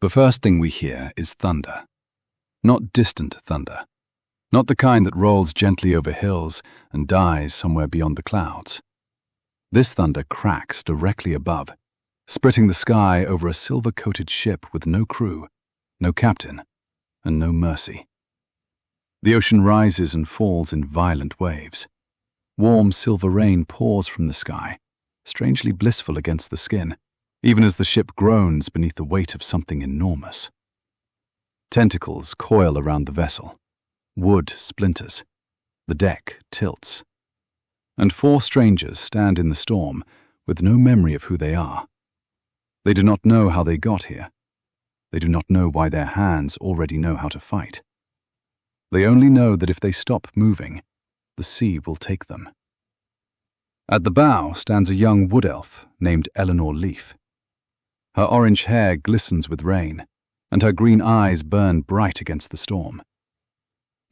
The first thing we hear is thunder. Not distant thunder. Not the kind that rolls gently over hills and dies somewhere beyond the clouds. This thunder cracks directly above, splitting the sky over a silver-coated ship with no crew, no captain, and no mercy. The ocean rises and falls in violent waves. Warm silver rain pours from the sky, strangely blissful against the skin, even as the ship groans beneath the weight of something enormous. Tentacles coil around the vessel. Wood splinters. The deck tilts. And 4 strangers stand in the storm with no memory of who they are. They do not know how they got here. They do not know why their hands already know how to fight. They only know that if they stop moving, the sea will take them. At the bow stands a young wood elf named Eleanor Leaf. Her orange hair glistens with rain, and her green eyes burn bright against the storm.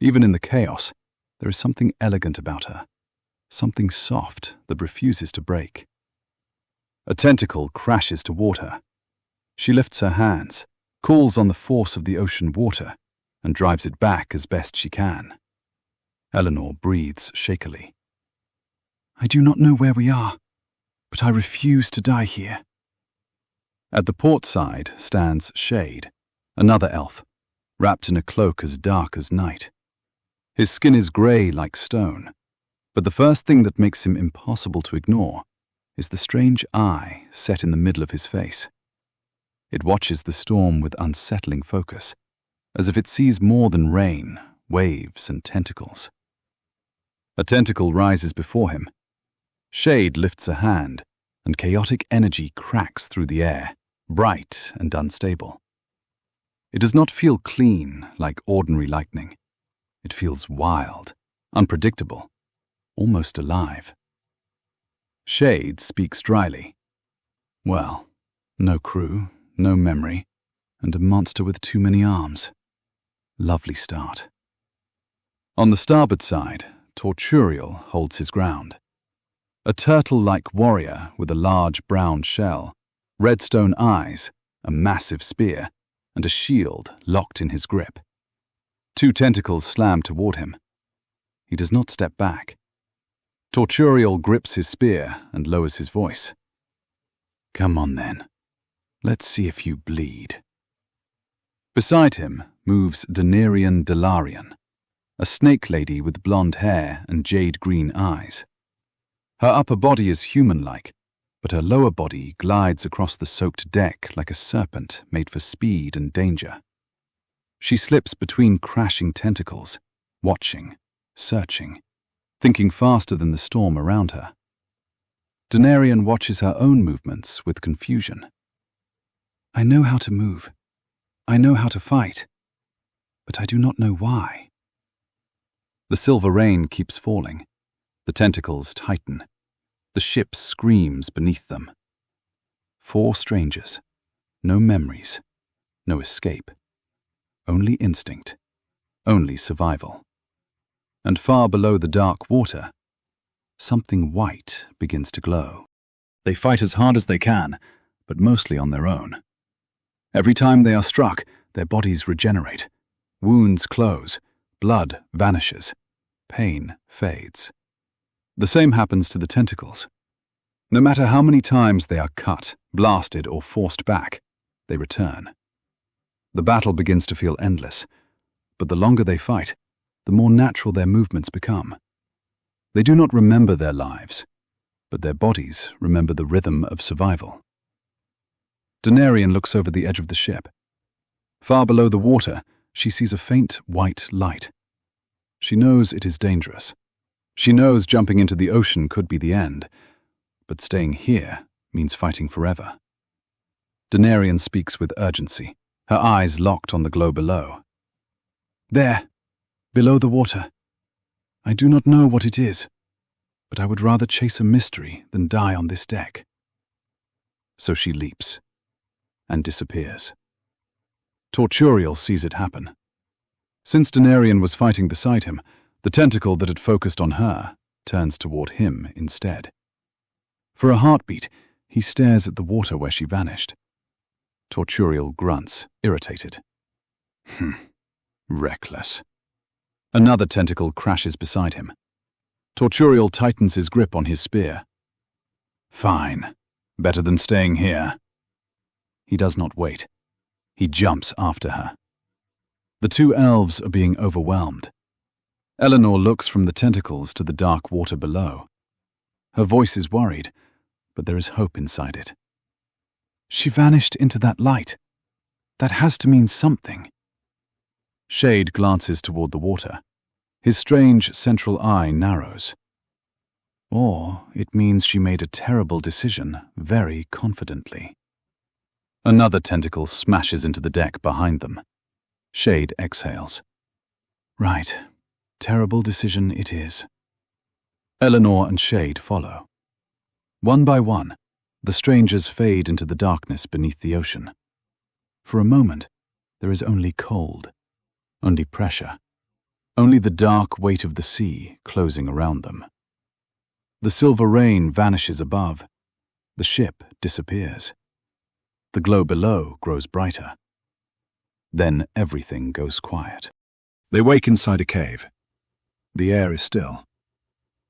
Even in the chaos, there is something elegant about her, something soft that refuses to break. A tentacle crashes toward her. She lifts her hands, calls on the force of the ocean water, and drives it back as best she can. Eleanor breathes shakily. "I do not know where we are, but I refuse to die here." At the port side stands Shade, another elf, wrapped in a cloak as dark as night. His skin is grey like stone, but the first thing that makes him impossible to ignore is the strange eye set in the middle of his face. It watches the storm with unsettling focus, as if it sees more than rain, waves, and tentacles. A tentacle rises before him. Shade lifts a hand, and chaotic energy cracks through the air, bright and unstable. It does not feel clean like ordinary lightning. It feels wild, unpredictable, almost alive. Shade speaks dryly. "Well, no crew, no memory, and a monster with too many arms. Lovely start." On the starboard side, Torturial holds his ground. A turtle-like warrior with a large brown shell, redstone eyes, a massive spear, and a shield locked in his grip. 2 tentacles slam toward him. He does not step back. Torturial grips his spear and lowers his voice. "Come on then. Let's see if you bleed." Beside him moves Denarian Delarian, a snake lady with blonde hair and jade-green eyes. Her upper body is human-like, but her lower body glides across the soaked deck like a serpent made for speed and danger. She slips between crashing tentacles, watching, searching, thinking faster than the storm around her. Denarian watches her own movements with confusion. "I know how to move. I know how to fight, but I do not know why." The silver rain keeps falling. The tentacles tighten. The ship screams beneath them. 4 strangers. No memories. No escape. Only instinct. Only survival. And far below the dark water, something white begins to glow. They fight as hard as they can, but mostly on their own. Every time they are struck, their bodies regenerate. Wounds close. Blood vanishes. Pain fades. The same happens to the tentacles. No matter how many times they are cut, blasted, or forced back, they return. The battle begins to feel endless, but the longer they fight, the more natural their movements become. They do not remember their lives, but their bodies remember the rhythm of survival. Denarian looks over the edge of the ship. Far below the water, she sees a faint white light. She knows it is dangerous. She knows jumping into the ocean could be the end, but staying here means fighting forever. Denarian speaks with urgency, her eyes locked on the glow below. "There, below the water. I do not know what it is, but I would rather chase a mystery than die on this deck." So she leaps and disappears. Torturial sees it happen. Since Denarian was fighting beside him, the tentacle that had focused on her turns toward him instead. For a heartbeat, he stares at the water where she vanished. Torturial grunts, irritated. Reckless. Another tentacle crashes beside him. Torturial tightens his grip on his spear. Fine. Better than staying here. He does not wait. He jumps after her. The two elves are being overwhelmed. Eleanor looks from the tentacles to the dark water below. Her voice is worried, but there is hope inside it. She vanished into that light. That has to mean something. Shade glances toward the water. His strange central eye narrows. Or it means she made a terrible decision very confidently. Another tentacle smashes into the deck behind them. Shade exhales. Right. Terrible decision it is. Eleanor and Shade follow. One by one, the strangers fade into the darkness beneath the ocean. For a moment, there is only cold, only pressure, only the dark weight of the sea closing around them. The silver rain vanishes above. The ship disappears. The glow below grows brighter. Then everything goes quiet. They wake inside a cave. The air is still.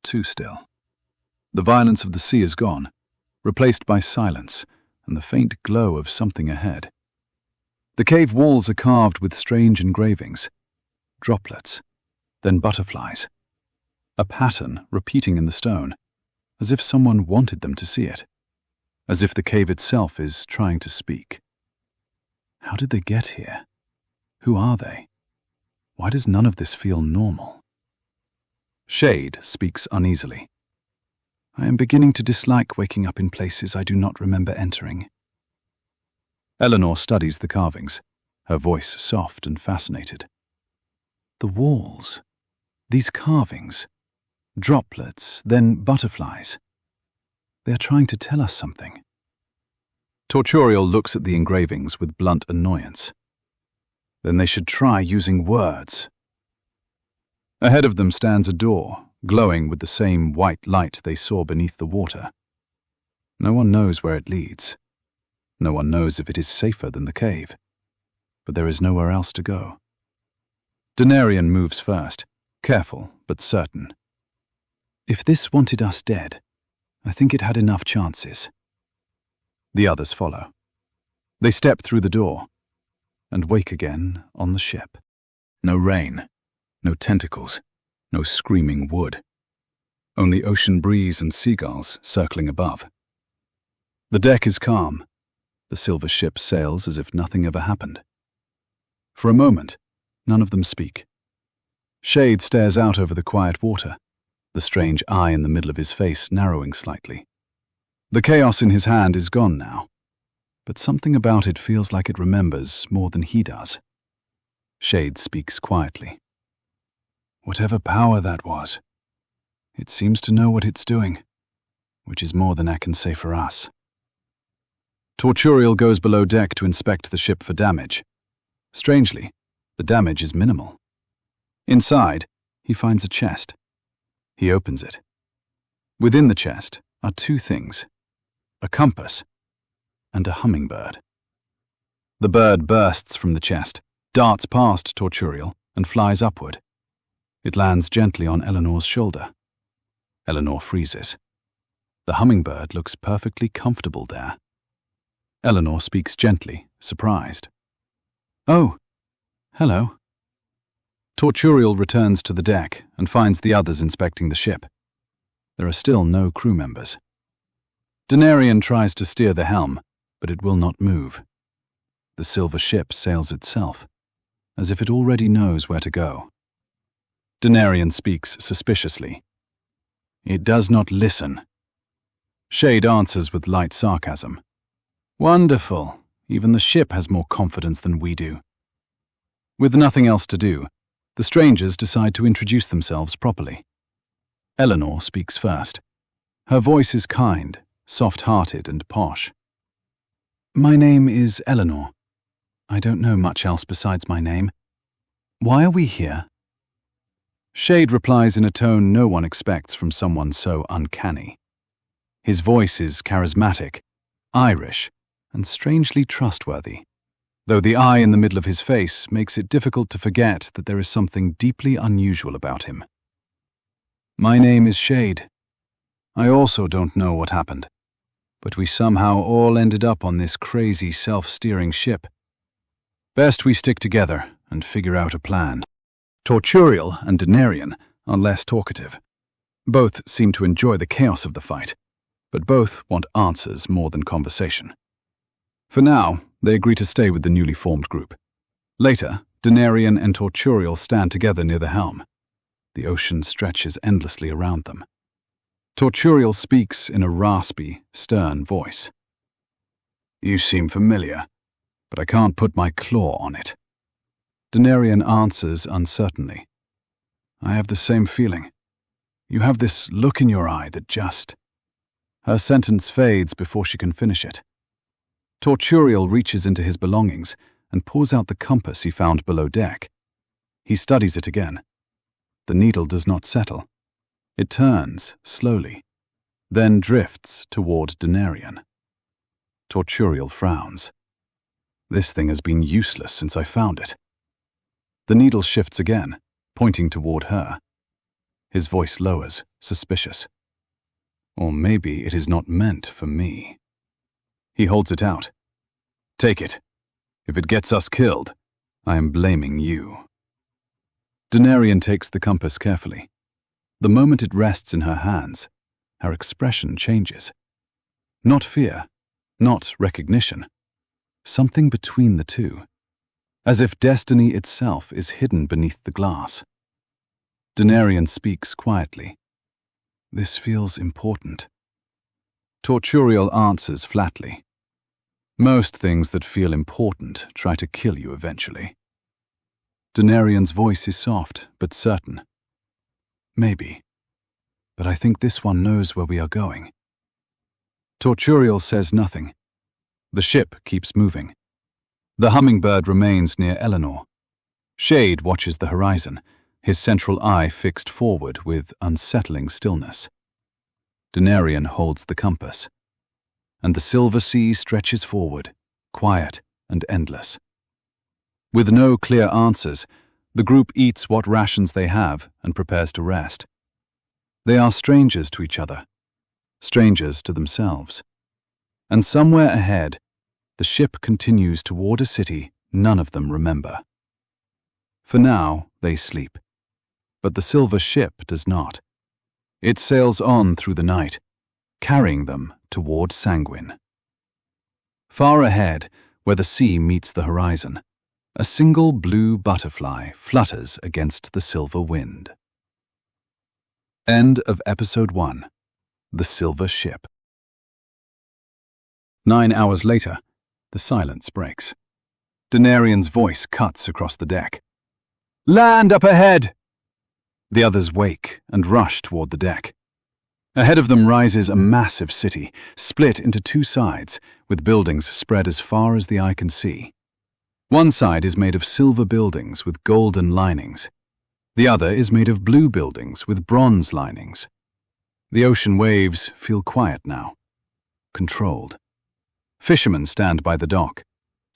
Too still. The violence of the sea is gone, replaced by silence and the faint glow of something ahead. The cave walls are carved with strange engravings. Droplets, then butterflies. A pattern repeating in the stone, as if someone wanted them to see it. As if the cave itself is trying to speak. How did they get here? Who are they? Why does none of this feel normal? Shade speaks uneasily. I am beginning to dislike waking up in places I do not remember entering. Eleanor studies the carvings, her voice soft and fascinated. The walls, these carvings, droplets, then butterflies. They are trying to tell us something. Torturial looks at the engravings with blunt annoyance. Then they should try using words. Ahead of them stands a door, glowing with the same white light they saw beneath the water. No one knows where it leads. No one knows if it is safer than the cave. But there is nowhere else to go. Denarian moves first, careful but certain. If this wanted us dead, I think it had enough chances. The others follow. They step through the door and wake again on the ship. No rain, no tentacles, no screaming wood. Only ocean breeze and seagulls circling above. The deck is calm. The silver ship sails as if nothing ever happened. For a moment, none of them speak. Shade stares out over the quiet water, the strange eye in the middle of his face narrowing slightly. The chaos in his hand is gone now, but something about it feels like it remembers more than he does. Shade speaks quietly. Whatever power that was, it seems to know what it's doing, which is more than I can say for us. Torturial goes below deck to inspect the ship for damage. Strangely, the damage is minimal. Inside, he finds a chest. He opens it. Within the chest are two things, a compass and a hummingbird. The bird bursts from the chest, darts past Torturial, and flies upward. It lands gently on Eleanor's shoulder. Eleanor freezes. The hummingbird looks perfectly comfortable there. Eleanor speaks gently, surprised. Oh, hello. Torturial returns to the deck and finds the others inspecting the ship. There are still no crew members. Denarian tries to steer the helm, but it will not move. The silver ship sails itself, as if it already knows where to go. Denarian speaks suspiciously. It does not listen. Shade answers with light sarcasm. Wonderful. Even the ship has more confidence than we do. With nothing else to do, the strangers decide to introduce themselves properly. Eleanor speaks first. Her voice is kind, soft-hearted and posh. My name is Eleanor. I don't know much else besides my name. Why are we here? Shade replies in a tone no one expects from someone so uncanny. His voice is charismatic, Irish, and strangely trustworthy, though the eye in the middle of his face makes it difficult to forget that there is something deeply unusual about him. "My name is Shade. I also don't know what happened, but we somehow all ended up on this crazy self-steering ship. Best we stick together and figure out a plan." Torturial and Denarian are less talkative. Both seem to enjoy the chaos of the fight, but both want answers more than conversation. For now, they agree to stay with the newly formed group. Later, Denarian and Torturial stand together near the helm. The ocean stretches endlessly around them. Torturial speaks in a raspy, stern voice. "You seem familiar, but I can't put my claw on it." Denarian answers uncertainly. "I have the same feeling. You have this look in your eye that just—" Her sentence fades before she can finish it. Torturial reaches into his belongings and pulls out the compass he found below deck. He studies it again. The needle does not settle. It turns slowly, then drifts toward Denarian. Torturial frowns. "This thing has been useless since I found it." The needle shifts again, pointing toward her. His voice lowers, suspicious. "Or maybe it is not meant for me." He holds it out. "Take it. If it gets us killed, I am blaming you." Denarian takes the compass carefully. The moment it rests in her hands, her expression changes. Not fear, not recognition. Something between the two. As if destiny itself is hidden beneath the glass. Denarian speaks quietly. "This feels important." Torturial answers flatly. "Most things that feel important try to kill you eventually." Denarian's voice is soft but certain. "Maybe, but I think this one knows where we are going." Torturial says nothing. The ship keeps moving. The hummingbird remains near Eleanor. Shade watches the horizon, his central eye fixed forward with unsettling stillness. Denarian holds the compass, and the silver sea stretches forward, quiet and endless. With no clear answers, the group eats what rations they have and prepares to rest. They are strangers to each other, strangers to themselves. And somewhere ahead, the ship continues toward a city none of them remember. For now, they sleep. But the silver ship does not. It sails on through the night, carrying them toward Sanguine. Far ahead, where the sea meets the horizon, a single blue butterfly flutters against the silver wind. End of Episode 1. The Silver Ship. 9 hours later, the silence breaks. Denarian's voice cuts across the deck. "Land up ahead!" The others wake and rush toward the deck. Ahead of them rises a massive city, split into two sides, with buildings spread as far as the eye can see. One side is made of silver buildings with golden linings. The other is made of blue buildings with bronze linings. The ocean waves feel quiet now, controlled. Fishermen stand by the dock.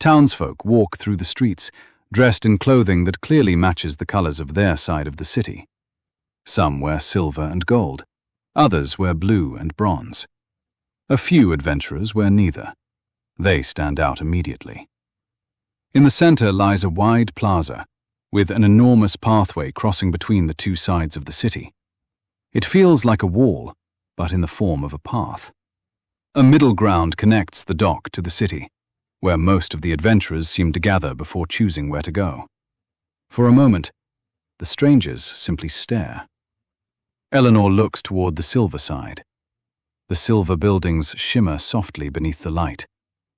Townsfolk walk through the streets, dressed in clothing that clearly matches the colors of their side of the city. Some wear silver and gold. Others wear blue and bronze. A few adventurers wear neither. They stand out immediately. In the center lies a wide plaza, with an enormous pathway crossing between the two sides of the city. It feels like a wall, but in the form of a path. A middle ground connects the dock to the city, where most of the adventurers seem to gather before choosing where to go. For a moment, the strangers simply stare. Eleanor looks toward the silver side. The silver buildings shimmer softly beneath the light,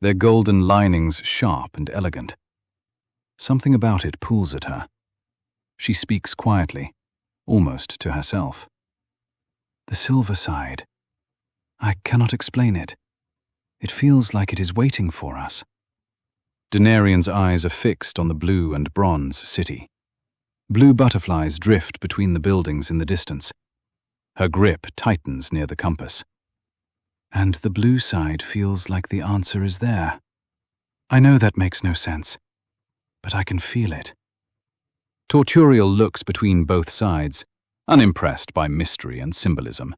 their golden linings sharp and elegant. Something about it pulls at her. She speaks quietly, almost to herself. "The silver side. I cannot explain it. It feels like it is waiting for us." Denarian's eyes are fixed on the blue and bronze city. Blue butterflies drift between the buildings in the distance. Her grip tightens near the compass. "And the blue side feels like the answer is there." I know that makes no sense, but I can feel it. Torturial looks between both sides, unimpressed by mystery and symbolism.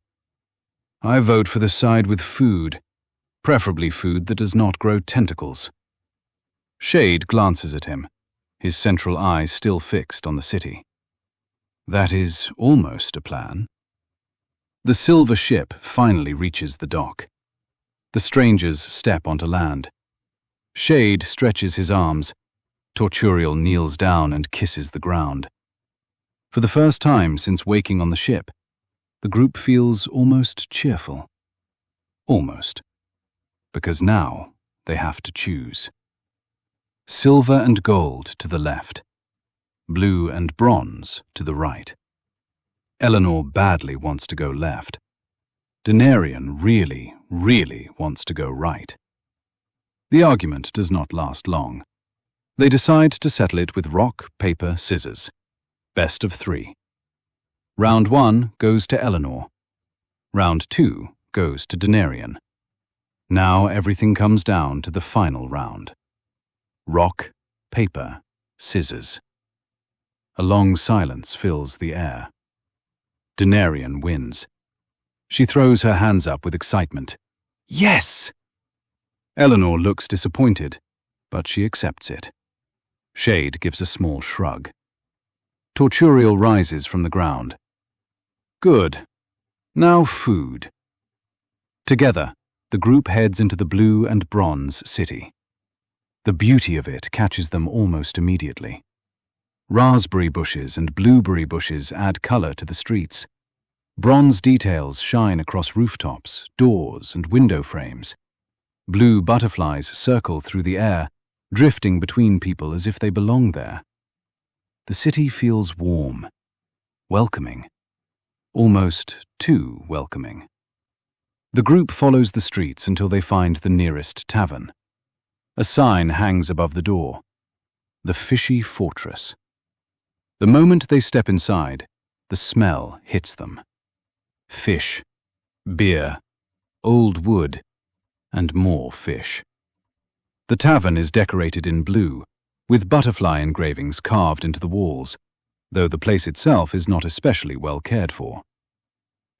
I vote for the side with food, preferably food that does not grow tentacles. Shade glances at him, his central eye still fixed on the city. That is almost a plan. The silver ship finally reaches the dock. The strangers step onto land. Shade stretches his arms. Torturial kneels down and kisses the ground. For the first time since waking on the ship, the group feels almost cheerful. Almost. Because now they have to choose. Silver and gold to the left. Blue and bronze to the right. Eleanor badly wants to go left. Denarian really, really wants to go right. The argument does not last long. They decide to settle it with rock, paper, scissors. Best of 3. Round 1 goes to Eleanor. Round 2 goes to Denarian. Now everything comes down to the final round. Rock, paper, scissors. A long silence fills the air. Denarian wins. She throws her hands up with excitement. Yes! Eleanor looks disappointed, but she accepts it. Shade gives a small shrug. Torturial rises from the ground. Good. Now food. Together, the group heads into the blue and bronze city. The beauty of it catches them almost immediately. Raspberry bushes and blueberry bushes add color to the streets. Bronze details shine across rooftops, doors, and window frames. Blue butterflies circle through the air, drifting between people as if they belong there. The city feels warm, welcoming, almost too welcoming. The group follows the streets until they find the nearest tavern. A sign hangs above the door. The Fishy Fortress. The moment they step inside, the smell hits them. Fish, beer, old wood, and more fish. The tavern is decorated in blue, with butterfly engravings carved into the walls, though the place itself is not especially well cared for.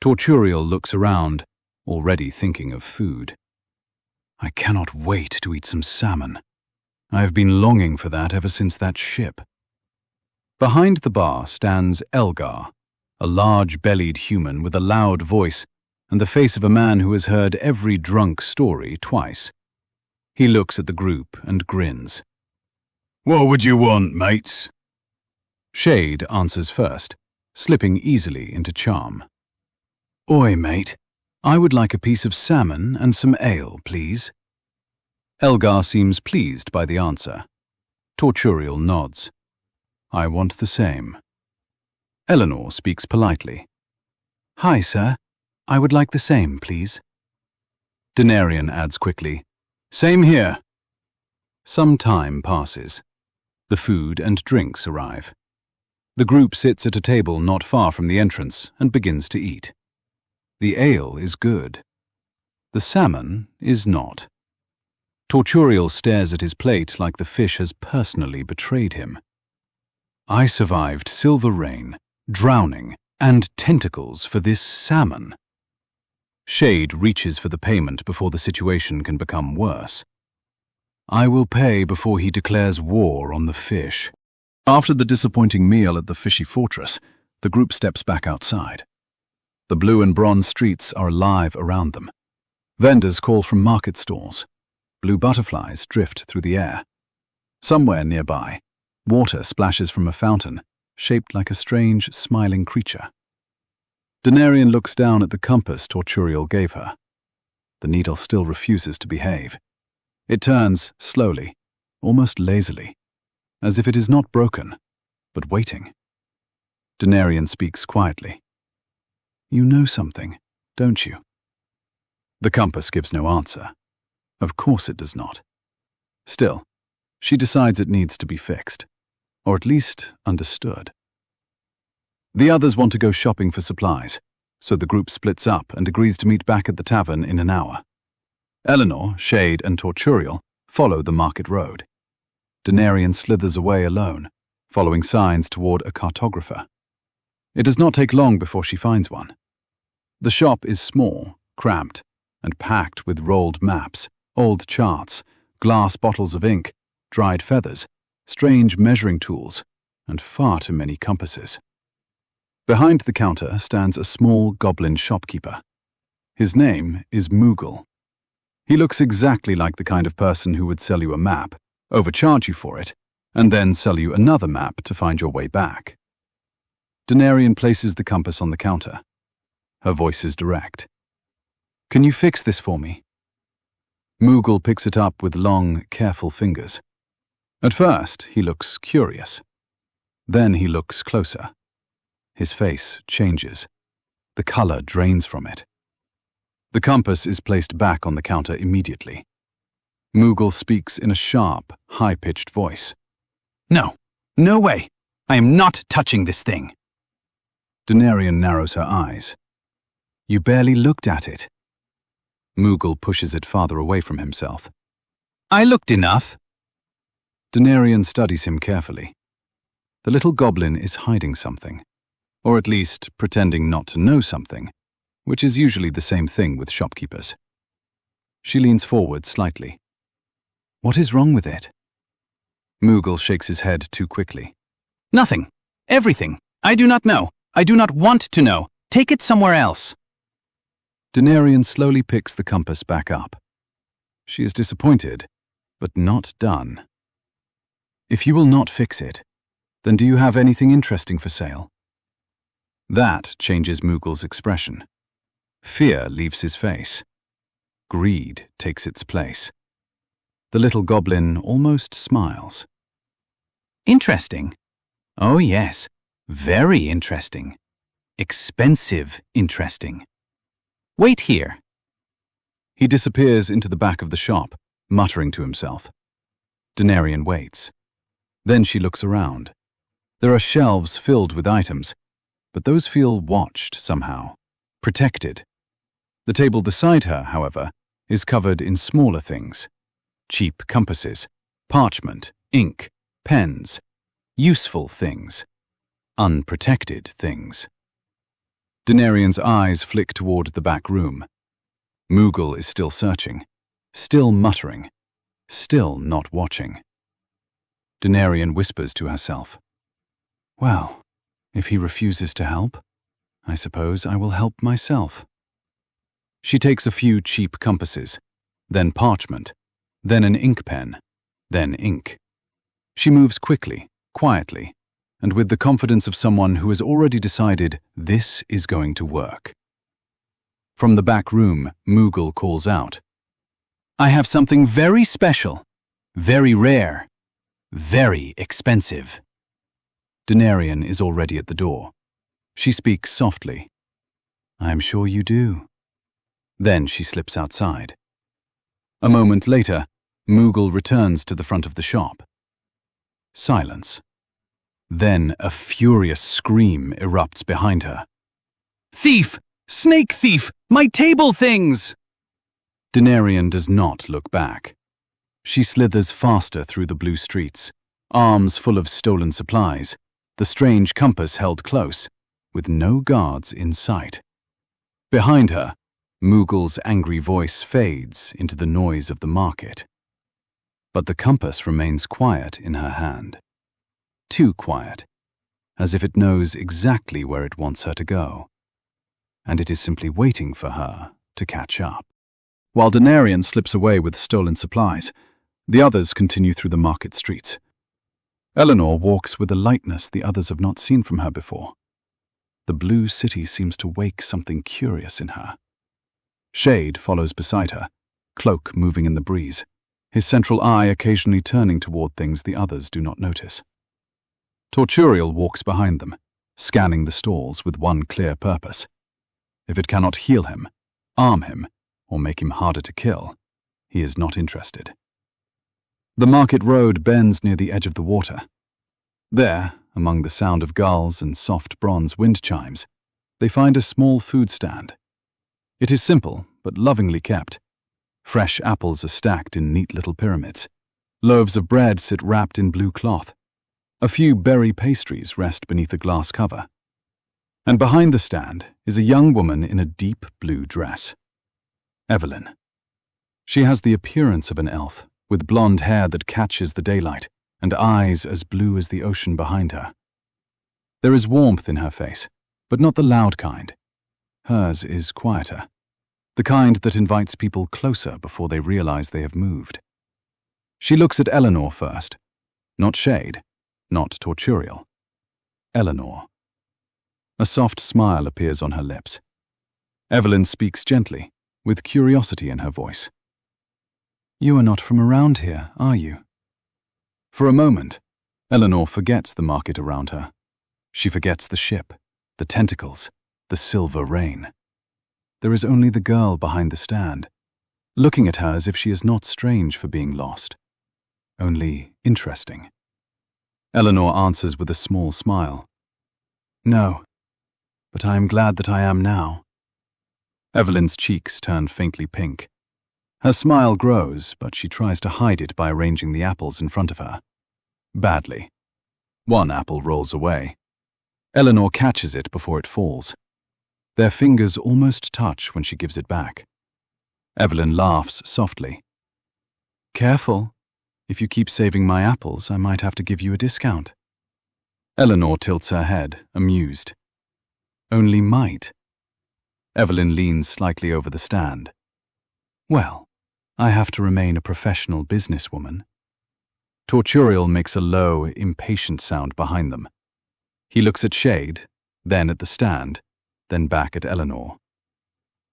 Torturial looks around, already thinking of food. I cannot wait to eat some salmon. I have been longing for that ever since that ship. Behind the bar stands Elgar, a large-bellied human with a loud voice and the face of a man who has heard every drunk story twice. He looks at the group and grins. What would you want, mates? Shade answers first, slipping easily into charm. Oi, mate. I would like a piece of salmon and some ale, please. Elgar seems pleased by the answer. Torturial nods. I want the same. Eleanor speaks politely. Hi, sir. I would like the same, please. Denarian adds quickly. Same here. Some time passes. The food and drinks arrive. The group sits at a table not far from the entrance and begins to eat. The ale is good. The salmon is not. Torturial stares at his plate like the fish has personally betrayed him. I survived silver rain, drowning, and tentacles for this salmon. Shade reaches for the payment before the situation can become worse. I will pay before he declares war on the fish. After the disappointing meal at the Fishy Fortress, the group steps back outside. The blue and bronze streets are alive around them. Vendors call from market stalls. Blue butterflies drift through the air. Somewhere nearby, water splashes from a fountain, shaped like a strange, smiling creature. Denarian looks down at the compass Torturial gave her. The needle still refuses to behave. It turns slowly, almost lazily, as if it is not broken, but waiting. Denarian speaks quietly. You know something, don't you? The compass gives no answer. Of course it does not. Still, she decides it needs to be fixed, or at least understood. The others want to go shopping for supplies, so the group splits up and agrees to meet back at the tavern in an hour. Eleanor, Shade, and Torturial follow the market road. Denarian slithers away alone, following signs toward a cartographer. It does not take long before she finds one. The shop is small, cramped, and packed with rolled maps, old charts, glass bottles of ink, dried feathers, strange measuring tools, and far too many compasses. Behind the counter stands a small goblin shopkeeper. His name is Moogle. He looks exactly like the kind of person who would sell you a map, overcharge you for it, and then sell you another map to find your way back. Denarian places the compass on the counter. Her voice is direct. "Can you fix this for me?" Moogle picks it up with long, careful fingers. At first, he looks curious. Then he looks closer. His face changes. The color drains from it. The compass is placed back on the counter immediately. Moogle speaks in a sharp, high-pitched voice. "No, no way! I am not touching this thing!" Denarian narrows her eyes. "You barely looked at it." Moogle pushes it farther away from himself. "I looked enough." Denarian studies him carefully. The little goblin is hiding something, or at least pretending not to know something, which is usually the same thing with shopkeepers. She leans forward slightly. "What is wrong with it?" Moogle shakes his head too quickly. "Nothing. Everything. I do not know. I do not want to know. Take it somewhere else." Denarian slowly picks the compass back up. She is disappointed, but not done. "If you will not fix it, then do you have anything interesting for sale?" That changes Moogle's expression. Fear leaves his face. Greed takes its place. The little goblin almost smiles. "Interesting? Oh yes, very interesting. Expensive interesting. Wait here." He disappears into the back of the shop, muttering to himself. Denarian waits. Then she looks around. There are shelves filled with items, but those feel watched somehow, protected. The table beside her, however, is covered in smaller things. Cheap compasses, parchment, ink, pens, useful things, unprotected things. Denarian's eyes flick toward the back room. Moogle is still searching, still muttering, still not watching. Denarian whispers to herself, "Well, if he refuses to help, I suppose I will help myself." She takes a few cheap compasses, then parchment, then an ink pen, then ink. She moves quickly, quietly, and with the confidence of someone who has already decided this is going to work. From the back room, Moogle calls out, "I have something very special, very rare, very expensive." Denarian is already at the door. She speaks softly. "I am sure you do." Then she slips outside. A moment later, Moogle returns to the front of the shop. Silence. Then a furious scream erupts behind her. "Thief! Snake thief! My table things!" Denarian does not look back. She slithers faster through the blue streets, arms full of stolen supplies, the strange compass held close, with no guards in sight. Behind her, Moogle's angry voice fades into the noise of the market. But the compass remains quiet in her hand. Too quiet, as if it knows exactly where it wants her to go. And it is simply waiting for her to catch up. While Denarian slips away with stolen supplies, the others continue through the market streets. Eleanor walks with a lightness the others have not seen from her before. The blue city seems to wake something curious in her. Shade follows beside her, cloak moving in the breeze, his central eye occasionally turning toward things the others do not notice. Torturial walks behind them, scanning the stalls with one clear purpose. If it cannot heal him, arm him, or make him harder to kill, he is not interested. The market road bends near the edge of the water. There, among the sound of gulls and soft bronze wind chimes, they find a small food stand. It is simple, but lovingly kept. Fresh apples are stacked in neat little pyramids. Loaves of bread sit wrapped in blue cloth. A few berry pastries rest beneath a glass cover. And behind the stand is a young woman in a deep blue dress. Evelyn. She has the appearance of an elf, with blonde hair that catches the daylight and eyes as blue as the ocean behind her. There is warmth in her face, but not the loud kind. Hers is quieter, the kind that invites people closer before they realize they have moved. She looks at Eleanor first, not Shade, not Torturial. Eleanor. A soft smile appears on her lips. Evelyn speaks gently, with curiosity in her voice. You are not from around here, are you? For a moment, Eleanor forgets the market around her. She forgets the ship, the tentacles, the silver rain. There is only the girl behind the stand, looking at her as if she is not strange for being lost, only interesting. Eleanor answers with a small smile. No, but I am glad that I am now. Evelyn's cheeks turn faintly pink. Her smile grows, but she tries to hide it by arranging the apples in front of her. Badly. One apple rolls away. Eleanor catches it before it falls. Their fingers almost touch when she gives it back. Evelyn laughs softly. Careful. If you keep saving my apples, I might have to give you a discount. Eleanor tilts her head, amused. Only might. Evelyn leans slightly over the stand. Well, I have to remain a professional businesswoman. Torturial makes a low, impatient sound behind them. He looks at Shade, then at the stand, then back at Eleanor.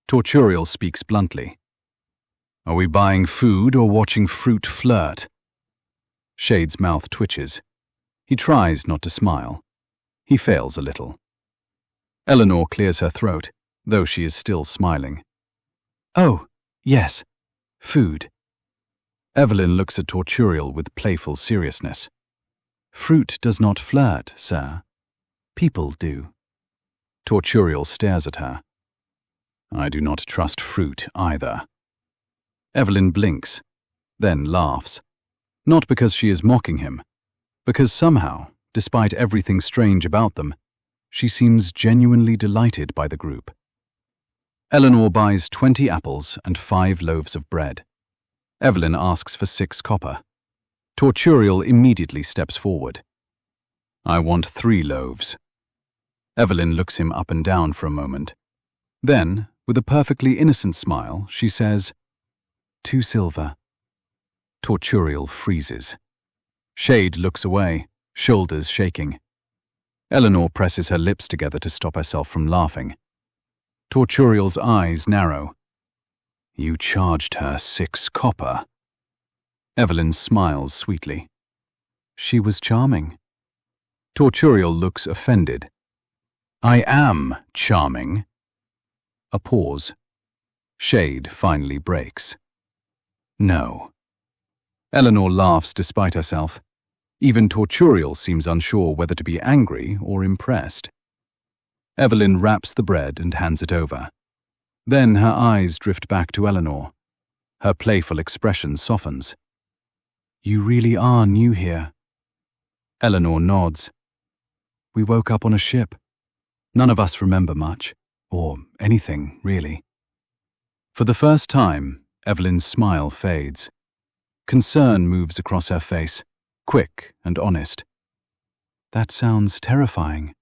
Torturial speaks bluntly. Are we buying food or watching fruit flirt? Shade's mouth twitches. He tries not to smile. He fails a little. Eleanor clears her throat, though she is still smiling. Oh, yes, food. Evelyn looks at Torturial with playful seriousness. Fruit does not flirt, sir. People do. Torturial stares at her. I do not trust fruit either. Evelyn blinks, then laughs. Not because she is mocking him, because somehow, despite everything strange about them, she seems genuinely delighted by the group. Eleanor buys 20 apples and 5 loaves of bread. Evelyn asks for 6 copper. Torturial immediately steps forward. I want 3 loaves. Evelyn looks him up and down for a moment. Then, with a perfectly innocent smile, she says, 2 silver. Torturial freezes. Shade looks away, shoulders shaking. Eleanor presses her lips together to stop herself from laughing. Torturial's eyes narrow. You charged her 6 copper. Evelyn smiles sweetly. She was charming. Torturial looks offended. I am charming. A pause. Shade finally breaks. No. Eleanor laughs despite herself. Even Torturial seems unsure whether to be angry or impressed. Evelyn wraps the bread and hands it over. Then her eyes drift back to Eleanor. Her playful expression softens. You really are new here. Eleanor nods. We woke up on a ship. None of us remember much, or anything, really. For the first time, Evelyn's smile fades. Concern moves across her face, quick and honest. That sounds terrifying.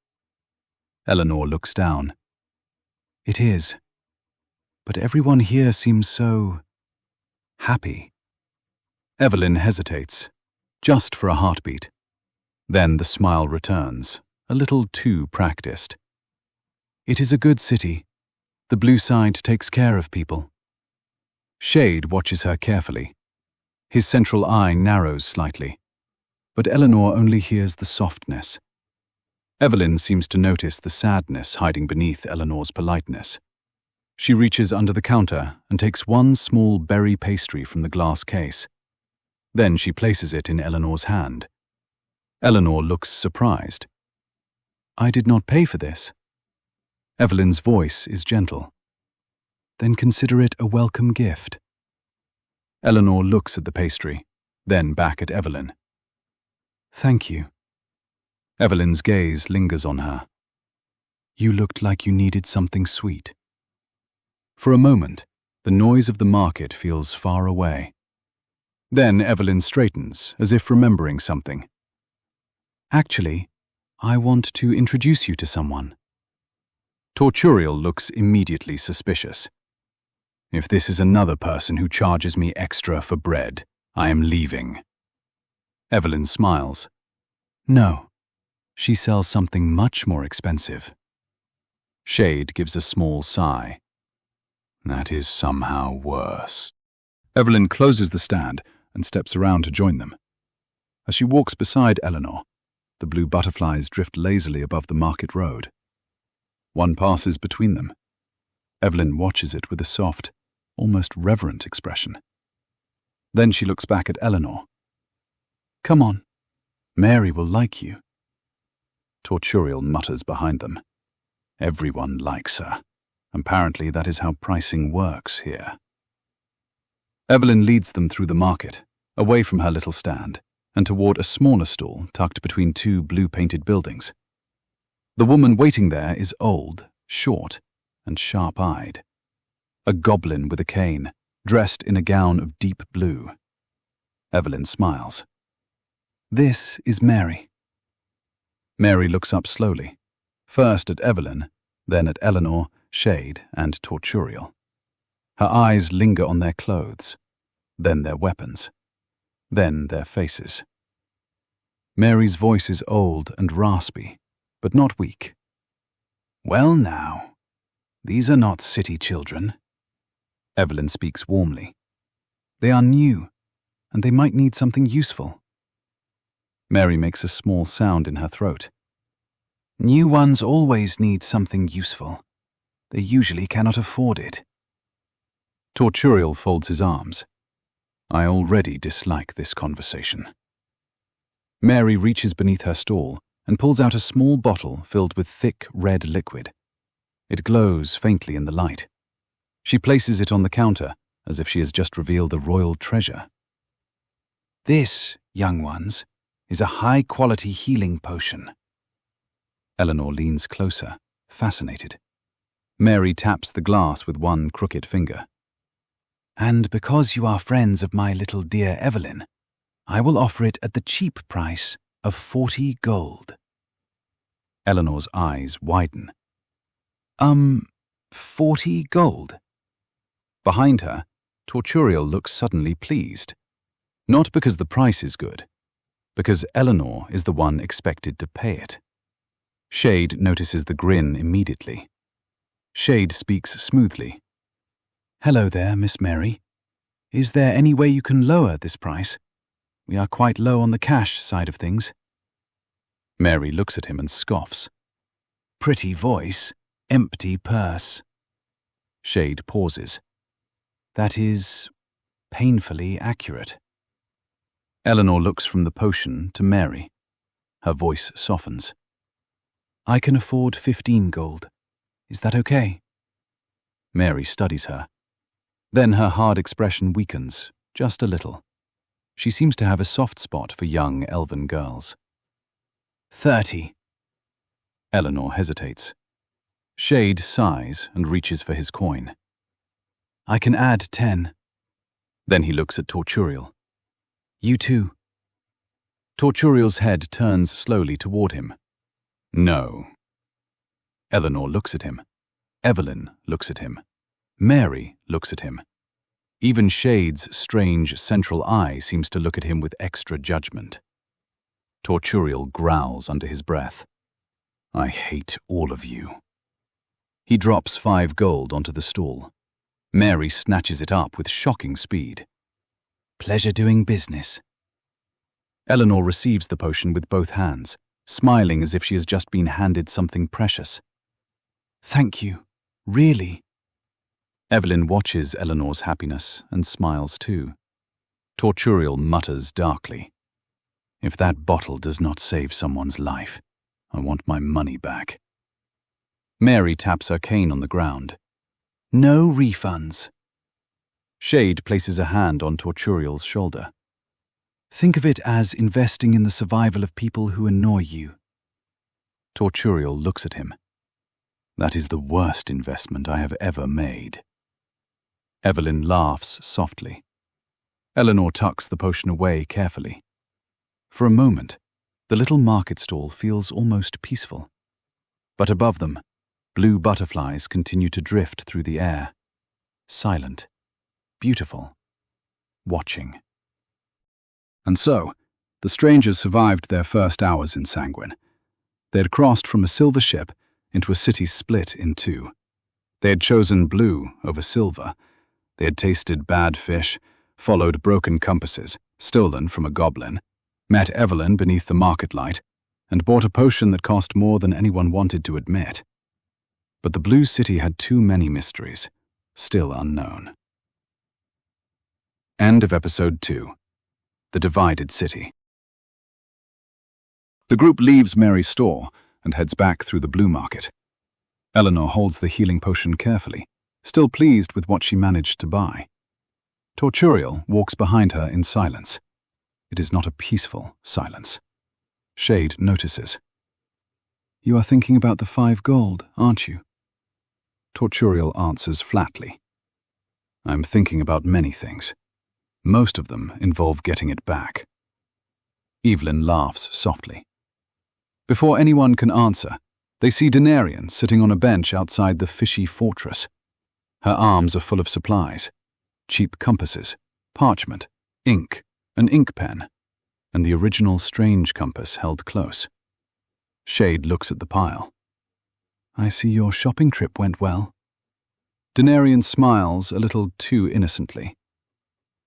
Eleanor looks down. It is. But everyone here seems so happy. Evelyn hesitates, just for a heartbeat. Then the smile returns, a little too practiced. It is a good city. The blue side takes care of people. Shade watches her carefully. His central eye narrows slightly, but Eleanor only hears the softness. Evelyn seems to notice the sadness hiding beneath Eleanor's politeness. She reaches under the counter and takes 1 small berry pastry from the glass case. Then she places it in Eleanor's hand. Eleanor looks surprised. I did not pay for this. Evelyn's voice is gentle. Then consider it a welcome gift. Eleanor looks at the pastry, then back at Evelyn. Thank you. Evelyn's gaze lingers on her. You looked like you needed something sweet. For a moment, the noise of the market feels far away. Then Evelyn straightens, as if remembering something. Actually, I want to introduce you to someone. Torturial looks immediately suspicious. If this is another person who charges me extra for bread, I am leaving. Evelyn smiles. No, she sells something much more expensive. Shade gives a small sigh. That is somehow worse. Evelyn closes the stand and steps around to join them. As she walks beside Eleanor, the blue butterflies drift lazily above the market road. One passes between them. Evelyn watches it with a soft, almost reverent expression. Then she looks back at Eleanor. Come on, Mary will like you. Torturial mutters behind them. Everyone likes her. Apparently that is how pricing works here. Evelyn leads them through the market, away from her little stand, and toward a smaller stall tucked between two blue-painted buildings. The woman waiting there is old, short, and sharp-eyed. A goblin with a cane, dressed in a gown of deep blue. Evelyn smiles. This is Mary. Mary looks up slowly, first at Evelyn, then at Eleanor, Shade, and Torturial. Her eyes linger on their clothes, then their weapons, then their faces. Mary's voice is old and raspy, but not weak. Well now, these are not city children. Evelyn speaks warmly. They are new, and they might need something useful. Mary makes a small sound in her throat. New ones always need something useful. They usually cannot afford it. Torturial folds his arms. I already dislike this conversation. Mary reaches beneath her stall and pulls out a small bottle filled with thick red liquid. It glows faintly in the light. She places it on the counter as if she has just revealed a royal treasure. This, young ones, is a high-quality healing potion. Eleanor leans closer, fascinated. Mary taps the glass with one crooked finger. And because you are friends of my little dear Evelyn, I will offer it at the cheap price of 40 gold. Eleanor's eyes widen. 40 gold? Behind her, Torturial looks suddenly pleased. Not because the price is good, because Eleanor is the one expected to pay it. Shade notices the grin immediately. Shade speaks smoothly. Hello there, Miss Mary. Is there any way you can lower this price? We are quite low on the cash side of things. Mary looks at him and scoffs. Pretty voice, empty purse. Shade pauses. That is painfully accurate. Eleanor looks from the potion to Mary. Her voice softens. I can afford 15 gold. Is that okay? Mary studies her. Then her hard expression weakens, just a little. She seems to have a soft spot for young elven girls. 30. Eleanor hesitates. Shade sighs and reaches for his coin. I can add 10. Then he looks at Torturial. You too. Torturial's head turns slowly toward him. No. Eleanor looks at him. Evelyn looks at him. Mary looks at him. Even Shade's strange central eye seems to look at him with extra judgment. Torturial growls under his breath. I hate all of you. He drops 5 gold onto the stool. Mary snatches it up with shocking speed. Pleasure doing business. Eleanor receives the potion with both hands, smiling as if she has just been handed something precious. Thank you, really. Evelyn watches Eleanor's happiness and smiles too. Torturial mutters darkly. If that bottle does not save someone's life, I want my money back. Mary taps her cane on the ground. No refunds. Shade places a hand on Torturial's shoulder. Think of it as investing in the survival of people who annoy you. Torturial looks at him. That is the worst investment I have ever made. Evelyn laughs softly. Eleanor tucks the potion away carefully. For a moment, the little market stall feels almost peaceful. But above them, blue butterflies continue to drift through the air. Silent, beautiful, watching. And so, the strangers survived their first hours in Sanguine. They had crossed from a silver ship into a city split in two. They had chosen blue over silver. They had tasted bad fish, followed broken compasses, stolen from a goblin, met Evelyn beneath the market light, and bought a potion that cost more than anyone wanted to admit. But the blue city had too many mysteries, still unknown. End of Episode 2. The Divided City. The group leaves Mary's store and heads back through the blue market. Eleanor holds the healing potion carefully, still pleased with what she managed to buy. Torturial walks behind her in silence. It is not a peaceful silence. Shade notices. You are thinking about the 5 gold, aren't you? Torturial answers flatly. I'm thinking about many things. Most of them involve getting it back. Evelyn laughs softly. Before anyone can answer, they see Denarian sitting on a bench outside the fishy fortress. Her arms are full of supplies, cheap compasses, parchment, ink, an ink pen, and the original strange compass held close. Shade looks at the pile. I see your shopping trip went well. Denarian smiles a little too innocently.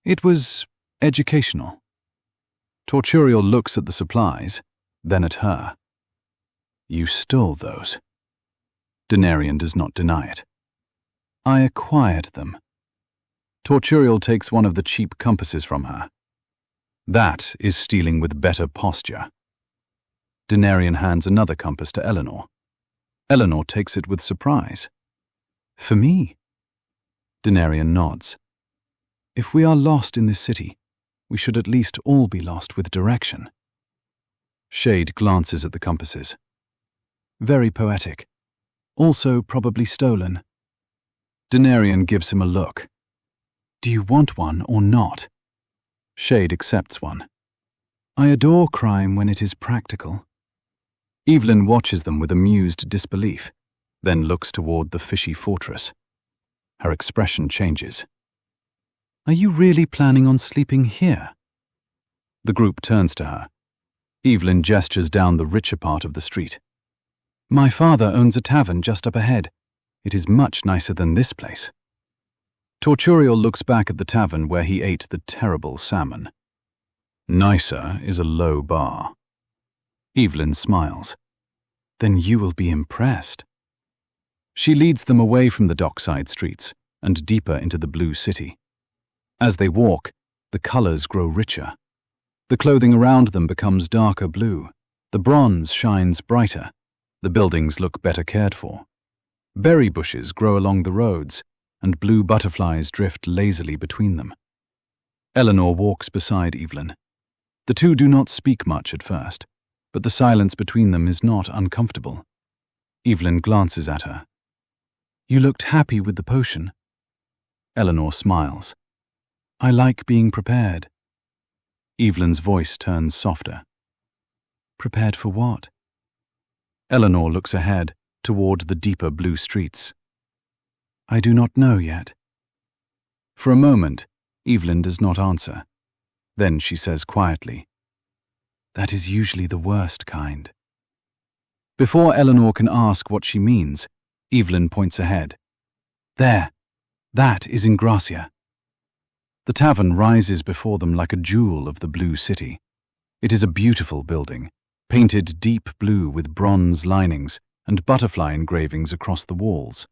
It was educational. Torturial looks at the supplies, then at her. You stole those. Denarian does not deny it. I acquired them. Torturial takes one of the cheap compasses from her. That is stealing with better posture. Denarian hands another compass to Eleanor. Eleanor takes it with surprise. For me? Denarian nods. If we are lost in this city, we should at least all be lost with direction. Shade glances at the compasses. Very poetic. Also probably stolen. Denarian gives him a look. Do you want one or not? Shade accepts one. I adore crime when it is practical. Evelyn watches them with amused disbelief, then looks toward the fishy fortress. Her expression changes. Are you really planning on sleeping here? The group turns to her. Evelyn gestures down the richer part of the street. My father owns a tavern just up ahead. It is much nicer than this place. Torturial looks back at the tavern where he ate the terrible salmon. Nicer is a low bar. Evelyn smiles. Then you will be impressed. She leads them away from the dockside streets and deeper into the blue city. As they walk, the colors grow richer. The clothing around them becomes darker blue. The bronze shines brighter. The buildings look better cared for. Berry bushes grow along the roads, and blue butterflies drift lazily between them. Eleanor walks beside Evelyn. The two do not speak much at first, but the silence between them is not uncomfortable. Evelyn glances at her. You looked happy with the potion. Eleanor smiles. I like being prepared. Evelyn's voice turns softer. Prepared for what? Eleanor looks ahead, toward the deeper blue streets. I do not know yet. For a moment, Evelyn does not answer. Then she says quietly, That is usually the worst kind. Before Eleanor can ask what she means, Evelyn points ahead. There, that is Ingrassia. The tavern rises before them like a jewel of the blue city. It is a beautiful building, painted deep blue with bronze linings and butterfly engravings across the walls.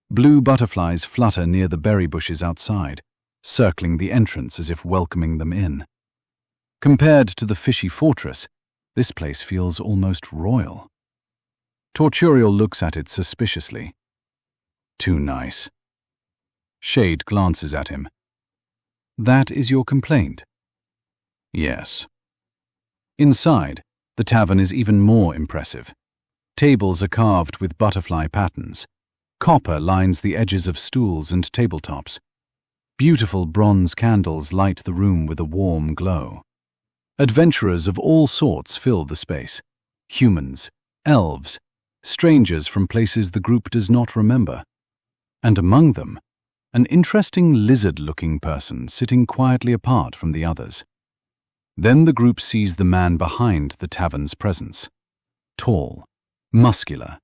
Blue butterflies flutter near the berry bushes outside, circling the entrance as if welcoming them in. Compared to the fishy fortress, this place feels almost royal. Torturial looks at it suspiciously. Too nice. Shade glances at him, That is your complaint? Yes. Inside, the tavern is even more impressive. Tables are carved with butterfly patterns. Copper lines the edges of stools and tabletops. Beautiful bronze candles light the room with a warm glow. Adventurers of all sorts fill the space. Humans, elves, strangers from places the group does not remember. And among them, an interesting lizard-looking person sitting quietly apart from the others. Then the group sees the man behind the tavern's presence. Tall, muscular,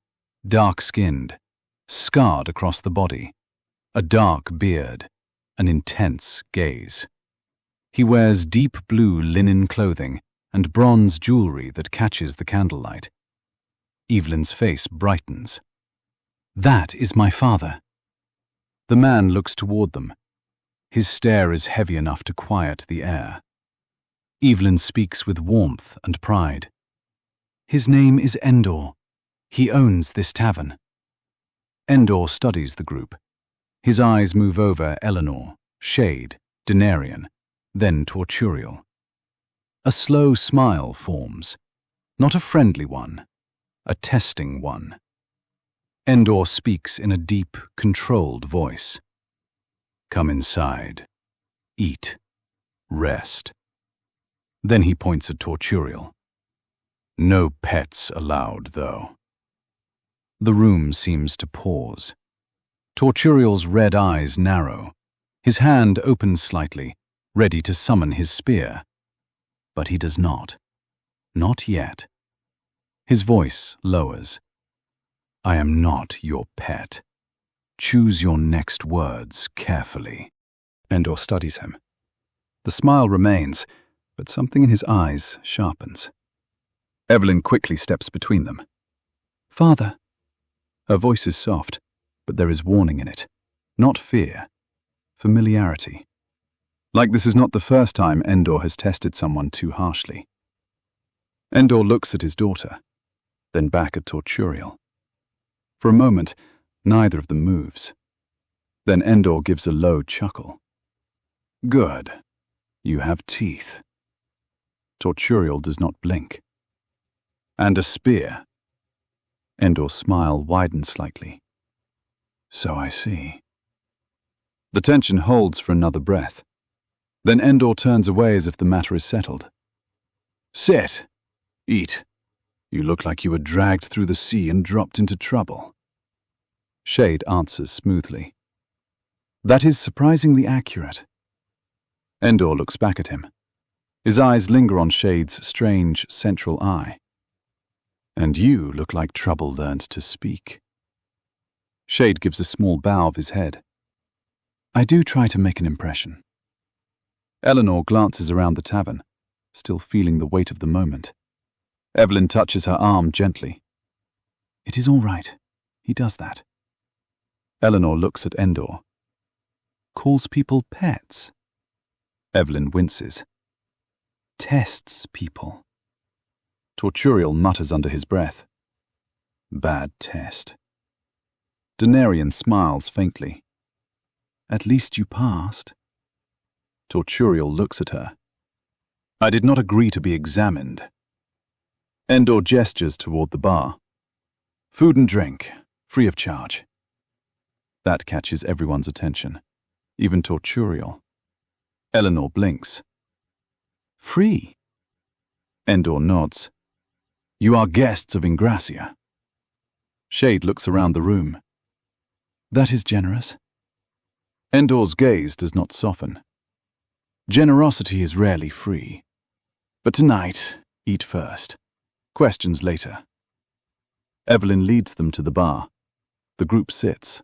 dark-skinned, scarred across the body, a dark beard, an intense gaze. He wears deep blue linen clothing and bronze jewelry that catches the candlelight. Evelyn's face brightens. That is my father. The man looks toward them. His stare is heavy enough to quiet the air. Evelyn speaks with warmth and pride. His name is Endor. He owns this tavern. Endor studies the group. His eyes move over Eleanor, Shade, Denarian, then Torturial. A slow smile forms, not a friendly one, a testing one. Endor speaks in a deep, controlled voice. Come inside. Eat. Rest. Then he points at Torturial. No pets allowed, though. The room seems to pause. Torturial's red eyes narrow. His hand opens slightly, ready to summon his spear. But he does not. Not yet. His voice lowers. I am not your pet. Choose your next words carefully. Endor studies him. The smile remains, but something in his eyes sharpens. Evelyn quickly steps between them. Father. Her voice is soft, but there is warning in it. Not fear. Familiarity. Like this is not the first time Endor has tested someone too harshly. Endor looks at his daughter, then back at Torturial. For a moment, neither of them moves. Then Endor gives a low chuckle. Good. You have teeth. Torturial does not blink. And a spear. Endor's smile widens slightly. So I see. The tension holds for another breath. Then Endor turns away as if the matter is settled. Sit. Eat. You look like you were dragged through the sea and dropped into trouble. Shade answers smoothly. That is surprisingly accurate. Endor looks back at him. His eyes linger on Shade's strange central eye. And you look like trouble learned to speak. Shade gives a small bow of his head. I do try to make an impression. Eleanor glances around the tavern, still feeling the weight of the moment. Evelyn touches her arm gently. It is all right. He does that. Eleanor looks at Endor. Calls people pets. Evelyn winces. Tests people. Torturial mutters under his breath. Bad test. Denarian smiles faintly. At least you passed. Torturial looks at her. I did not agree to be examined. Endor gestures toward the bar. Food and drink, free of charge. That catches everyone's attention, even Torturial. Eleanor blinks. Free? Endor nods. You are guests of Ingrassia. Shade looks around the room. That is generous. Endor's gaze does not soften. Generosity is rarely free. But tonight, eat first. Questions later. Evelyn leads them to the bar. The group sits.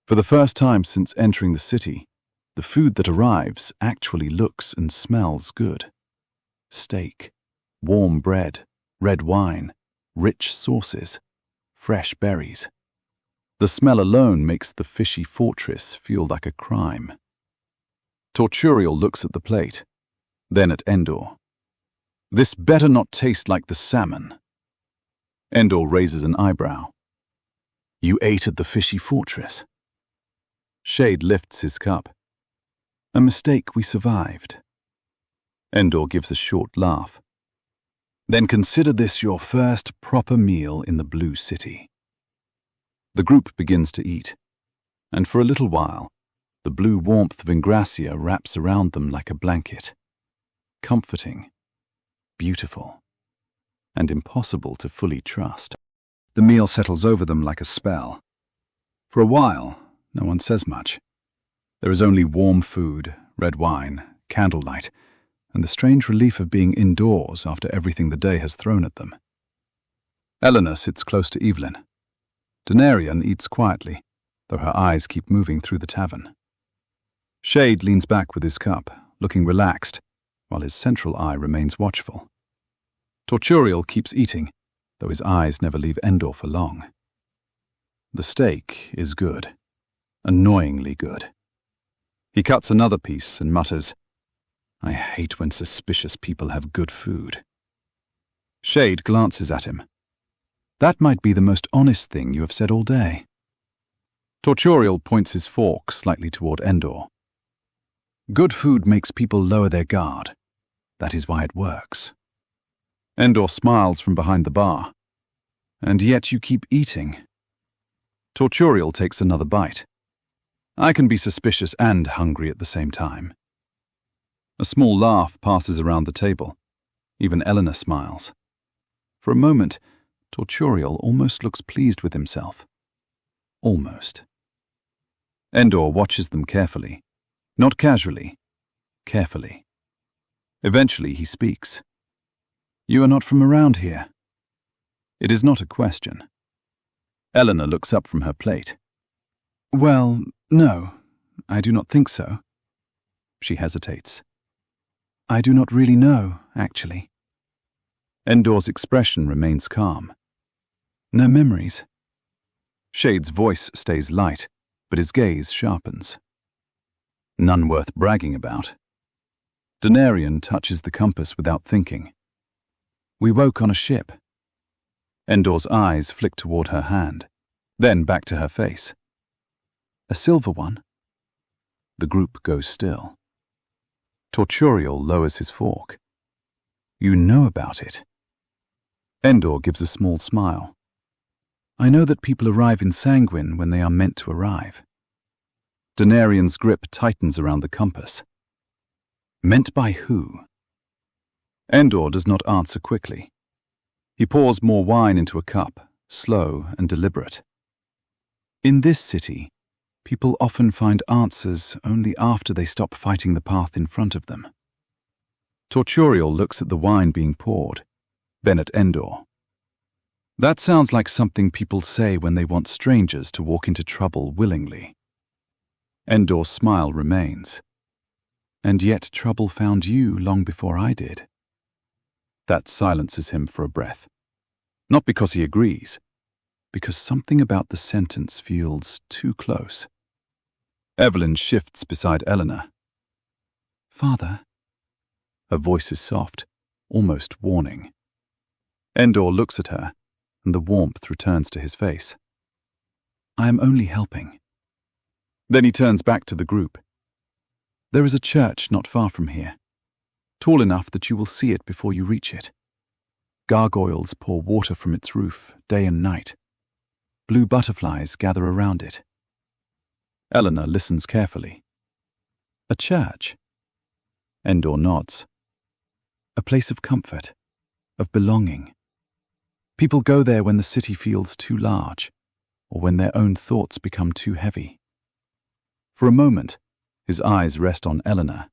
For the first time since entering the city, the food that arrives actually looks and smells good. Steak, warm bread, red wine, rich sauces, fresh berries. The smell alone makes the fishy fortress feel like a crime. Torturial looks at the plate, then at Endor. This better not taste like the salmon. Endor raises an eyebrow. You ate at the fishy fortress. Shade lifts his cup. A mistake we survived. Endor gives a short laugh. Then consider this your first proper meal in the Blue City. The group begins to eat, and for a little while, the blue warmth of Ingrassia wraps around them like a blanket. Comforting, beautiful, and impossible to fully trust. The meal settles over them like a spell. For a while, no one says much. There is only warm food, red wine, candlelight, and the strange relief of being indoors after everything the day has thrown at them. Eleanor sits close to Evelyn. Denarian eats quietly, though her eyes keep moving through the tavern. Shade leans back with his cup, looking relaxed, while his central eye remains watchful. Torturial keeps eating, though his eyes never leave Endor for long. The steak is good, annoyingly good. He cuts another piece and mutters, I hate when suspicious people have good food. Shade glances at him. That might be the most honest thing you have said all day. Torturial points his fork slightly toward Endor. Good food makes people lower their guard. That is why it works. Endor smiles from behind the bar. And yet you keep eating. Torturial takes another bite. I can be suspicious and hungry at the same time. A small laugh passes around the table. Even Eleanor smiles. For a moment, Torturial almost looks pleased with himself. Almost. Endor watches them carefully. Not casually. Carefully. Eventually he speaks. You are not from around here. It is not a question. Eleanor looks up from her plate. Well, no, I do not think so. She hesitates. I do not really know, actually. Endor's expression remains calm. No memories. Shade's voice stays light, but his gaze sharpens. None worth bragging about. Denarian touches the compass without thinking. We woke on a ship. Endor's eyes flick toward her hand, then back to her face. A silver one. The group goes still. Torturial lowers his fork. You know about it. Endor gives a small smile. I know that people arrive in Sanguine when they are meant to arrive. Denarian's grip tightens around the compass. Meant by who? Endor does not answer quickly. He pours more wine into a cup, slow and deliberate. In this city, people often find answers only after they stop fighting the path in front of them. Torturial looks at the wine being poured, then at Endor. That sounds like something people say when they want strangers to walk into trouble willingly. Endor's smile remains. And yet trouble found you long before I did. That silences him for a breath. Not because he agrees, because something about the sentence feels too close. Evelyn shifts beside Eleanor. Father. Her voice is soft, almost warning. Endor looks at her, and the warmth returns to his face. I am only helping. Then he turns back to the group. There is a church not far from here, tall enough that you will see it before you reach it. Gargoyles pour water from its roof day and night. Blue butterflies gather around it. Eleanor listens carefully. A church? Endor nods. A place of comfort, of belonging. People go there when the city feels too large, or when their own thoughts become too heavy. For a moment, his eyes rest on Eleanor,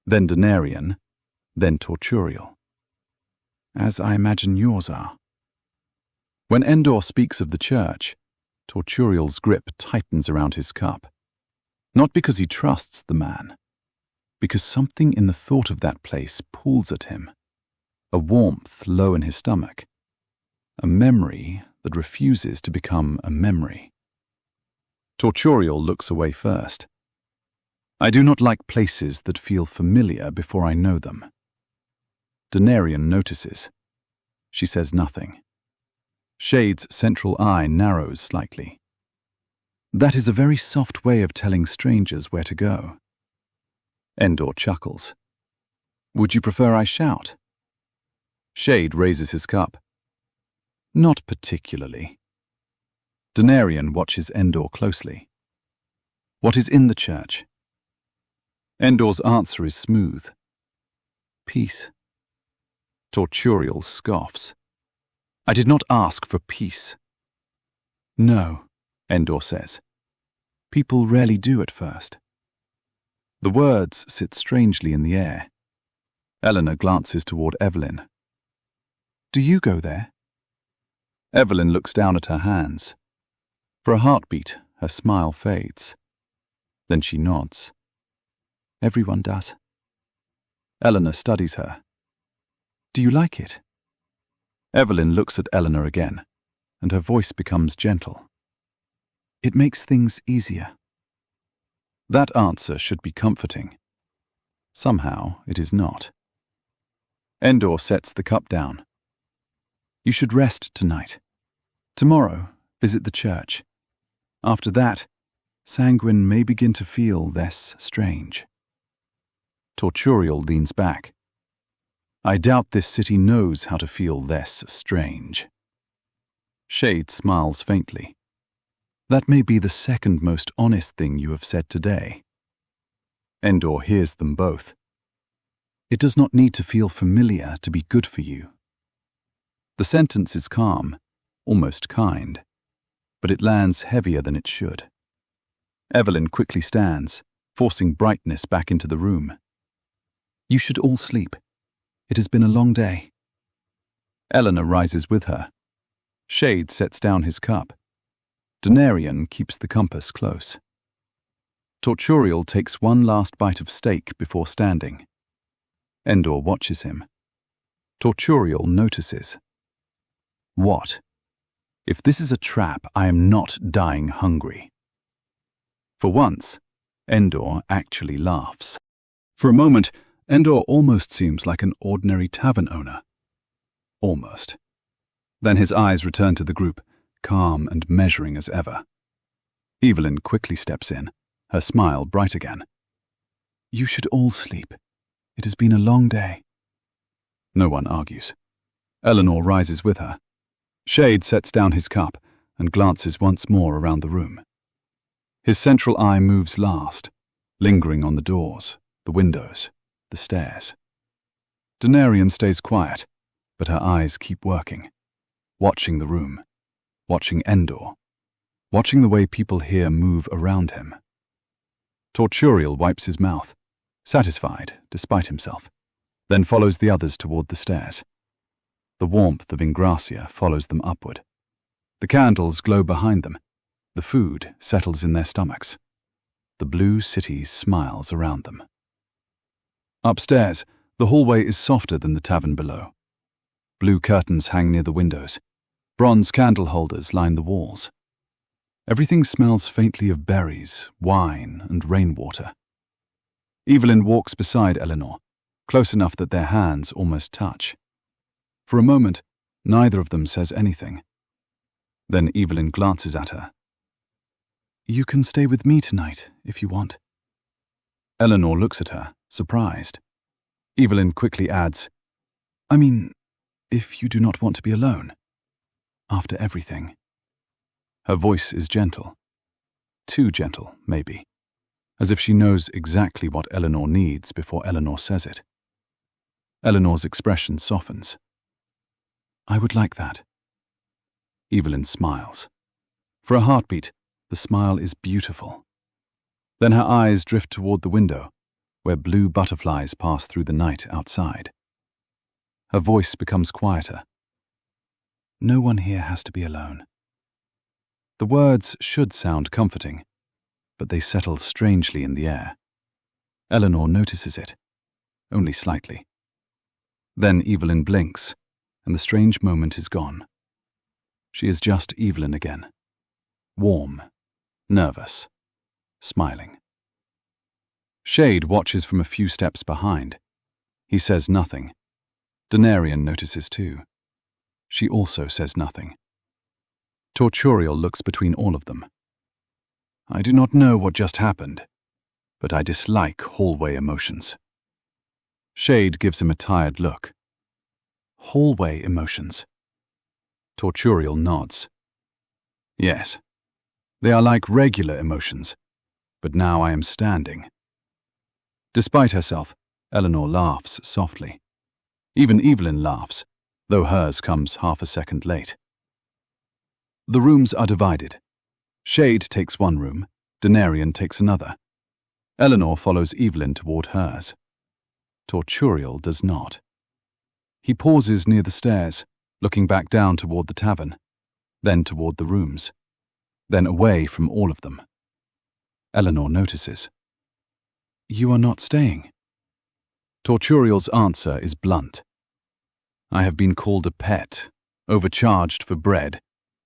then Denarian, then Torturial. As I imagine yours are. When Endor speaks of the church, Torturial's grip tightens around his cup. Not because he trusts the man, because something in the thought of that place pulls at him. A warmth low in his stomach. A memory that refuses to become a memory. Torturial looks away first. I do not like places that feel familiar before I know them. Denarian notices. She says nothing. Shade's central eye narrows slightly. That is a very soft way of telling strangers where to go. Endor chuckles. Would you prefer I shout? Shade raises his cup. Not particularly. Denarian watches Endor closely. What is in the church? Endor's answer is smooth. Peace. Torturial scoffs. I did not ask for peace. No, Endor says. People rarely do at first. The words sit strangely in the air. Eleanor glances toward Evelyn. Do you go there? Evelyn looks down at her hands. For a heartbeat, her smile fades. Then she nods. Everyone does. Eleanor studies her. Do you like it? Evelyn looks at Eleanor again, and her voice becomes gentle. It makes things easier. That answer should be comforting. Somehow it is not. Endor sets the cup down. You should rest tonight. Tomorrow, visit the church. After that, Sanguine may begin to feel less strange. Torturial leans back. I doubt this city knows how to feel less strange. Shade smiles faintly. That may be the second most honest thing you have said today. Endor hears them both. It does not need to feel familiar to be good for you. The sentence is calm, almost kind, but it lands heavier than it should. Evelyn quickly stands, forcing brightness back into the room. You should all sleep. It has been a long day. Eleanor rises with her. Shade sets down his cup. Denarian keeps the compass close. Torturial takes one last bite of steak before standing. Endor watches him. Torturial notices. What? If this is a trap, I am not dying hungry. For once, Endor actually laughs. For a moment, Endor almost seems like an ordinary tavern owner. Almost. Then his eyes return to the group, calm and measuring as ever. Evelyn quickly steps in, her smile bright again. You should all sleep. It has been a long day. No one argues. Eleanor rises with her. Shade sets down his cup and glances once more around the room. His central eye moves last, lingering on the doors, the windows, the stairs. Denarian stays quiet, but her eyes keep working, watching the room, watching Endor, watching the way people here move around him. Torturial wipes his mouth, satisfied despite himself, then follows the others toward the stairs. The warmth of Ingrassia follows them upward. The candles glow behind them. The food settles in their stomachs. The blue city smiles around them. Upstairs, the hallway is softer than the tavern below. Blue curtains hang near the windows. Bronze candle holders line the walls. Everything smells faintly of berries, wine, and rainwater. Evelyn walks beside Eleanor, close enough that their hands almost touch. For a moment, neither of them says anything. Then Evelyn glances at her. You can stay with me tonight, if you want. Eleanor looks at her, surprised. Evelyn quickly adds, I mean, if you do not want to be alone. After everything. Her voice is gentle. Too gentle, maybe. As if she knows exactly what Eleanor needs before Eleanor says it. Eleanor's expression softens. I would like that. Evelyn smiles. For a heartbeat, the smile is beautiful. Then her eyes drift toward the window, where blue butterflies pass through the night outside. Her voice becomes quieter. No one here has to be alone. The words should sound comforting, but they settle strangely in the air. Eleanor notices it, only slightly. Then Evelyn blinks, and the strange moment is gone. She is just Evelyn again. Warm, nervous, smiling. Shade watches from a few steps behind. He says nothing. Denarian notices too. She also says nothing. Torturial looks between all of them. I do not know what just happened. but I dislike hallway emotions. Shade gives him a tired look. Hallway emotions. Torturial nods. Yes, they are like regular emotions, but now I am standing. Despite herself, Eleanor laughs softly. Even Evelyn laughs, though hers comes half a second late. The rooms are divided. Shade takes one room, Denarian takes another. Eleanor follows Evelyn toward hers. Torturial does not. He pauses near the stairs, looking back down toward the tavern, then toward the rooms, then away from all of them. Eleanor notices. You are not staying. Torturial's answer is blunt. I have been called a pet, overcharged for bread,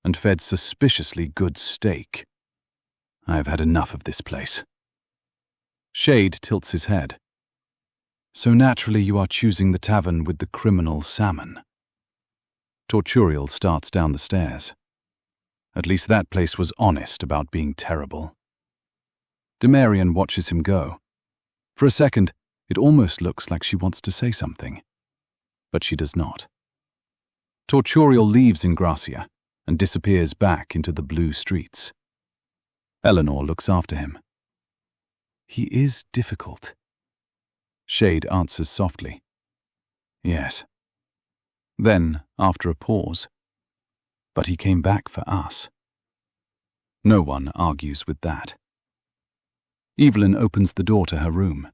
and fed suspiciously good steak. I have had enough of this place. Shade tilts his head. So naturally you are choosing the tavern with the criminal salmon. Torturial starts down the stairs. At least that place was honest about being terrible. Denarian watches him go. For a second, it almost looks like she wants to say something. But she does not. Torturial leaves Ingrassia and disappears back into the blue streets. Eleanor looks after him. He is difficult. Shade answers softly. Yes. Then, after a pause, but he came back for us. No one argues with that. Evelyn opens the door to her room.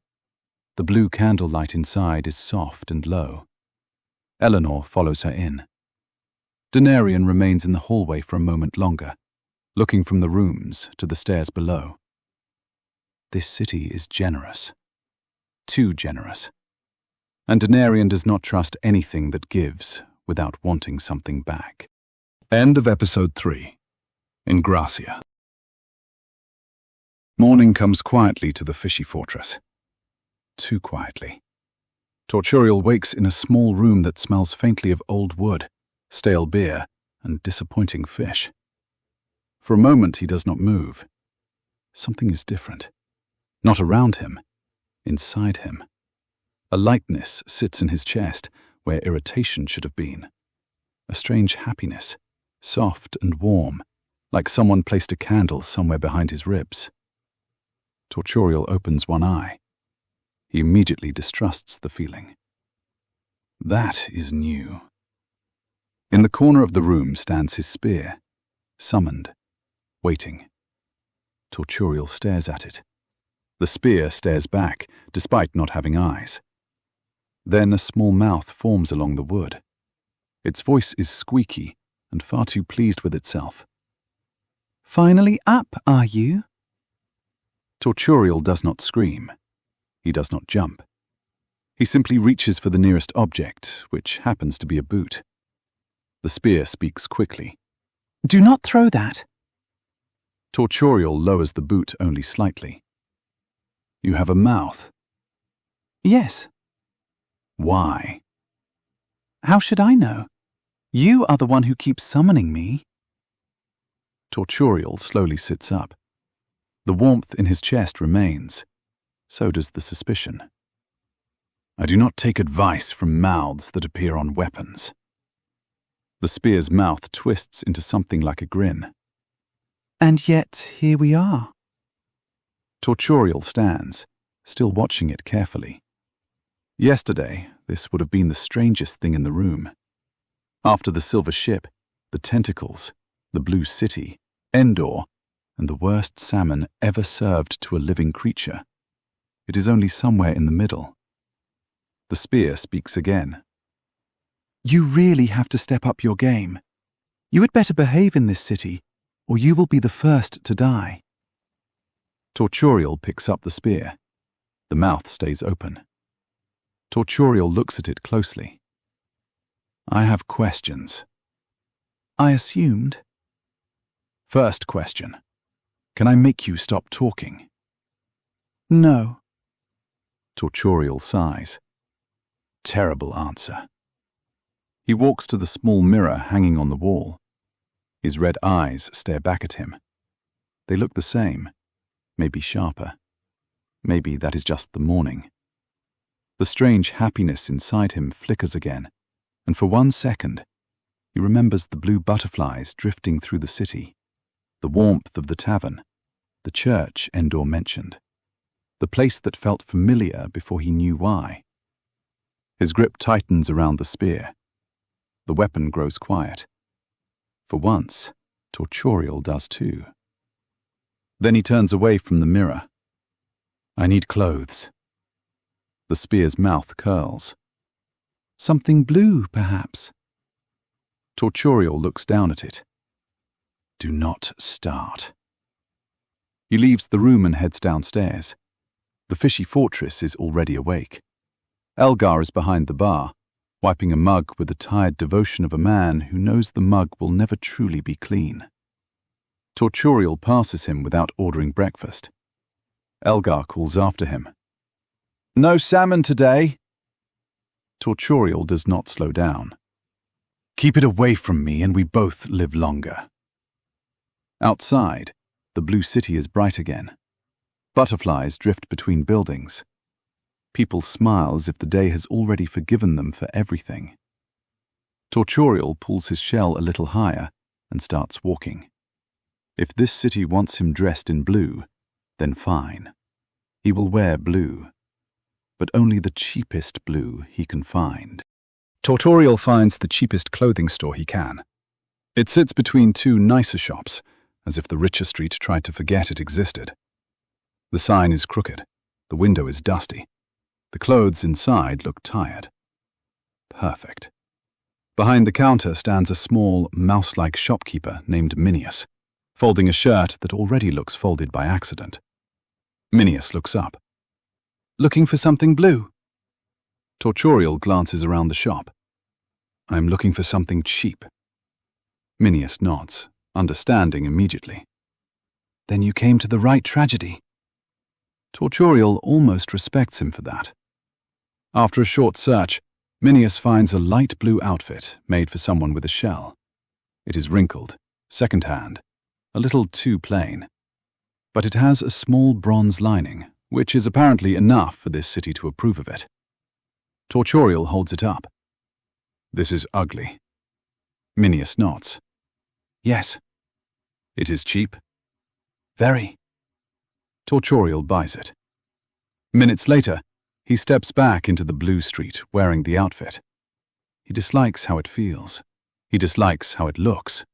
The blue candlelight inside is soft and low. Eleanor follows her in. Denarian remains in the hallway for a moment longer, looking from the rooms to the stairs below. This city is generous. Too generous. And Denarian does not trust anything that gives without wanting something back. End of episode 3. Ingrassia. Morning comes quietly to the fishy fortress. Too quietly. Torturial wakes in a small room that smells faintly of old wood, stale beer, and disappointing fish. For a moment he does not move. Something is different. Not around him, inside him. A lightness sits in his chest where irritation should have been. A strange happiness, soft and warm, like someone placed a candle somewhere behind his ribs. Torturial opens one eye. He immediately distrusts the feeling. That is new. In the corner of the room stands his spear, summoned, waiting. Torturial stares at it. The spear stares back, despite not having eyes. Then a small mouth forms along the wood. Its voice is squeaky and far too pleased with itself. Finally up, are you? Torturial does not scream. He does not jump. He simply reaches for the nearest object, which happens to be a boot. The spear speaks quickly. Do not throw that. Torturial lowers the boot only slightly. You have a mouth. Yes. Why? How should I know? You are the one who keeps summoning me. Torturial slowly sits up. The warmth in his chest remains. So does the suspicion. I do not take advice from mouths that appear on weapons. The spear's mouth twists into something like a grin. And yet, here we are. Torturial stands, still watching it carefully. Yesterday, this would have been the strangest thing in the room. After the silver ship, the tentacles, the blue city, Endor, and the worst salmon ever served to a living creature, it is only somewhere in the middle. The spear speaks again. You really have to step up your game. You had better behave in this city, or you will be the first to die. Torturial picks up the spear. The mouth stays open. Torturial looks at it closely. I have questions. I assumed. First question. Can I make you stop talking? No. Torturial sighs. Terrible answer. He walks to the small mirror hanging on the wall. His red eyes stare back at him. They look the same, maybe sharper. Maybe that is just the morning. The strange happiness inside him flickers again, and for 1 second, he remembers the blue butterflies drifting through the city, the warmth of the tavern, the church Endor mentioned, the place that felt familiar before he knew why. His grip tightens around the spear. The weapon grows quiet. For once, Tortorial does too. Then he turns away from the mirror. I need clothes. The spear's mouth curls. Something blue, perhaps. Tortorial looks down at it. Do not start. He leaves the room and heads downstairs. The fishy fortress is already awake. Elgar is behind the bar, wiping a mug with the tired devotion of a man who knows the mug will never truly be clean. Tortorial passes him without ordering breakfast. Elgar calls after him. No salmon today. Tortorial does not slow down. Keep it away from me and we both live longer. Outside, the blue city is bright again. Butterflies drift between buildings. People smile as if the day has already forgiven them for everything. Tortorial pulls his shell a little higher and starts walking. If this city wants him dressed in blue, then fine. He will wear blue, but only the cheapest blue he can find. Tortorial finds the cheapest clothing store he can. It sits between 2 nicer shops, as if the richer street tried to forget it existed. The sign is crooked. The window is dusty. The clothes inside look tired. Perfect. Behind the counter stands a small, mouse-like shopkeeper named Minius, folding a shirt that already looks folded by accident. Minius looks up. Looking for something blue? Tortorial glances around the shop. I'm looking for something cheap. Minius nods, understanding immediately. Then you came to the right tragedy. Tortorial almost respects him for that. After a short search, Minius finds a light blue outfit made for someone with a shell. It is wrinkled, second-hand, a little too plain. But it has a small bronze lining, which is apparently enough for this city to approve of it. Tortorial holds it up. This is ugly. Minius nods. Yes. It is cheap? Very. Tortorial buys it. Minutes later, he steps back into the blue street wearing the outfit. He dislikes how it feels. He dislikes how it looks.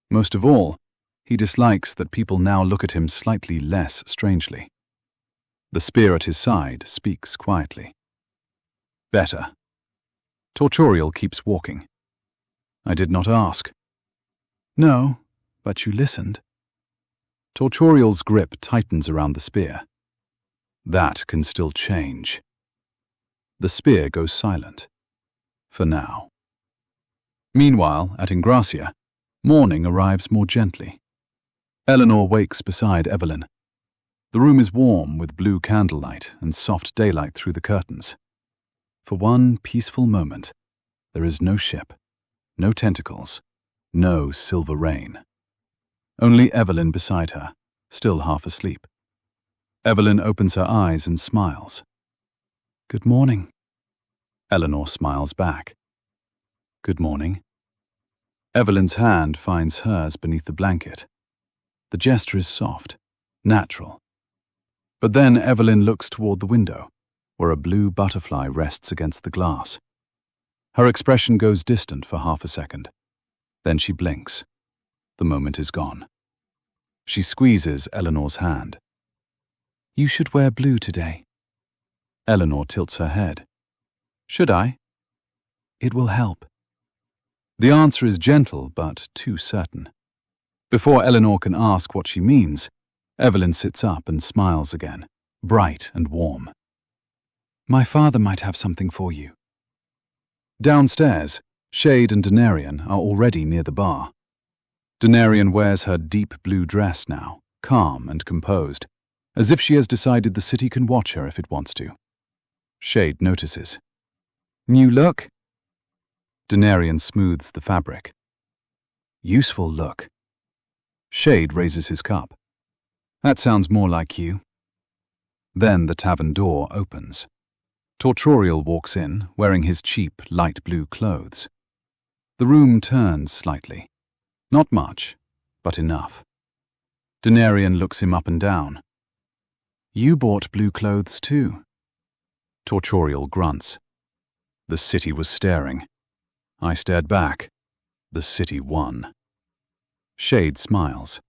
Most of all, he dislikes that people now look at him slightly less strangely. The spear at his side speaks quietly. Better. Tortorial keeps walking. I did not ask. No, but you listened. Tortorial's grip tightens around the spear. That can still change. The spear goes silent. For now. Meanwhile, at Ingrassia, morning arrives more gently. Eleanor wakes beside Evelyn. The room is warm with blue candlelight and soft daylight through the curtains. For one peaceful moment, there is no ship, no tentacles, no silver rain. Only Evelyn beside her, still half asleep. Evelyn opens her eyes and smiles. Good morning. Eleanor smiles back. Good morning. Evelyn's hand finds hers beneath the blanket. The gesture is soft, natural. But then Evelyn looks toward the window, where a blue butterfly rests against the glass. Her expression goes distant for half a second. Then she blinks. The moment is gone. She squeezes Eleanor's hand. You should wear blue today. Eleanor tilts her head. Should I? It will help. The answer is gentle but too certain. Before Eleanor can ask what she means, Evelyn sits up and smiles again, bright and warm. My father might have something for you. Downstairs, Shade and Denarian are already near the bar. Denarian wears her deep blue dress now, calm and composed, as if she has decided the city can watch her if it wants to. Shade notices. New look? Denarian smooths the fabric. Useful look. Shade raises his cup. That sounds more like you. Then the tavern door opens. Tortorial walks in, wearing his cheap light blue clothes. The room turns slightly. Not much, but enough. Denarian looks him up and down. "You bought blue clothes too." Tortorial grunts. The city was staring. I stared back. The city won. Shade smiles.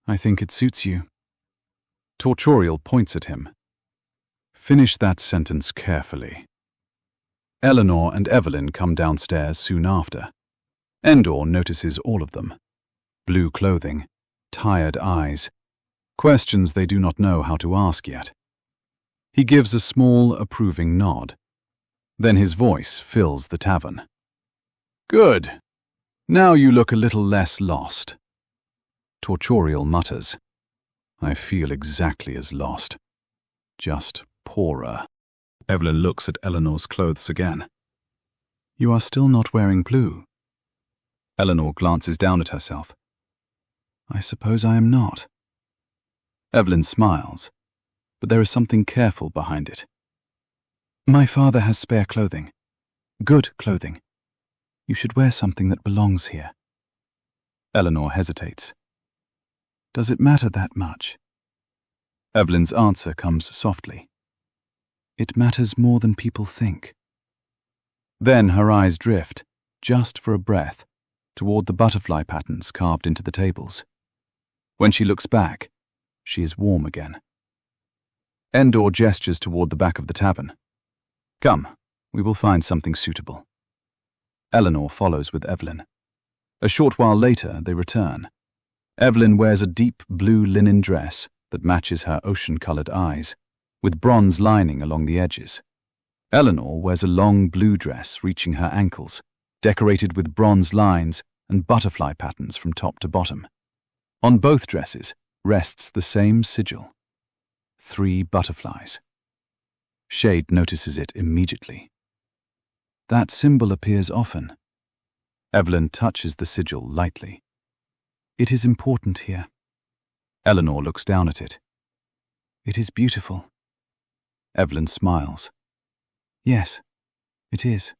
"I think it suits you." Tortorial points at him. "Finish that sentence carefully." Eleanor and Evelyn come downstairs soon after. Endor notices all of them. Blue clothing, tired eyes, questions they do not know how to ask yet. He gives a small, approving nod. Then his voice fills the tavern. "Good. Now you look a little less lost." Tortorial mutters. "I feel exactly as lost. Just poorer." Evelyn looks at Eleanor's clothes again. "You are still not wearing blue." Eleanor glances down at herself. "I suppose I am not." Evelyn smiles, but there is something careful behind it. "My father has spare clothing. Good clothing. You should wear something that belongs here." Eleanor hesitates. "Does it matter that much?" Evelyn's answer comes softly. "It matters more than people think." Then her eyes drift, just for a breath, toward the butterfly patterns carved into the tables. When she looks back, she is warm again. Endor gestures toward the back of the tavern. "Come, we will find something suitable." Eleanor follows with Evelyn. A short while later, they return. Evelyn wears a deep blue linen dress that matches her ocean-colored eyes, with bronze lining along the edges. Eleanor wears a long blue dress reaching her ankles, decorated with bronze lines and butterfly patterns from top to bottom. On both dresses rests the same sigil. 3 butterflies. Shade notices it immediately. "That symbol appears often." Evelyn touches the sigil lightly. "It is important here." Eleanor looks down at it. "It is beautiful." Evelyn smiles. "Yes, it is."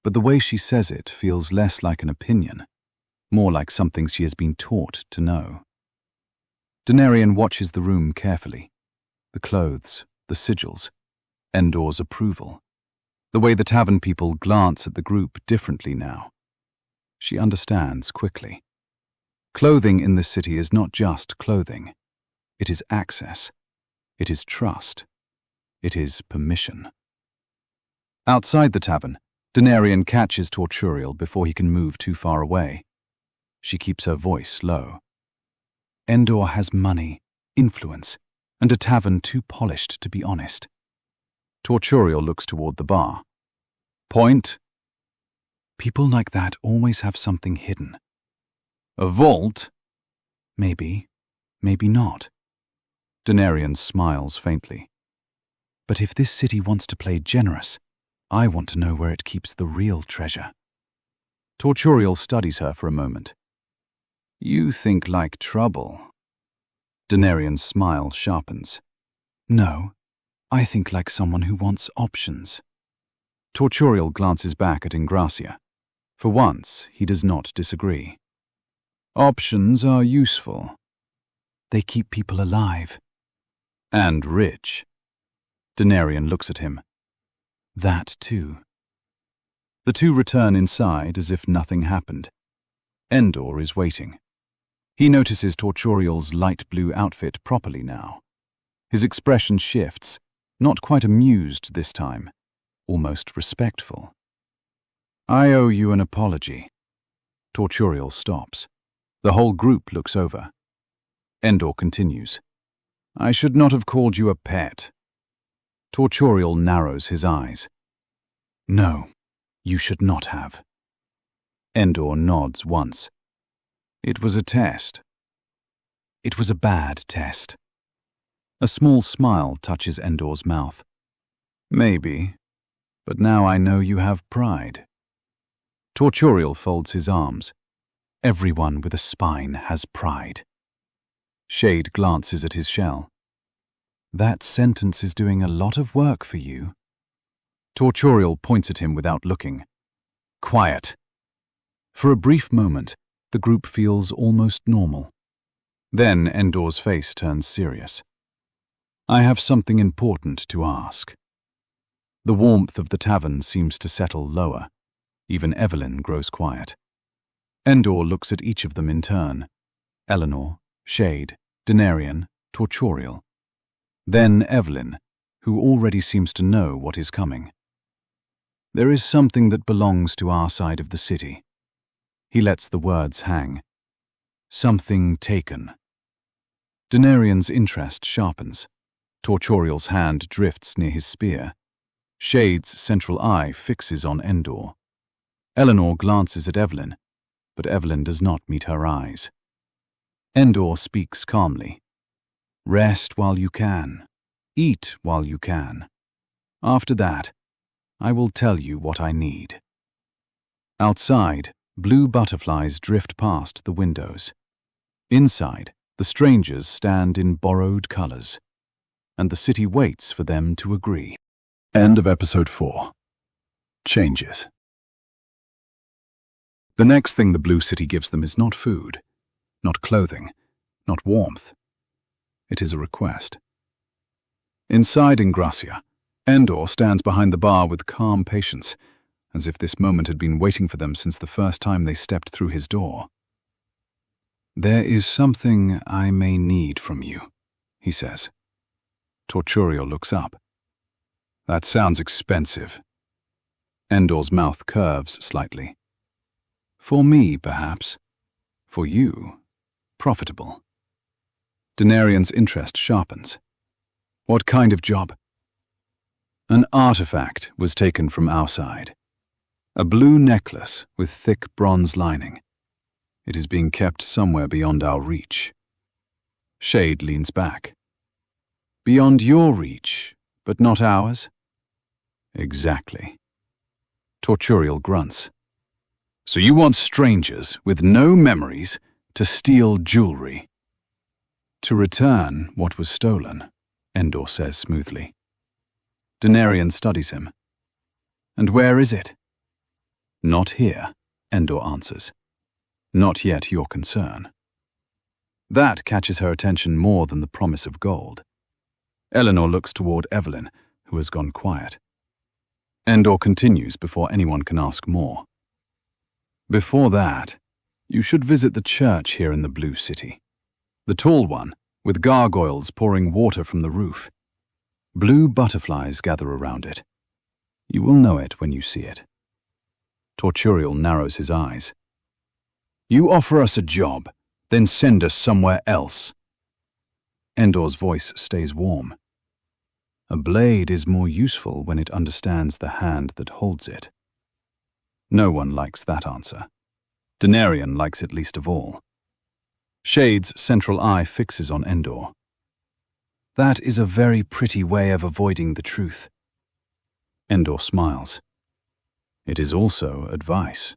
But the way she says it feels less like an opinion, more like something she has been taught to know. Denarian watches the room carefully. The clothes, the sigils, Endor's approval. The way the tavern people glance at the group differently now. She understands quickly. Clothing in this city is not just clothing. It is access. It is trust. It is permission. Outside the tavern, Denarian catches Tortorial before he can move too far away. She keeps her voice low. "Endor has money, influence, and a tavern too polished to be honest." Tortorial looks toward the bar. "Point." "People like that always have something hidden." "A vault?" "Maybe, maybe not." Denarian smiles faintly. "But if this city wants to play generous, I want to know where it keeps the real treasure." Tortorial studies her for a moment. "You think like trouble." Denarian's smile sharpens. "No, I think like someone who wants options." Tortorial glances back at Ingrassia. For once, he does not disagree. "Options are useful." "They keep people alive." "And rich." Denarian looks at him. "That too." The two return inside as if nothing happened. Endor is waiting. He notices Tortorial's light blue outfit properly now. His expression shifts, not quite amused this time, almost respectful. "I owe you an apology." Tortorial stops. The whole group looks over. Endor continues. "I should not have called you a pet." Tortorial narrows his eyes. "No, you should not have." Endor nods once. "It was a test." "It was a bad test." A small smile touches Endor's mouth. "Maybe, but now I know you have pride." Tortorial folds his arms. Everyone with a spine has pride. Shade glances at his shell. That sentence is doing a lot of work for you. Torturial points at him without looking. Quiet. For a brief moment, the group feels almost normal. Then Endor's face turns serious. I have something important to ask. The warmth of the tavern seems to settle lower. Even Evelyn grows quiet. Endor looks at each of them in turn. Eleanor, Shade, Denarian, Torturial. Then Evelyn, who already seems to know what is coming. There is something that belongs to our side of the city. He lets the words hang. Something taken. Denarian's interest sharpens. Torturial's hand drifts near his spear. Shade's central eye fixes on Endor. Eleanor glances at Evelyn, but Evelyn does not meet her eyes. Endor speaks calmly. Rest while you can. Eat while you can. After that, I will tell you what I need. Outside, blue butterflies drift past the windows. Inside, the strangers stand in borrowed colors, and the city waits for them to agree. End of episode 4. Changes. The next thing the Blue City gives them is not food, not clothing, not warmth. It is a request. Inside Ingrassia, Endor stands behind the bar with calm patience, as if this moment had been waiting for them since the first time they stepped through his door. There is something I may need from you, he says. Torturial looks up. That sounds expensive. Endor's mouth curves slightly. For me, perhaps. For you, profitable. Denarian's interest sharpens. What kind of job? An artifact was taken from our side. A blue necklace with thick bronze lining. It is being kept somewhere beyond our reach. Shade leans back. Beyond your reach, but not ours? Exactly. Torturial grunts. So you want strangers with no memories to steal jewelry? To return what was stolen, Endor says smoothly. Denarian studies him. And where is it? Not here, Endor answers. Not yet your concern. That catches her attention more than the promise of gold. Eleanor looks toward Evelyn, who has gone quiet. Endor continues before anyone can ask more. Before that, you should visit the church here in the Blue City. The tall one, with gargoyles pouring water from the roof. Blue butterflies gather around it. You will know it when you see it. Torturial narrows his eyes. You offer us a job, then send us somewhere else. Endor's voice stays warm. A blade is more useful when it understands the hand that holds it. No one likes that answer. Denarian likes it least of all. Shade's central eye fixes on Endor. That is a very pretty way of avoiding the truth. Endor smiles. It is also advice.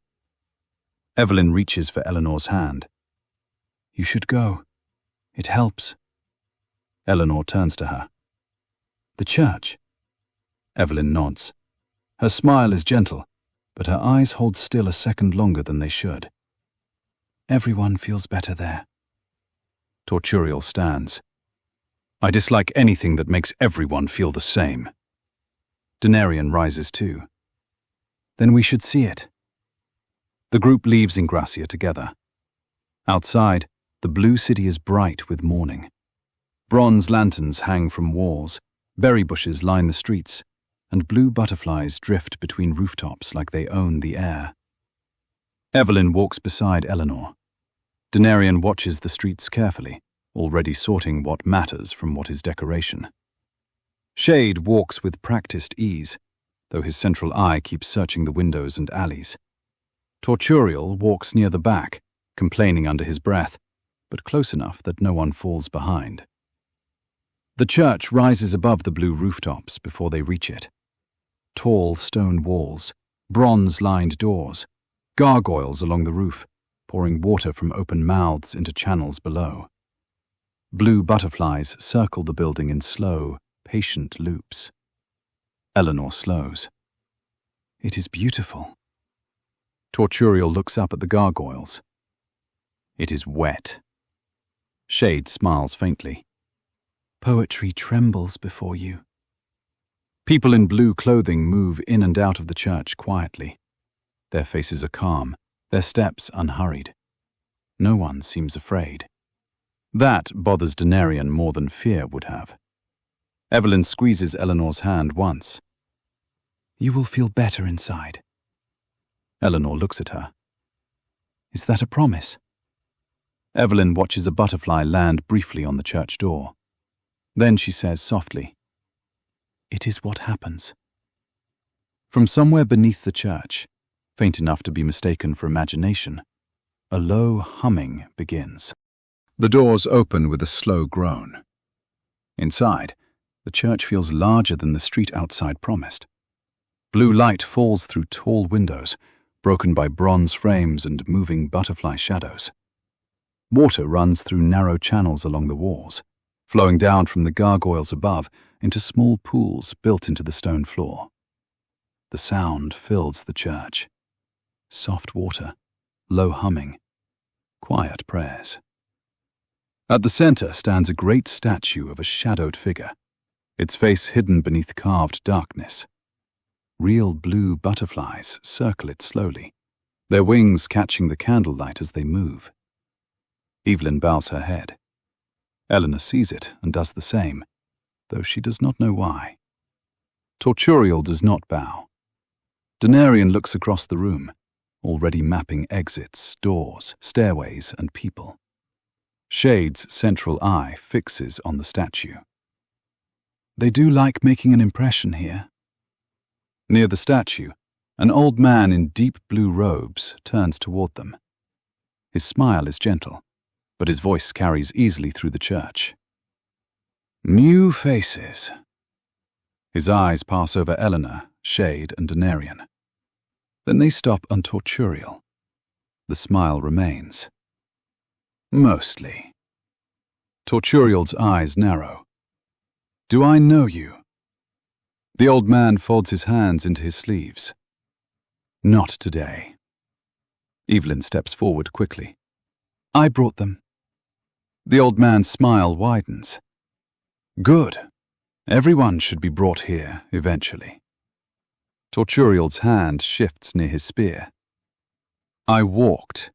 Evelyn reaches for Eleanor's hand. You should go. It helps. Eleanor turns to her. The church? Evelyn nods. Her smile is gentle, but her eyes hold still a second longer than they should. Everyone feels better there. Torturial stands. I dislike anything that makes everyone feel the same. Denarian rises too. Then we should see it. The group leaves Ingrassia together. Outside, the Blue City is bright with morning. Bronze lanterns hang from walls, berry bushes line the streets, and blue butterflies drift between rooftops like they own the air. Evelyn walks beside Eleanor. Denarian watches the streets carefully, already sorting what matters from what is decoration. Shade walks with practiced ease, though his central eye keeps searching the windows and alleys. Torturial walks near the back, complaining under his breath, but close enough that no one falls behind. The church rises above the blue rooftops before they reach it. Tall stone walls, bronze-lined doors, gargoyles along the roof, pouring water from open mouths into channels below. Blue butterflies circle the building in slow, patient loops. Eleanor slows. It is beautiful. Torturial looks up at the gargoyles. It is wet. Shade smiles faintly. Poetry trembles before you. People in blue clothing move in and out of the church quietly. Their faces are calm, their steps unhurried. No one seems afraid. That bothers Denarian more than fear would have. Evelyn squeezes Eleanor's hand once. You will feel better inside. Eleanor looks at her. Is that a promise? Evelyn watches a butterfly land briefly on the church door. Then she says softly, It is what happens. From somewhere beneath the church, faint enough to be mistaken for imagination, a low humming begins. The doors open with a slow groan. Inside, the church feels larger than the street outside promised. Blue light falls through tall windows, broken by bronze frames and moving butterfly shadows. Water runs through narrow channels along the walls, flowing down from the gargoyles above into small pools built into the stone floor. The sound fills the church. Soft water, low humming, quiet prayers. At the center stands a great statue of a shadowed figure, its face hidden beneath carved darkness. Real blue butterflies circle it slowly, their wings catching the candlelight as they move. Evelyn bows her head. Eleanor sees it and does the same, though she does not know why. Torturial does not bow. Denarian looks across the room, already mapping exits, doors, stairways, and people. Shade's central eye fixes on the statue. They do like making an impression here. Near the statue, an old man in deep blue robes turns toward them. His smile is gentle, but his voice carries easily through the church. New faces. His eyes pass over Eleanor, Shade, and Denarian. Then they stop on Torturial. The smile remains. Mostly. Torturial's eyes narrow. Do I know you? The old man folds his hands into his sleeves. Not today. Evelyn steps forward quickly. I brought them. The old man's smile widens. Good. Everyone should be brought here eventually. Torturial's hand shifts near his spear. I walked.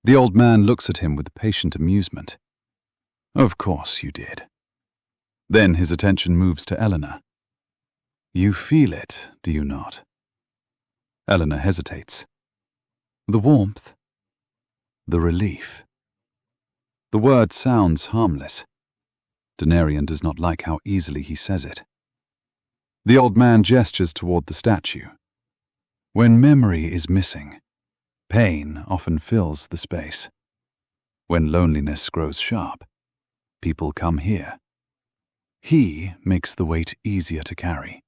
The old man looks at him with patient amusement. Of course you did. Then his attention moves to Eleanor. You feel it, do you not? Eleanor hesitates. The warmth. The relief. The word sounds harmless. Denarian does not like how easily he says it. The old man gestures toward the statue. When memory is missing, pain often fills the space. When loneliness grows sharp, people come here. He makes the weight easier to carry.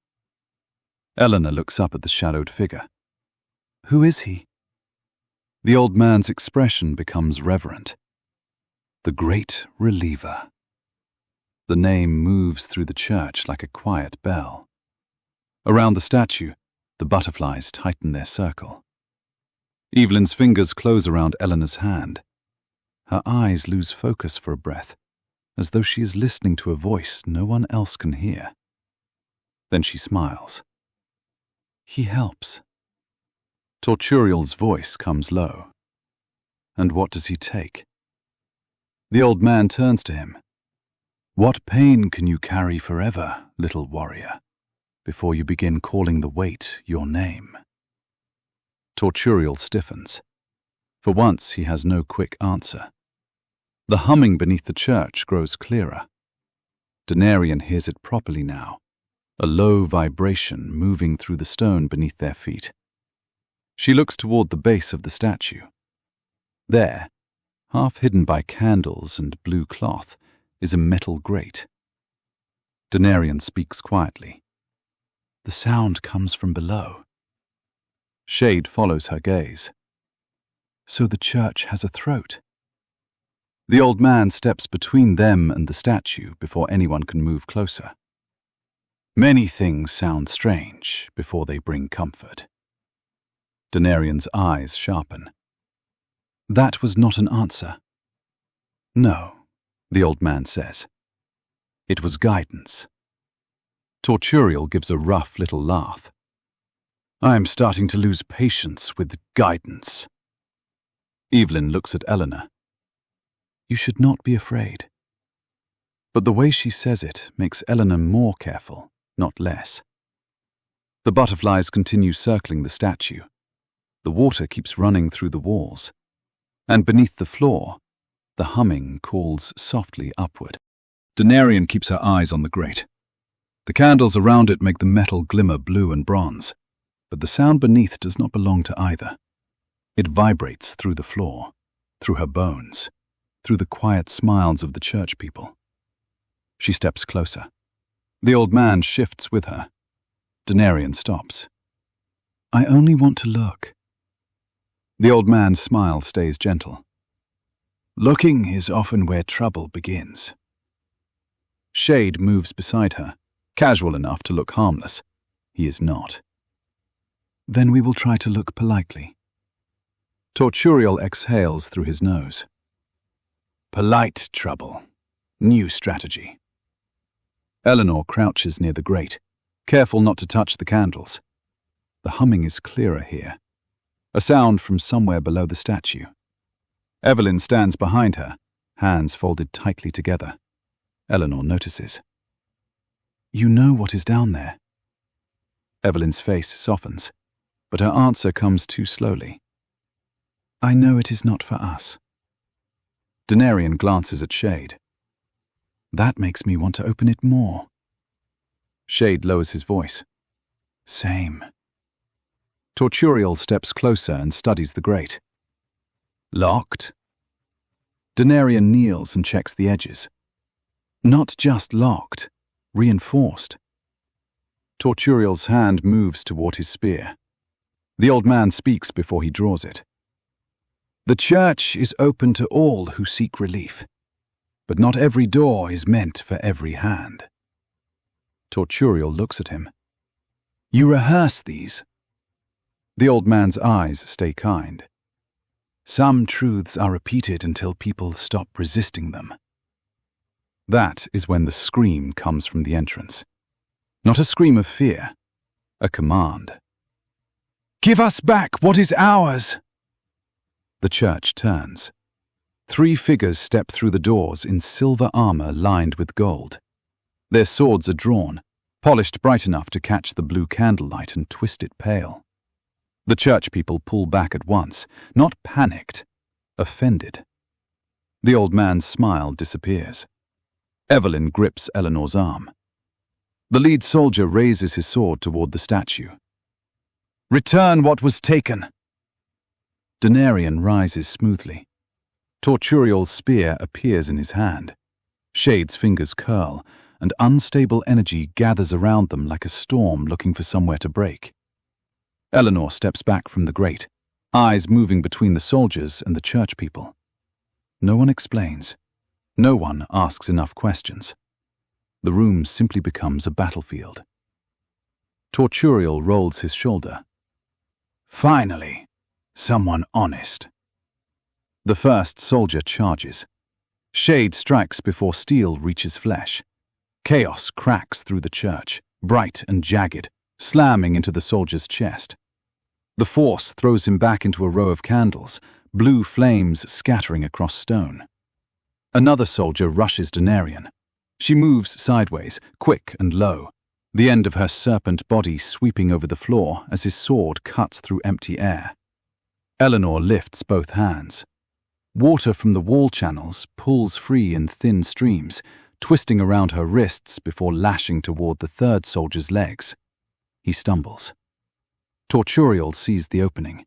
Eleanor looks up at the shadowed figure. Who is he? The old man's expression becomes reverent. The Great Reliever. The name moves through the church like a quiet bell. Around the statue, the butterflies tighten their circle. Evelyn's fingers close around Eleanor's hand. Her eyes lose focus for a breath, as though she is listening to a voice no one else can hear. Then she smiles. He helps. Torturial's voice comes low. And what does he take? The old man turns to him. What pain can you carry forever, little warrior, before you begin calling the weight your name? Torturial stiffens. For once he has no quick answer. The humming beneath the church grows clearer. Denarian hears it properly now, a low vibration moving through the stone beneath their feet. She looks toward the base of the statue. There, half hidden by candles and blue cloth, is a metal grate. Denarian speaks quietly. The sound comes from below. Shade follows her gaze. So the church has a throat. The old man steps between them and the statue before anyone can move closer. Many things sound strange before they bring comfort. Denarian's eyes sharpen. That was not an answer. No, the old man says. It was guidance. Torturial gives a rough little laugh. I am starting to lose patience with guidance. Evelyn looks at Eleanor. You should not be afraid. But the way she says it makes Eleanor more careful, not less. The butterflies continue circling the statue. The water keeps running through the walls. And beneath the floor, the humming calls softly upward. Denarian keeps her eyes on the grate. The candles around it make the metal glimmer blue and bronze, but the sound beneath does not belong to either. It vibrates through the floor, through her bones, through the quiet smiles of the church people. She steps closer. The old man shifts with her. Denarian stops. I only want to look. The old man's smile stays gentle. Looking is often where trouble begins. Shade moves beside her, casual enough to look harmless. He is not. Then we will try to look politely. Torturial exhales through his nose. Polite trouble. New strategy. Eleanor crouches near the grate, careful not to touch the candles. The humming is clearer here. A sound from somewhere below the statue. Evelyn stands behind her, hands folded tightly together. Eleanor notices. You know what is down there. Evelyn's face softens, but her answer comes too slowly. I know it is not for us. Denarian glances at Shade. That makes me want to open it more. Shade lowers his voice. Same. Torturial steps closer and studies the grate. Locked? Denarian kneels and checks the edges. Not just locked, reinforced. Torturial's hand moves toward his spear. The old man speaks before he draws it. The church is open to all who seek relief, but not every door is meant for every hand. Torturial looks at him. You rehearse these? The old man's eyes stay kind. Some truths are repeated until people stop resisting them. That is when the scream comes from the entrance. Not a scream of fear, a command. Give us back what is ours! The church turns. 3 figures step through the doors in silver armor lined with gold. Their swords are drawn, polished bright enough to catch the blue candlelight and twist it pale. The church people pull back at once, not panicked, offended. The old man's smile disappears. Evelyn grips Eleanor's arm. The lead soldier raises his sword toward the statue. Return what was taken! Denarian rises smoothly. Torturial's spear appears in his hand. Shade's fingers curl, and unstable energy gathers around them like a storm looking for somewhere to break. Eleanor steps back from the grate, eyes moving between the soldiers and the church people. No one explains. No one asks enough questions. The room simply becomes a battlefield. Torturial rolls his shoulder. Finally, someone honest. The first soldier charges. Shade strikes before steel reaches flesh. Chaos cracks through the church, bright and jagged, slamming into the soldier's chest. The force throws him back into a row of candles, blue flames scattering across stone. Another soldier rushes Denarian. She moves sideways, quick and low, the end of her serpent body sweeping over the floor as his sword cuts through empty air. Eleanor lifts both hands. Water from the wall channels pulls free in thin streams, twisting around her wrists before lashing toward the third soldier's legs. He stumbles. Torturial sees the opening.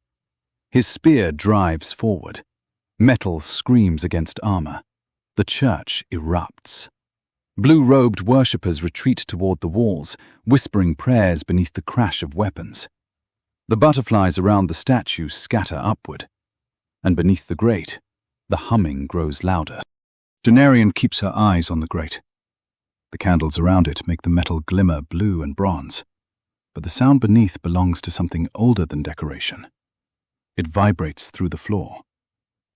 His spear drives forward. Metal screams against armor. The church erupts. Blue-robed worshippers retreat toward the walls, whispering prayers beneath the crash of weapons. The butterflies around the statue scatter upward, and beneath the grate, the humming grows louder. Denarian keeps her eyes on the grate. The candles around it make the metal glimmer blue and bronze, but the sound beneath belongs to something older than decoration. It vibrates through the floor,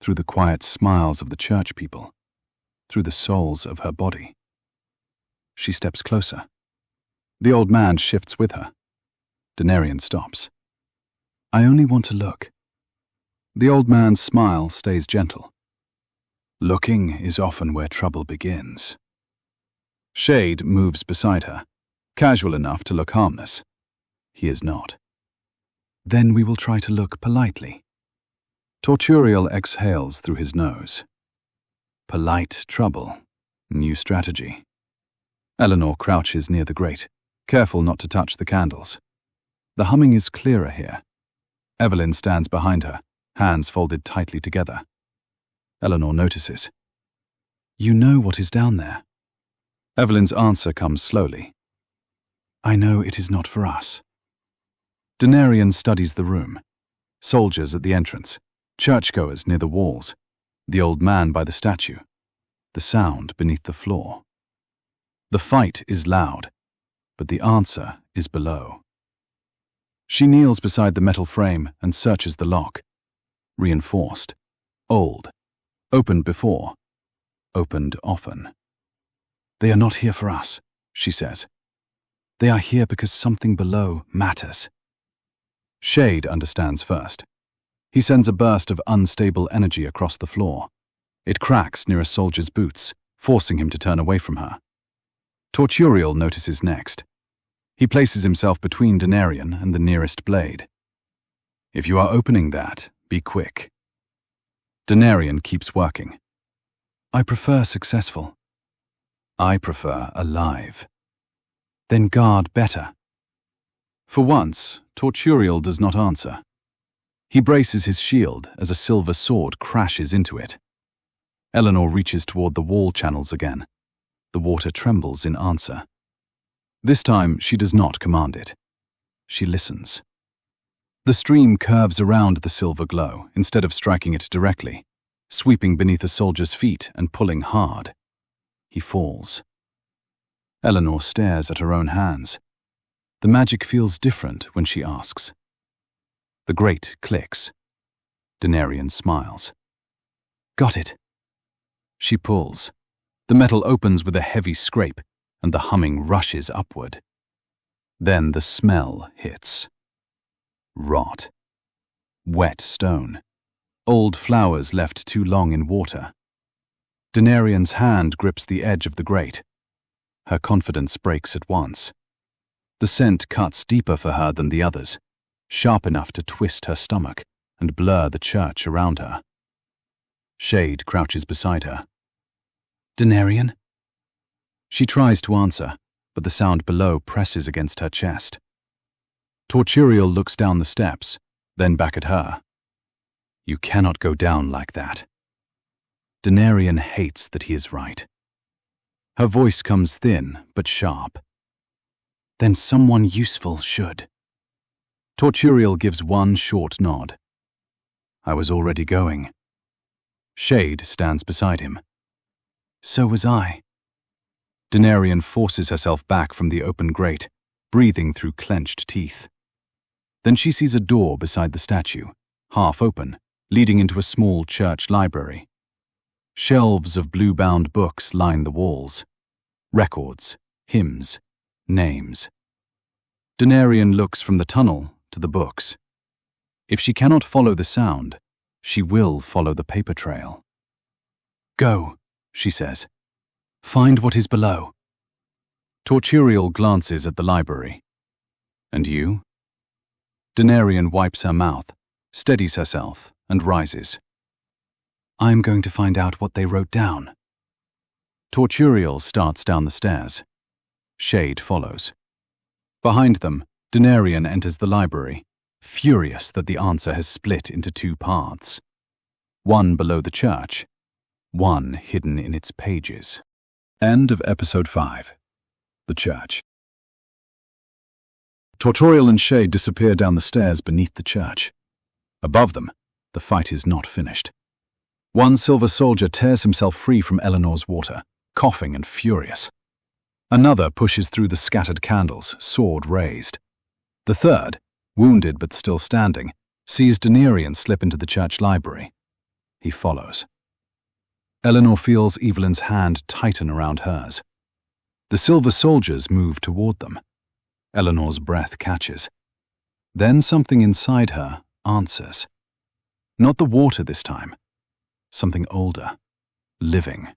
through the quiet smiles of the church people, through the soles of her body. She steps closer. The old man shifts with her. Denarian stops. I only want to look. The old man's smile stays gentle. Looking is often where trouble begins. Shade moves beside her, casual enough to look harmless. He is not. Then we will try to look politely. Torturial exhales through his nose. Polite trouble. New strategy. Eleanor crouches near the grate, careful not to touch the candles. The humming is clearer here. Evelyn stands behind her, hands folded tightly together. Eleanor notices. You know what is down there. Evelyn's answer comes slowly. I know it is not for us. Denarian studies the room. Soldiers at the entrance, churchgoers near the walls, the old man by the statue, the sound beneath the floor. The fight is loud, but the answer is below. She kneels beside the metal frame and searches the lock. Reinforced, old, opened before, opened often. They are not here for us, she says. They are here because something below matters. Shade understands first. He sends a burst of unstable energy across the floor. It cracks near a soldier's boots, forcing him to turn away from her. Torturial notices next. He places himself between Denarian and the nearest blade. If you are opening that, be quick. Denarian keeps working. I prefer successful. I prefer alive. Then guard better. For once, Torturial does not answer. He braces his shield as a silver sword crashes into it. Eleanor reaches toward the wall channels again. The water trembles in answer. This time, she does not command it. She listens. The stream curves around the silver glow instead of striking it directly, sweeping beneath a soldier's feet and pulling hard. He falls. Eleanor stares at her own hands. The magic feels different when she asks. The grate clicks. Denarian smiles. Got it. She pulls. The metal opens with a heavy scrape, and the humming rushes upward. Then the smell hits. Rot. Wet stone. Old flowers left too long in water. Denarian's hand grips the edge of the grate. Her confidence breaks at once. The scent cuts deeper for her than the others, sharp enough to twist her stomach and blur the church around her. Shade crouches beside her. Denarian? She tries to answer, but the sound below presses against her chest. Torturial looks down the steps, then back at her. You cannot go down like that. Denarian hates that he is right. Her voice comes thin but sharp. Then someone useful should. Torturial gives one short nod. I was already going. Shade stands beside him. So was I. Denarian forces herself back from the open grate, breathing through clenched teeth. Then she sees a door beside the statue, half open, leading into a small church library. Shelves of blue-bound books line the walls. Records, hymns, names. Denarian looks from the tunnel to the books. If she cannot follow the sound, she will follow the paper trail. Go, she says. Find what is below. Torturial glances at the library. And you? Denarian wipes her mouth, steadies herself, and rises. I'm going to find out what they wrote down. Torturial starts down the stairs. Shade follows. Behind them, Denarian enters the library, furious that the answer has split into two paths. One below the church, one hidden in its pages. End of episode 5. The Church. Torturial and Shade disappear down the stairs beneath the church. Above them, the fight is not finished. One silver soldier tears himself free from Eleanor's water, coughing and furious. Another pushes through the scattered candles, sword raised. The third, wounded but still standing, sees Denerian slip into the church library. He follows. Eleanor feels Evelyn's hand tighten around hers. The silver soldiers move toward them. Eleanor's breath catches. Then something inside her answers. Not the water this time. Something older, living,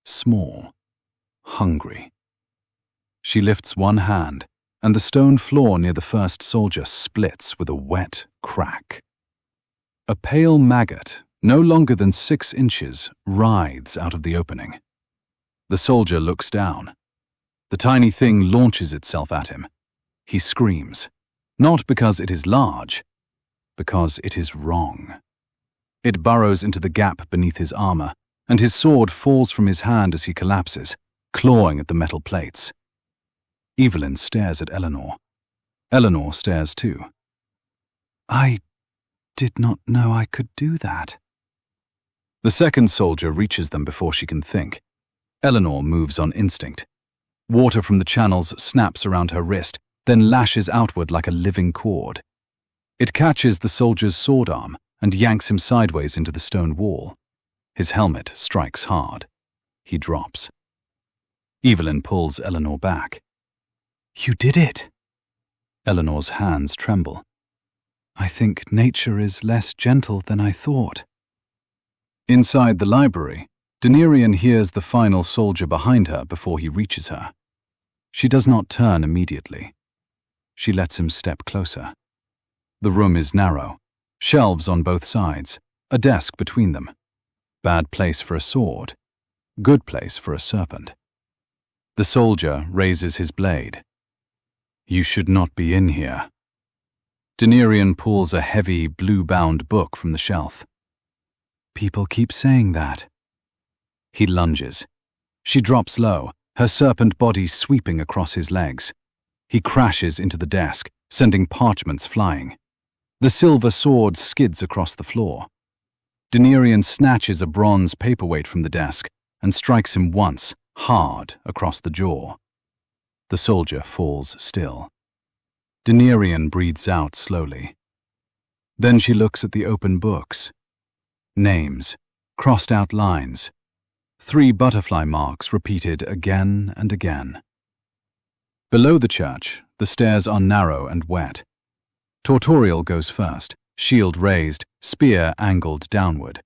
small, hungry. She lifts one hand, and the stone floor near the first soldier splits with a wet crack. A pale maggot, no longer than 6 inches, writhes out of the opening. The soldier looks down. The tiny thing launches itself at him. He screams, not because it is large, because it is wrong. It burrows into the gap beneath his armor, and his sword falls from his hand as he collapses, clawing at the metal plates. Evelyn stares at Eleanor. Eleanor stares too. I did not know I could do that. The second soldier reaches them before she can think. Eleanor moves on instinct. Water from the channels snaps around her wrist, then lashes outward like a living cord. It catches the soldier's sword arm and yanks him sideways into the stone wall. His helmet strikes hard. He drops. Evelyn pulls Eleanor back. You did it! Eleanor's hands tremble. I think nature is less gentle than I thought. Inside the library, Denerian hears the final soldier behind her before he reaches her. She does not turn immediately. She lets him step closer. The room is narrow, shelves on both sides, a desk between them. Bad place for a sword, good place for a serpent. The soldier raises his blade. You should not be in here. Denerian pulls a heavy, blue-bound book from the shelf. People keep saying that. He lunges. She drops low, her serpent body sweeping across his legs. He crashes into the desk, sending parchments flying. The silver sword skids across the floor. Denerian snatches a bronze paperweight from the desk and strikes him once, hard, across the jaw. The soldier falls still. Denerian breathes out slowly. Then she looks at the open books. Names, crossed out lines, 3 butterfly marks repeated again and again. Below the church, the stairs are narrow and wet. Tortorial goes first, shield raised, spear angled downward.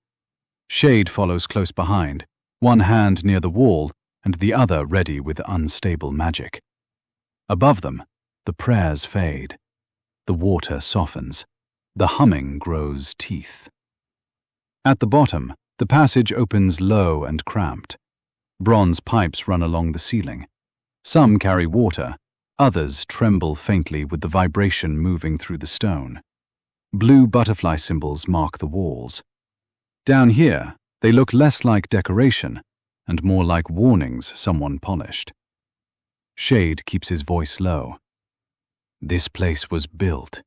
Shade follows close behind, one hand near the wall and the other ready with unstable magic. Above them, the prayers fade. The water softens. The humming grows teeth. At the bottom, the passage opens low and cramped. Bronze pipes run along the ceiling. Some carry water, others tremble faintly with the vibration moving through the stone. Blue butterfly symbols mark the walls. Down here, they look less like decoration and more like warnings someone polished. Shade keeps his voice low. This place was built.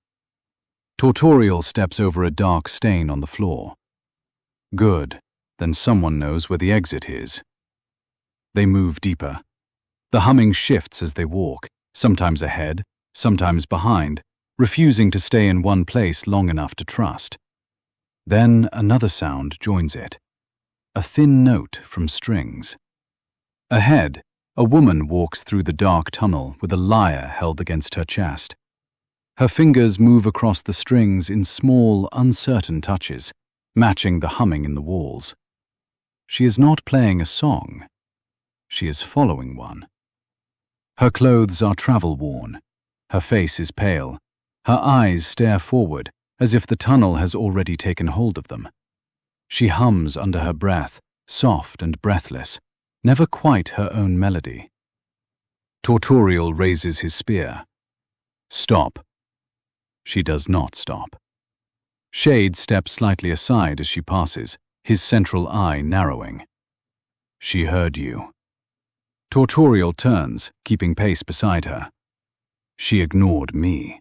Tortorial steps over a dark stain on the floor. Good, then someone knows where the exit is. They move deeper. The humming shifts as they walk, sometimes ahead, sometimes behind, refusing to stay in one place long enough to trust. Then another sound joins it. A thin note from strings. Ahead, a woman walks through the dark tunnel with a lyre held against her chest. Her fingers move across the strings in small, uncertain touches, matching the humming in the walls. She is not playing a song. She is following one. Her clothes are travel-worn. Her face is pale. Her eyes stare forward, as if the tunnel has already taken hold of them. She hums under her breath, soft and breathless, never quite her own melody. Tortorial raises his spear. Stop. She does not stop. Shade steps slightly aside as she passes, his central eye narrowing. She heard you. Tortorial turns, keeping pace beside her. She ignored me.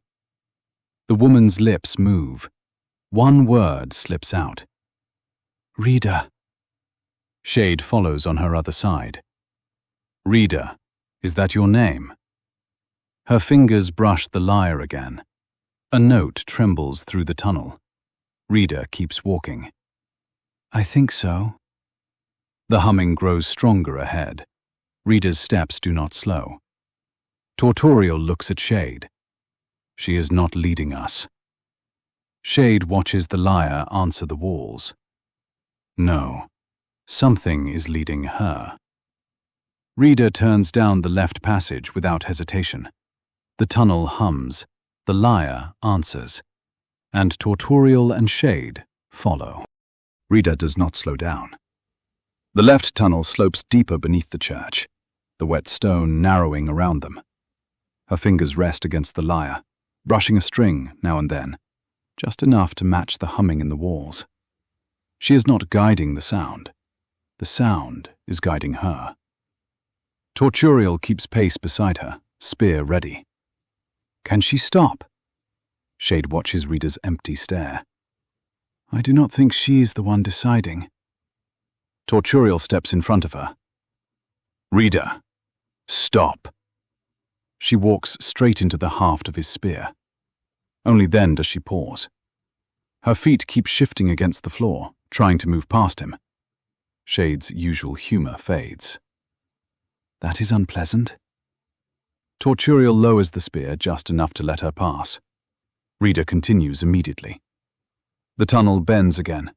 The woman's lips move. One word slips out. Reader. Shade follows on her other side. "Reader, is that your name?" Her fingers brush the lyre again. A note trembles through the tunnel. Reader keeps walking. "I think so." The humming grows stronger ahead. Reader's steps do not slow. Tortorial looks at Shade. She is not leading us. Shade watches the lyre answer the walls. No, something is leading her. Reader turns down the left passage without hesitation. The tunnel hums, the lyre answers, and Tortorial and Shade follow. Reader does not slow down. The left tunnel slopes deeper beneath the church, the wet stone narrowing around them. Her fingers rest against the lyre, brushing a string now and then, just enough to match the humming in the walls. She is not guiding the sound. The sound is guiding her. Tortorial keeps pace beside her, spear ready. Can she stop? Shade watches Reader's empty stare. I do not think she is the one deciding. Tortorial steps in front of her. Reader, stop. She walks straight into the haft of his spear. Only then does she pause. Her feet keep shifting against the floor, trying to move past him. Shade's usual humor fades. That is unpleasant. Tortorial lowers the spear just enough to let her pass. Reader continues immediately. The tunnel bends again.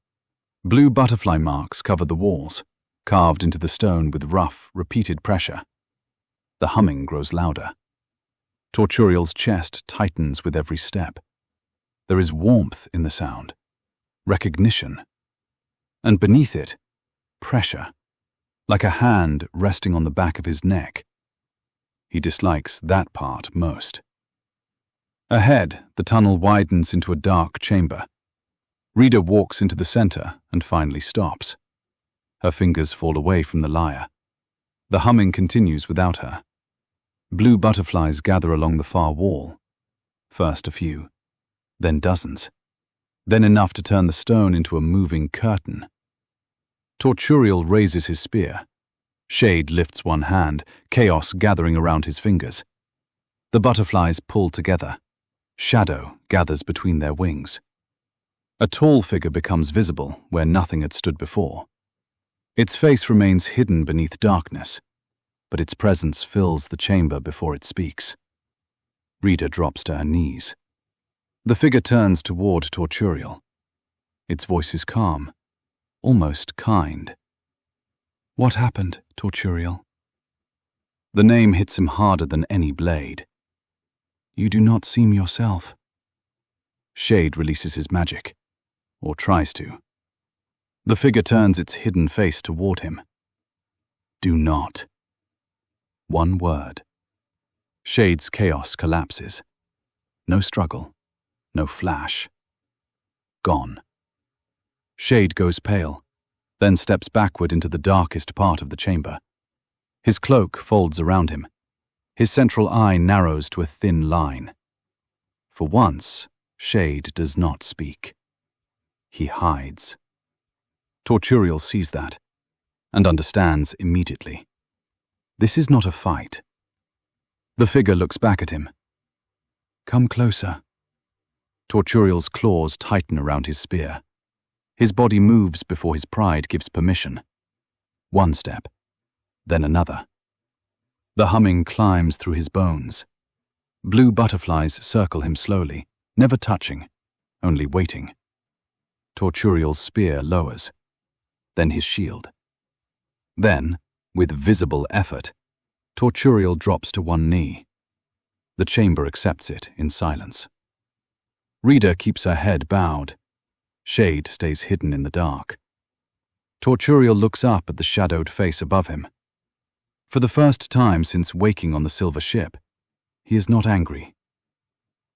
Blue butterfly marks cover the walls, carved into the stone with rough, repeated pressure. The humming grows louder. Tortorial's chest tightens with every step. There is warmth in the sound, recognition, and beneath it, pressure, like a hand resting on the back of his neck. He dislikes that part most. Ahead, the tunnel widens into a dark chamber. Reader walks into the center and finally stops. Her fingers fall away from the lyre. The humming continues without her. Blue butterflies gather along the far wall. First a few, then dozens, then enough to turn the stone into a moving curtain. Tortorial raises his spear. Shade lifts one hand, chaos gathering around his fingers. The butterflies pull together. Shadow gathers between their wings. A tall figure becomes visible where nothing had stood before. Its face remains hidden beneath darkness, but its presence fills the chamber before it speaks. Reader drops to her knees. The figure turns toward Tortorial. Its voice is calm, almost kind. What happened, Tortorial? The name hits him harder than any blade. You do not seem yourself. Shade releases his magic, or tries to. The figure turns its hidden face toward him. Do not. One word. Shade's chaos collapses. No struggle, no flash. Gone. Shade goes pale, then steps backward into the darkest part of the chamber. His cloak folds around him. His central eye narrows to a thin line. For once, Shade does not speak. He hides. Tortorial sees that, and understands immediately. This is not a fight. The figure looks back at him. Come closer. Tortorial's claws tighten around his spear. His body moves before his pride gives permission. One step, then another. The humming climbs through his bones. Blue butterflies circle him slowly, never touching, only waiting. Tortorial's spear lowers, then his shield. Then, with visible effort, Tortorial drops to one knee. The chamber accepts it in silence. Reader keeps her head bowed. Shade stays hidden in the dark. Tortorial looks up at the shadowed face above him. For the first time since waking on the silver ship, he is not angry.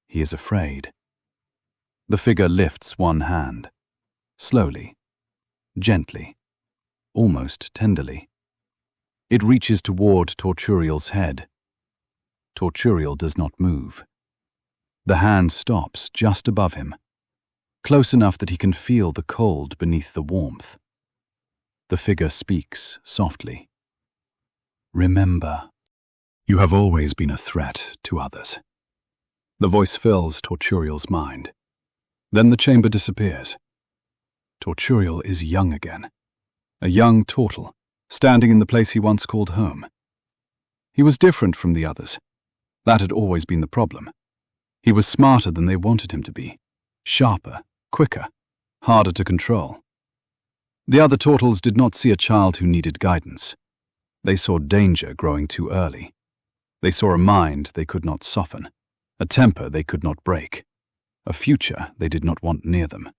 He is afraid. The figure lifts one hand, slowly, gently, almost tenderly. It reaches toward Tortorial's head. Tortorial does not move. The hand stops just above him, close enough that he can feel the cold beneath the warmth. The figure speaks softly. Remember, you have always been a threat to others. The voice fills Torturial's mind. Then the chamber disappears. Torturial is young again. A young turtle, standing in the place he once called home. He was different from the others. That had always been the problem. He was smarter than they wanted him to be. Sharper, quicker, harder to control. The other turtles did not see a child who needed guidance. They saw danger growing too early. They saw a mind they could not soften, a temper they could not break, a future they did not want near them.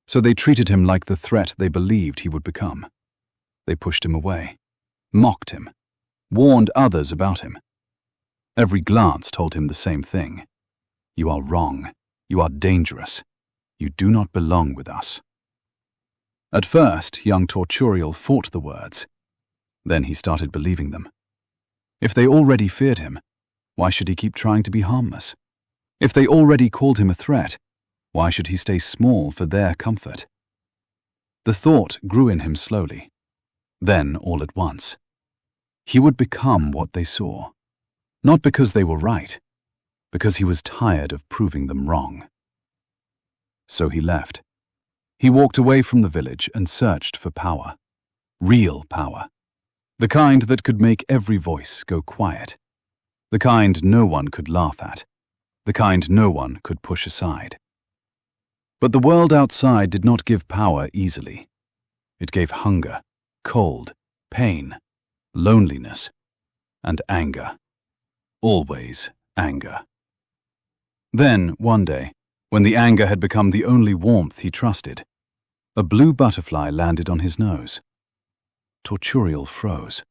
So they treated him like the threat they believed he would become. They pushed him away, mocked him, warned others about him. Every glance told him the same thing. You are wrong. You are dangerous. You do not belong with us. At first, young Torturial fought the words. Then he started believing them. If they already feared him, why should he keep trying to be harmless? If they already called him a threat, why should he stay small for their comfort? The thought grew in him slowly. Then, all at once, he would become what they saw. Not because they were right, because he was tired of proving them wrong. So he left. He walked away from the village and searched for power. Real power. The kind that could make every voice go quiet. The kind no one could laugh at. The kind no one could push aside. But the world outside did not give power easily. It gave hunger, cold, pain, loneliness, and anger. Always anger. Then, one day, when the anger had become the only warmth he trusted, a blue butterfly landed on his nose. Torturial froze.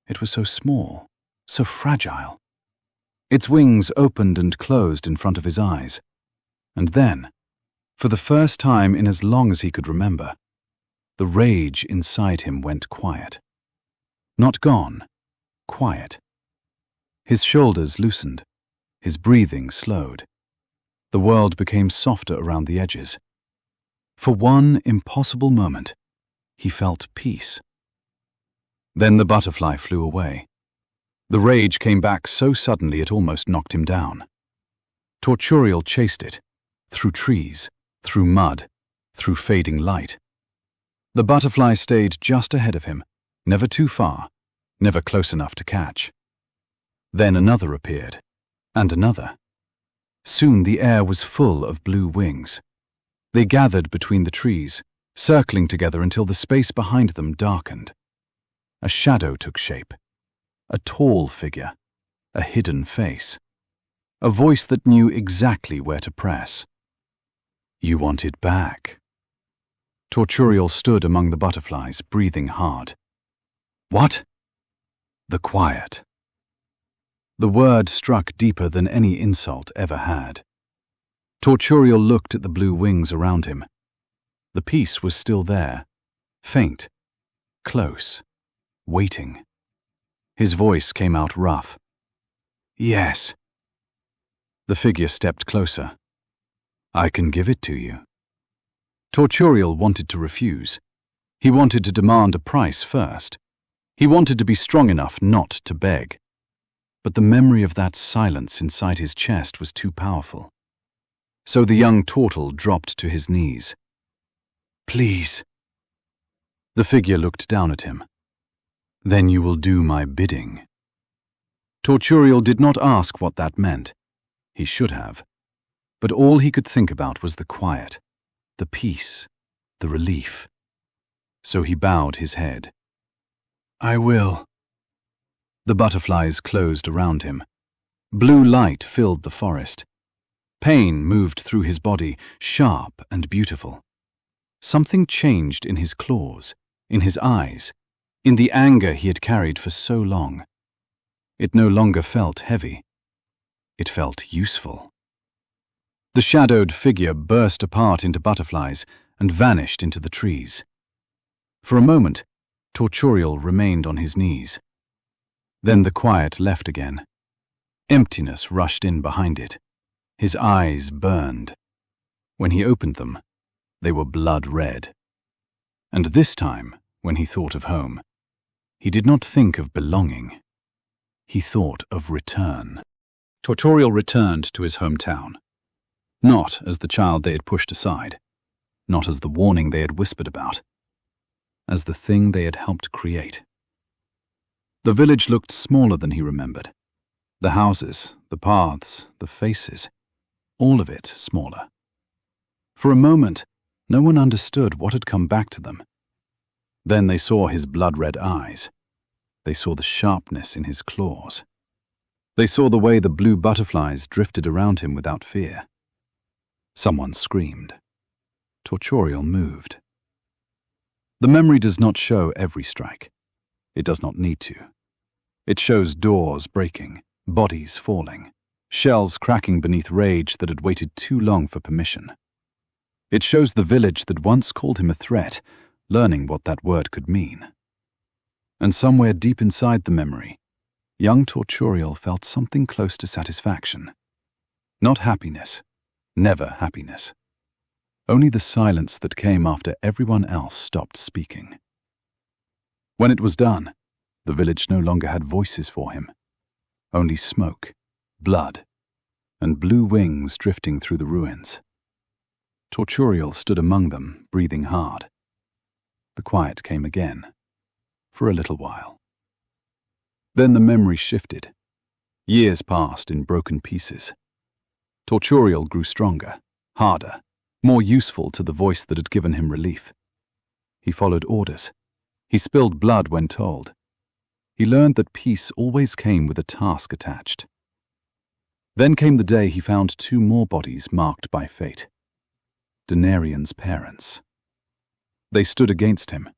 It was so small, so fragile. Its wings opened and closed in front of his eyes. And then, for the first time in as long as he could remember, the rage inside him went quiet. Not gone, quiet. His shoulders loosened. His breathing slowed. The world became softer around the edges. For one impossible moment, he felt peace. Then the butterfly flew away. The rage came back so suddenly it almost knocked him down. Torturial chased it, through trees, through mud, through fading light. The butterfly stayed just ahead of him, never too far, never close enough to catch. Then another appeared, and another. Soon the air was full of blue wings. They gathered between the trees, circling together until the space behind them darkened. A shadow took shape. A tall figure. A hidden face. A voice that knew exactly where to press. You want it back. Torturial stood among the butterflies, breathing hard. What? The quiet. The word struck deeper than any insult ever had. Torturial looked at the blue wings around him. The peace was still there, faint, close, waiting. His voice came out rough. Yes. The figure stepped closer. I can give it to you. Torturial wanted to refuse. He wanted to demand a price first. He wanted to be strong enough not to beg. But the memory of that silence inside his chest was too powerful. So the young turtle dropped to his knees. Please. The figure looked down at him. Then you will do my bidding. Torturial did not ask what that meant. He should have. But all he could think about was the quiet, the peace, the relief. So he bowed his head. I will. The butterflies closed around him. Blue light filled the forest. Pain moved through his body, sharp and beautiful. Something changed in his claws, in his eyes, in the anger he had carried for so long. It no longer felt heavy. It felt useful. The shadowed figure burst apart into butterflies and vanished into the trees. For a moment, Torturial remained on his knees. Then the quiet left again. Emptiness rushed in behind it. His eyes burned. When he opened them, they were blood red. And this time, when he thought of home. He did not think of belonging. He thought of return. Tortorial returned to his hometown. Not as the child they had pushed aside, not as the warning they had whispered about, as the thing they had helped create. The village looked smaller than he remembered. The houses, the paths, the faces, all of it smaller. For a moment, no one understood what had come back to them. Then they saw his blood-red eyes. They saw the sharpness in his claws. They saw the way the blue butterflies drifted around him without fear. Someone screamed. Tortorial moved. The memory does not show every strike. It does not need to. It shows doors breaking, bodies falling, shells cracking beneath rage that had waited too long for permission. It shows the village that once called him a threat, learning what that word could mean. And somewhere deep inside the memory, young Tortorial felt something close to satisfaction. Not happiness, never happiness. Only the silence that came after everyone else stopped speaking. When it was done, the village no longer had voices for him. Only smoke, blood, and blue wings drifting through the ruins. Tortorial stood among them, breathing hard. The quiet came again, for a little while. Then the memory shifted. Years passed in broken pieces. Tortorial grew stronger, harder, more useful to the voice that had given him relief. He followed orders. He spilled blood when told. He learned that peace always came with a task attached. Then came the day he found 2 more bodies marked by fate. Denarian's parents. They stood against him.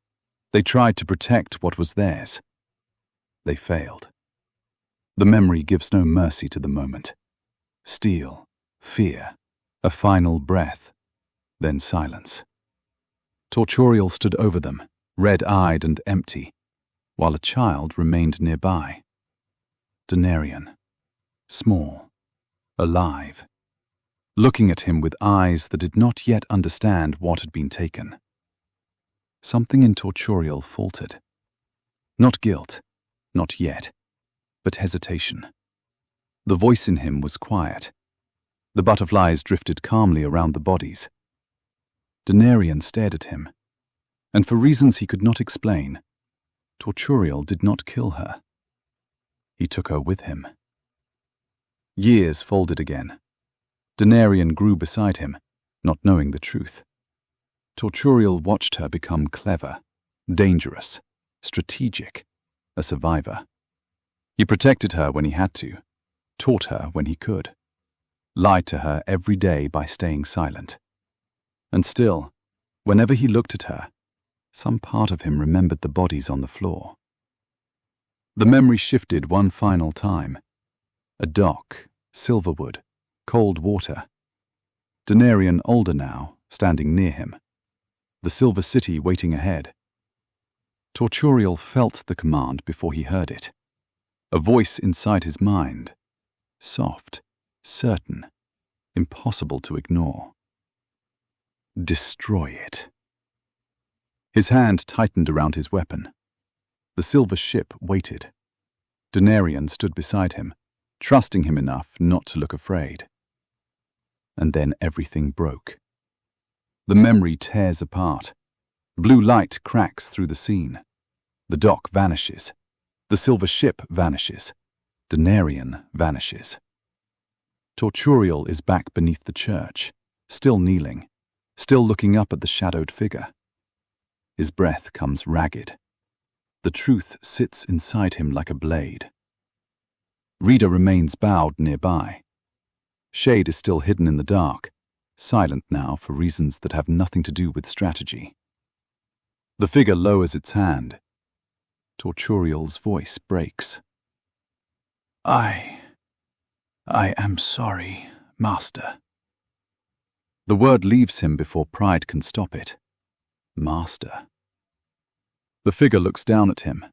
They tried to protect what was theirs. They failed. The memory gives no mercy to the moment. Steel, fear, a final breath, then silence. Tortorial stood over them, red-eyed and empty, while a child remained nearby. Denarian, small, alive, looking at him with eyes that did not yet understand what had been taken. Something in Tortorial faltered. Not guilt, not yet, but hesitation. The voice in him was quiet. The butterflies drifted calmly around the bodies. Denarian stared at him, and for reasons he could not explain, Tortorial did not kill her. He took her with him. Years folded again. Denarian grew beside him, not knowing the truth. Tortorial watched her become clever, dangerous, strategic, a survivor. He protected her when he had to, taught her when he could, lied to her every day by staying silent. And still, whenever he looked at her, some part of him remembered the bodies on the floor. The memory shifted one final time. A dock, silverwood, cold water. Denarian older now, standing near him. The silver city waiting ahead. Tortorial felt the command before he heard it. A voice inside his mind. Soft, certain, impossible to ignore. Destroy it. His hand tightened around his weapon. The silver ship waited. Denarian stood beside him, trusting him enough not to look afraid. And then everything broke. The memory tears apart. Blue light cracks through the scene. The dock vanishes. The silver ship vanishes. Denarian vanishes. Tortorial is back beneath the church, still kneeling, still looking up at the shadowed figure. His breath comes ragged. The truth sits inside him like a blade. Rita remains bowed nearby. Shade is still hidden in the dark, silent now for reasons that have nothing to do with strategy. The figure lowers its hand. Tortorial's voice breaks. I am sorry, Master. The word leaves him before pride can stop it. Master. The figure looks down at him.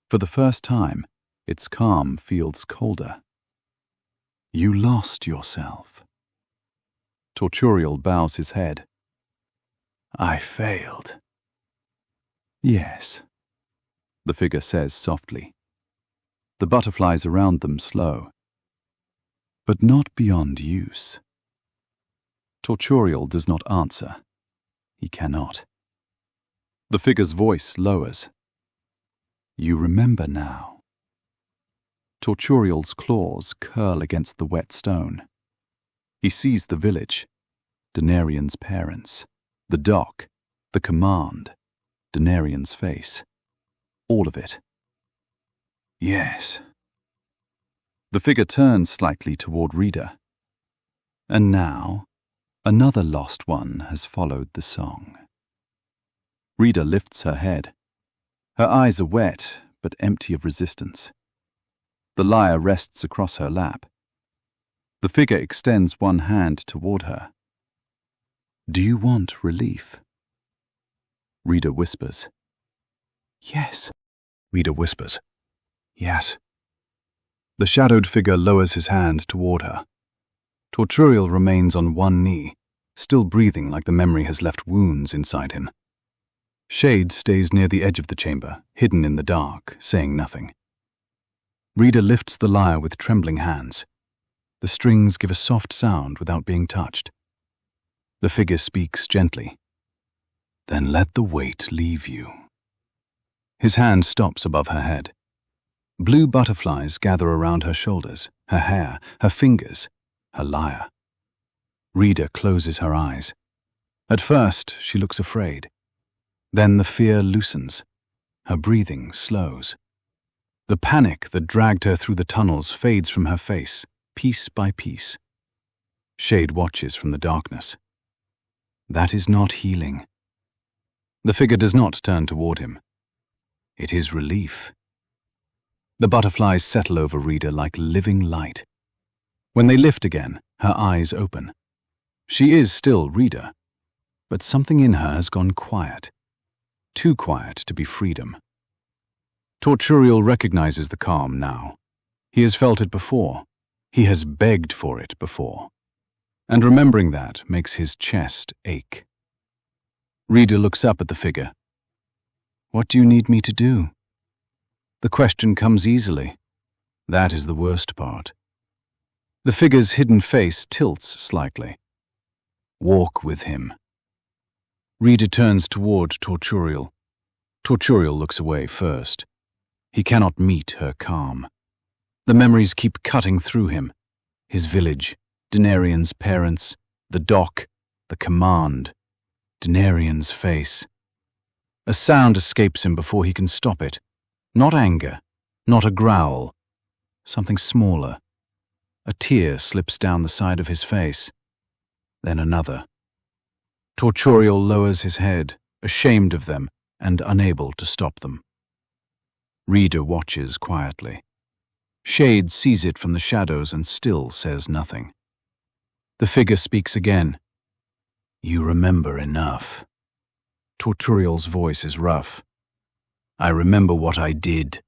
For the first time, its calm feels colder. You lost yourself. Tortorial bows his head. I failed. Yes, the figure says softly. The butterflies around them slow. But not beyond use. Torturial does not answer. He cannot. The figure's voice lowers. You remember now. Torturial's claws curl against the wet stone. He sees the village, Denarian's parents, the dock, the command, Denarian's face. All of it. Yes. The figure turns slightly toward Rita. And now, another lost one has followed the song. Rita lifts her head. Her eyes are wet, but empty of resistance. The lyre rests across her lap. The figure extends one hand toward her. Do you want relief? Rita whispers. Yes. Rita whispers. Yes. The shadowed figure lowers his hand toward her. Torturial remains on one knee, still breathing like the memory has left wounds inside him. Shade stays near the edge of the chamber, hidden in the dark, saying nothing. Rita lifts the lyre with trembling hands. The strings give a soft sound without being touched. The figure speaks gently. Then let the weight leave you. His hand stops above her head. Blue butterflies gather around her shoulders, her hair, her fingers, her lyre. Rita closes her eyes. At first, she looks afraid. Then the fear loosens. Her breathing slows. The panic that dragged her through the tunnels fades from her face, piece by piece. Shade watches from the darkness. That is not healing. The figure does not turn toward him. It is relief. The butterflies settle over Rita like living light. When they lift again, her eyes open. She is still Rita, but something in her has gone quiet. Too quiet to be freedom. Torturial recognizes the calm now. He has felt it before. He has begged for it before. And remembering that makes his chest ache. Rita looks up at the figure. What do you need me to do? The question comes easily. That is the worst part. The figure's hidden face tilts slightly. Walk with him. Rita turns toward Torturial. Torturial looks away first. He cannot meet her calm. The memories keep cutting through him. His village, Denarian's parents, the dock, the command, Denarian's face. A sound escapes him before he can stop it. Not anger, not a growl. Something smaller. A tear slips down the side of his face. Then another. Torturial lowers his head, ashamed of them and unable to stop them. Rita watches quietly. Shade sees it from the shadows and still says nothing. The figure speaks again. You remember enough. Torturial's voice is rough. I remember what I did.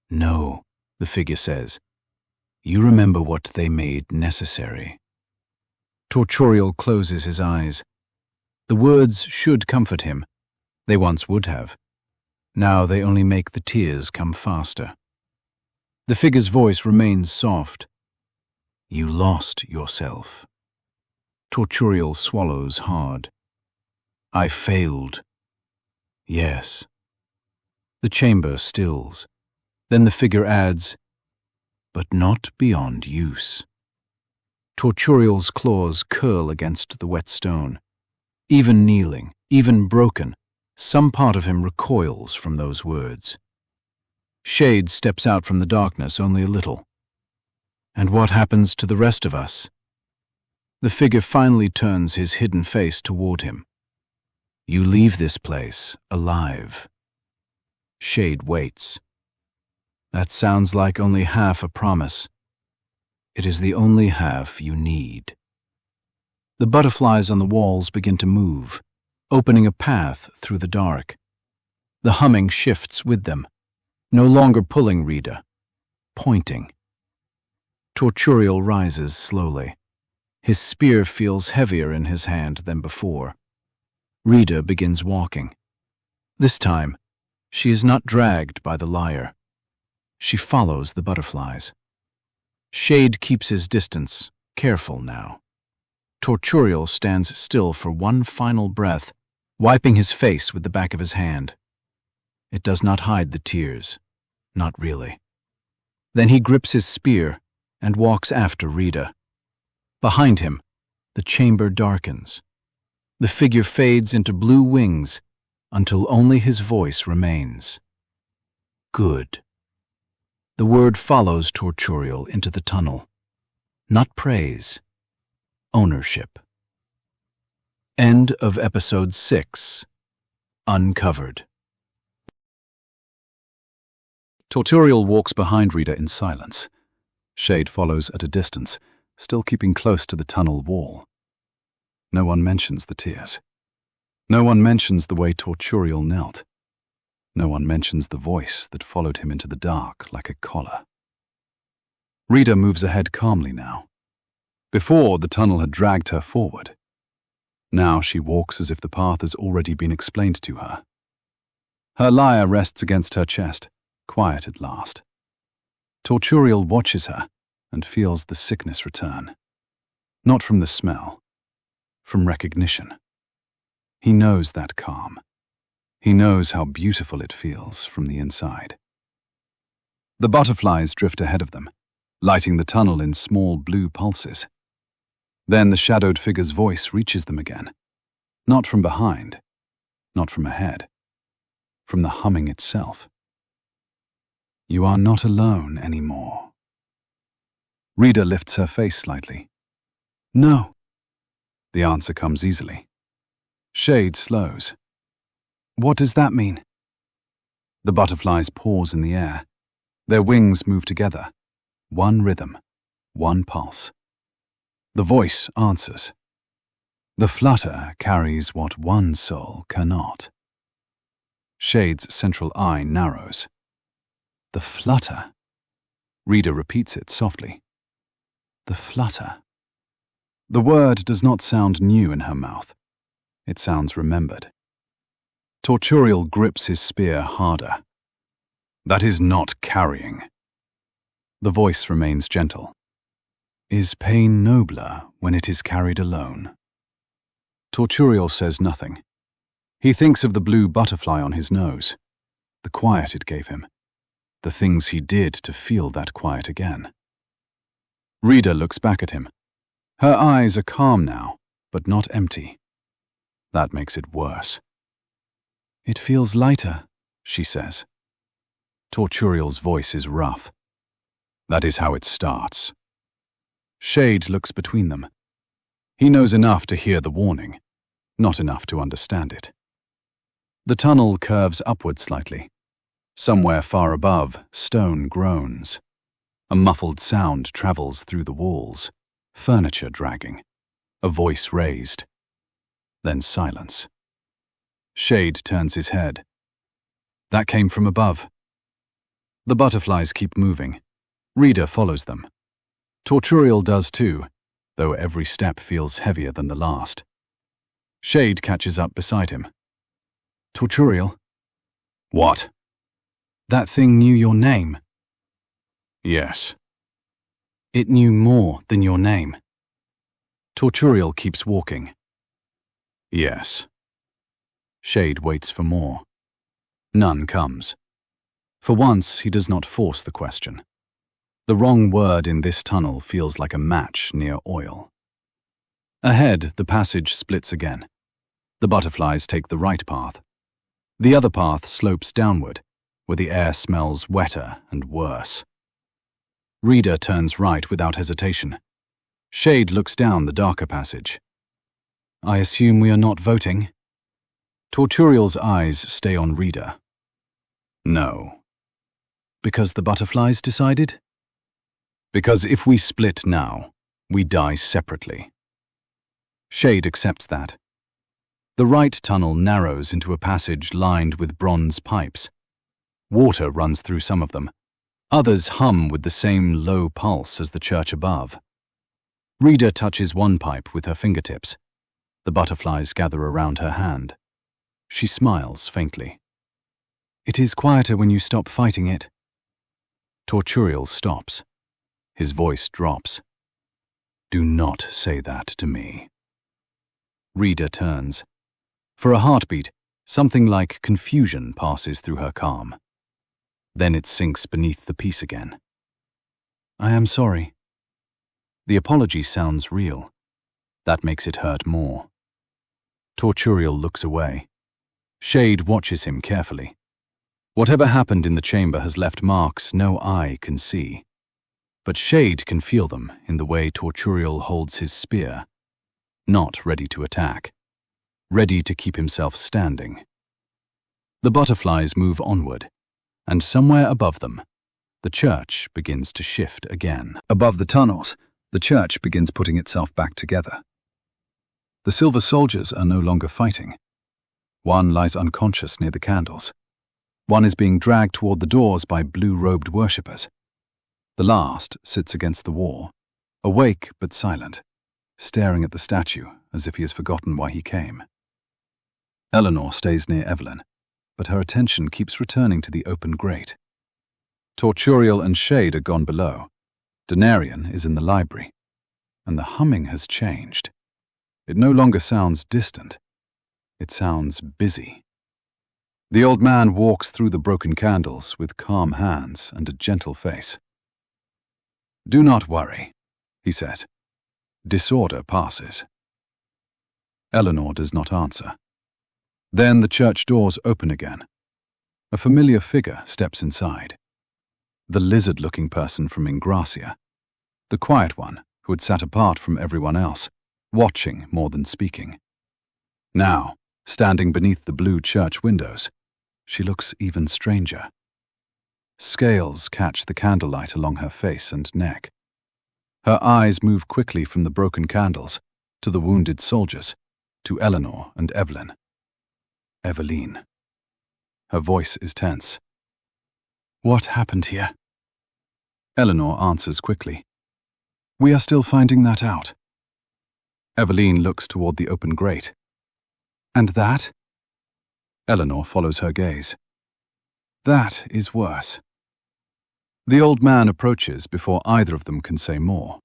No, the figure says. You remember what they made necessary. Torturial closes his eyes. The words should comfort him. They once would have. Now they only make the tears come faster. The figure's voice remains soft. You lost yourself. Torturial swallows hard. I failed. Yes. The chamber stills. Then the figure adds, but not beyond use. Torturial's claws curl against the wet stone. Even kneeling, even broken, some part of him recoils from those words. Shade steps out from the darkness only a little. And what happens to the rest of us? The figure finally turns his hidden face toward him. You leave this place alive. Shade waits. That sounds like only half a promise. It is the only half you need. The butterflies on the walls begin to move, opening a path through the dark. The humming shifts with them, no longer pulling Rita, pointing. Torturial rises slowly. His spear feels heavier in his hand than before. Rita begins walking. This time, she is not dragged by the liar. She follows the butterflies. Shade keeps his distance, careful now. Torturial stands still for one final breath, wiping his face with the back of his hand. It does not hide the tears, not really. Then he grips his spear and walks after Rita. Behind him, the chamber darkens. The figure fades into blue wings until only his voice remains. Good. The word follows Torturial into the tunnel. Not praise. Ownership. End of Episode 6. Uncovered. Torturial walks behind Rita in silence. Shade follows at a distance, still keeping close to the tunnel wall. No one mentions the tears. No one mentions the way Torturial knelt. No one mentions the voice that followed him into the dark like a collar. Rita moves ahead calmly now. Before, the tunnel had dragged her forward. Now she walks as if the path has already been explained to her. Her lyre rests against her chest, quiet at last. Torturial watches her and feels the sickness return. Not from the smell, from recognition. He knows that calm. He knows how beautiful it feels from the inside. The butterflies drift ahead of them, lighting the tunnel in small blue pulses. Then the shadowed figure's voice reaches them again. Not from behind, not from ahead, from the humming itself. You are not alone anymore. Rita lifts her face slightly. No. The answer comes easily. Shade slows. What does that mean? The butterflies pause in the air. Their wings move together. One rhythm, one pulse. The voice answers. The flutter carries what one soul cannot. Shade's central eye narrows. The flutter. Rita repeats it softly. The flutter. The word does not sound new in her mouth. It sounds remembered. Torturial grips his spear harder. That is not carrying. The voice remains gentle. Is pain nobler when it is carried alone? Torturial says nothing. He thinks of the blue butterfly on his nose, the quiet it gave him, the things he did to feel that quiet again. Rita looks back at him. Her eyes are calm now, but not empty. That makes it worse. It feels lighter, she says. Torturial's voice is rough. That is how it starts. Shade looks between them. He knows enough to hear the warning, not enough to understand it. The tunnel curves upward slightly. Somewhere far above, stone groans. A muffled sound travels through the walls, furniture dragging, a voice raised. Then silence. Shade turns his head. That came from above. The butterflies keep moving. Rita follows them. Torturial does too, though every step feels heavier than the last. Shade catches up beside him. Torturial? What? That thing knew your name. Yes. It knew more than your name. Torturial keeps walking. Yes. Shade waits for more. None comes. For once, he does not force the question. The wrong word in this tunnel feels like a match near oil. Ahead, the passage splits again. The butterflies take the right path. The other path slopes downward, where the air smells wetter and worse. Rita turns right without hesitation. Shade looks down the darker passage. I assume we are not voting? Torturial's eyes stay on Rita. No. Because the butterflies decided? Because if we split now, we die separately. Shade accepts that. The right tunnel narrows into a passage lined with bronze pipes. Water runs through some of them. Others hum with the same low pulse as the church above. Rita touches one pipe with her fingertips. The butterflies gather around her hand. She smiles faintly. It is quieter when you stop fighting it. Torturial stops. His voice drops. Do not say that to me. Reader turns. For a heartbeat, something like confusion passes through her calm. Then it sinks beneath the peace again. I am sorry. The apology sounds real. That makes it hurt more. Torturial looks away. Shade watches him carefully. Whatever happened in the chamber has left marks no eye can see. But Shade can feel them in the way Torturial holds his spear, not ready to attack, ready to keep himself standing. The butterflies move onward, and somewhere above them, the church begins to shift again. Above the tunnels, the church begins putting itself back together. The silver soldiers are no longer fighting. One lies unconscious near the candles. One is being dragged toward the doors by blue-robed worshippers. The last sits against the wall, awake but silent, staring at the statue as if he has forgotten why he came. Eleanor stays near Evelyn, but her attention keeps returning to the open grate. Torturial and Shade are gone below. Denarian is in the library, and the humming has changed. It no longer sounds distant. It sounds busy. The old man walks through the broken candles with calm hands and a gentle face. Do not worry, he said. Disorder passes. Eleanor does not answer. Then the church doors open again. A familiar figure steps inside. The lizard-looking person from Ingrassia. The quiet one who had sat apart from everyone else, watching more than speaking. Now, standing beneath the blue church windows, she looks even stranger. Scales catch the candlelight along her face and neck. Her eyes move quickly from the broken candles to the wounded soldiers, to Eleanor and Evelyn. Eveline. Her voice is tense. What happened here? Eleanor answers quickly. We are still finding that out. Eveline looks toward the open grate. And that? Eleanor follows her gaze. That is worse. The old man approaches before either of them can say more.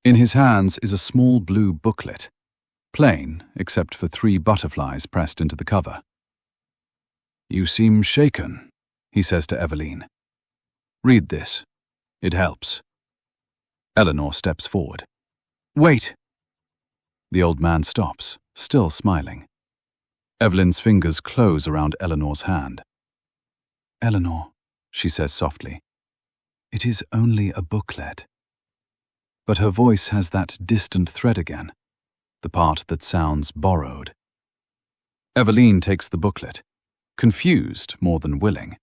In his hands is a small blue booklet, plain except for 3 butterflies pressed into the cover. You seem shaken, he says to Eveline. Read this. It helps. Eleanor steps forward. Wait! The old man stops, still smiling. Evelyn's fingers close around Eleanor's hand. Eleanor, she says softly, it is only a booklet. But her voice has that distant thread again, the part that sounds borrowed. Eveline takes the booklet, confused more than willing.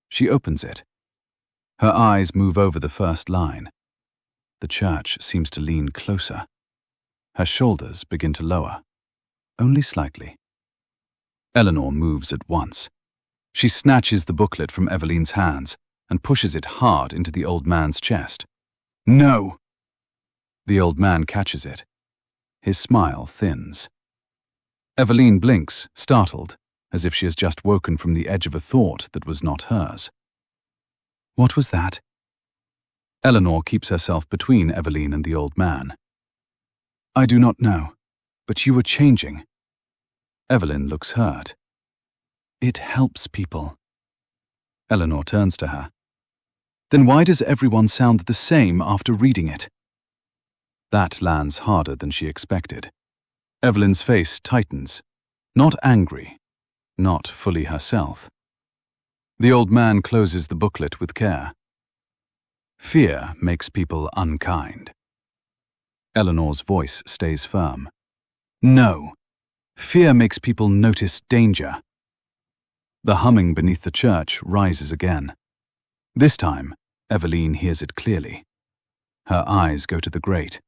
She opens it. Her eyes move over the first line. The church seems to lean closer. Her shoulders begin to lower, only slightly. Eleanor moves at once. She snatches the booklet from Eveline's hands and pushes it hard into the old man's chest. No! The old man catches it. His smile thins. Eveline blinks, startled, as if she has just woken from the edge of a thought that was not hers. What was that? Eleanor keeps herself between Eveline and the old man. I do not know, but you were changing. Eveline looks hurt. It helps people. Eleanor turns to her. Then why does everyone sound the same after reading it? That lands harder than she expected. Eveline's face tightens, not angry, not fully herself. The old man closes the booklet with care. Fear makes people unkind. Eleanor's voice stays firm. No, fear makes people notice danger. The humming beneath the church rises again. This time, Eveline hears it clearly. Her eyes go to the grate.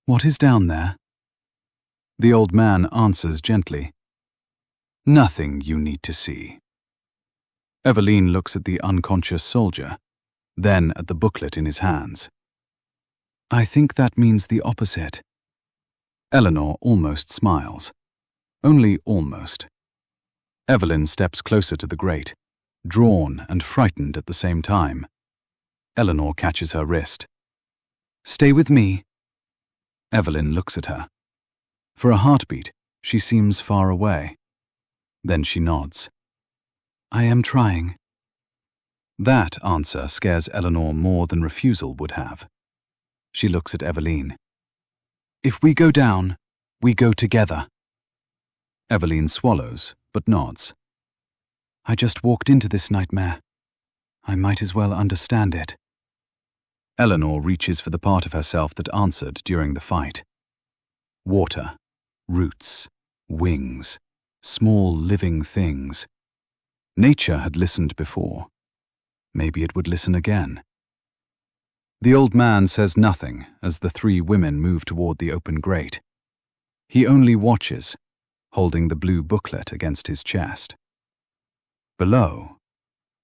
What is down there? The old man answers gently. Nothing you need to see. Eveline looks at the unconscious soldier, then at the booklet in his hands. I think that means the opposite. Eleanor almost smiles. Only almost. Evelyn steps closer to the grate, drawn and frightened at the same time. Eleanor catches her wrist. "Stay with me." Evelyn looks at her. For a heartbeat, she seems far away. Then she nods. "I am trying." That answer scares Eleanor more than refusal would have. She looks at Evelyn. "If we go down, we go together." Evelyn swallows, but nods. "I just walked into this nightmare. I might as well understand it." Eleanor reaches for the part of herself that answered during the fight. Water, roots, wings, small living things. Nature had listened before. Maybe it would listen again. The old man says nothing as the three women move toward the open grate. He only watches, holding the blue booklet against his chest. Below,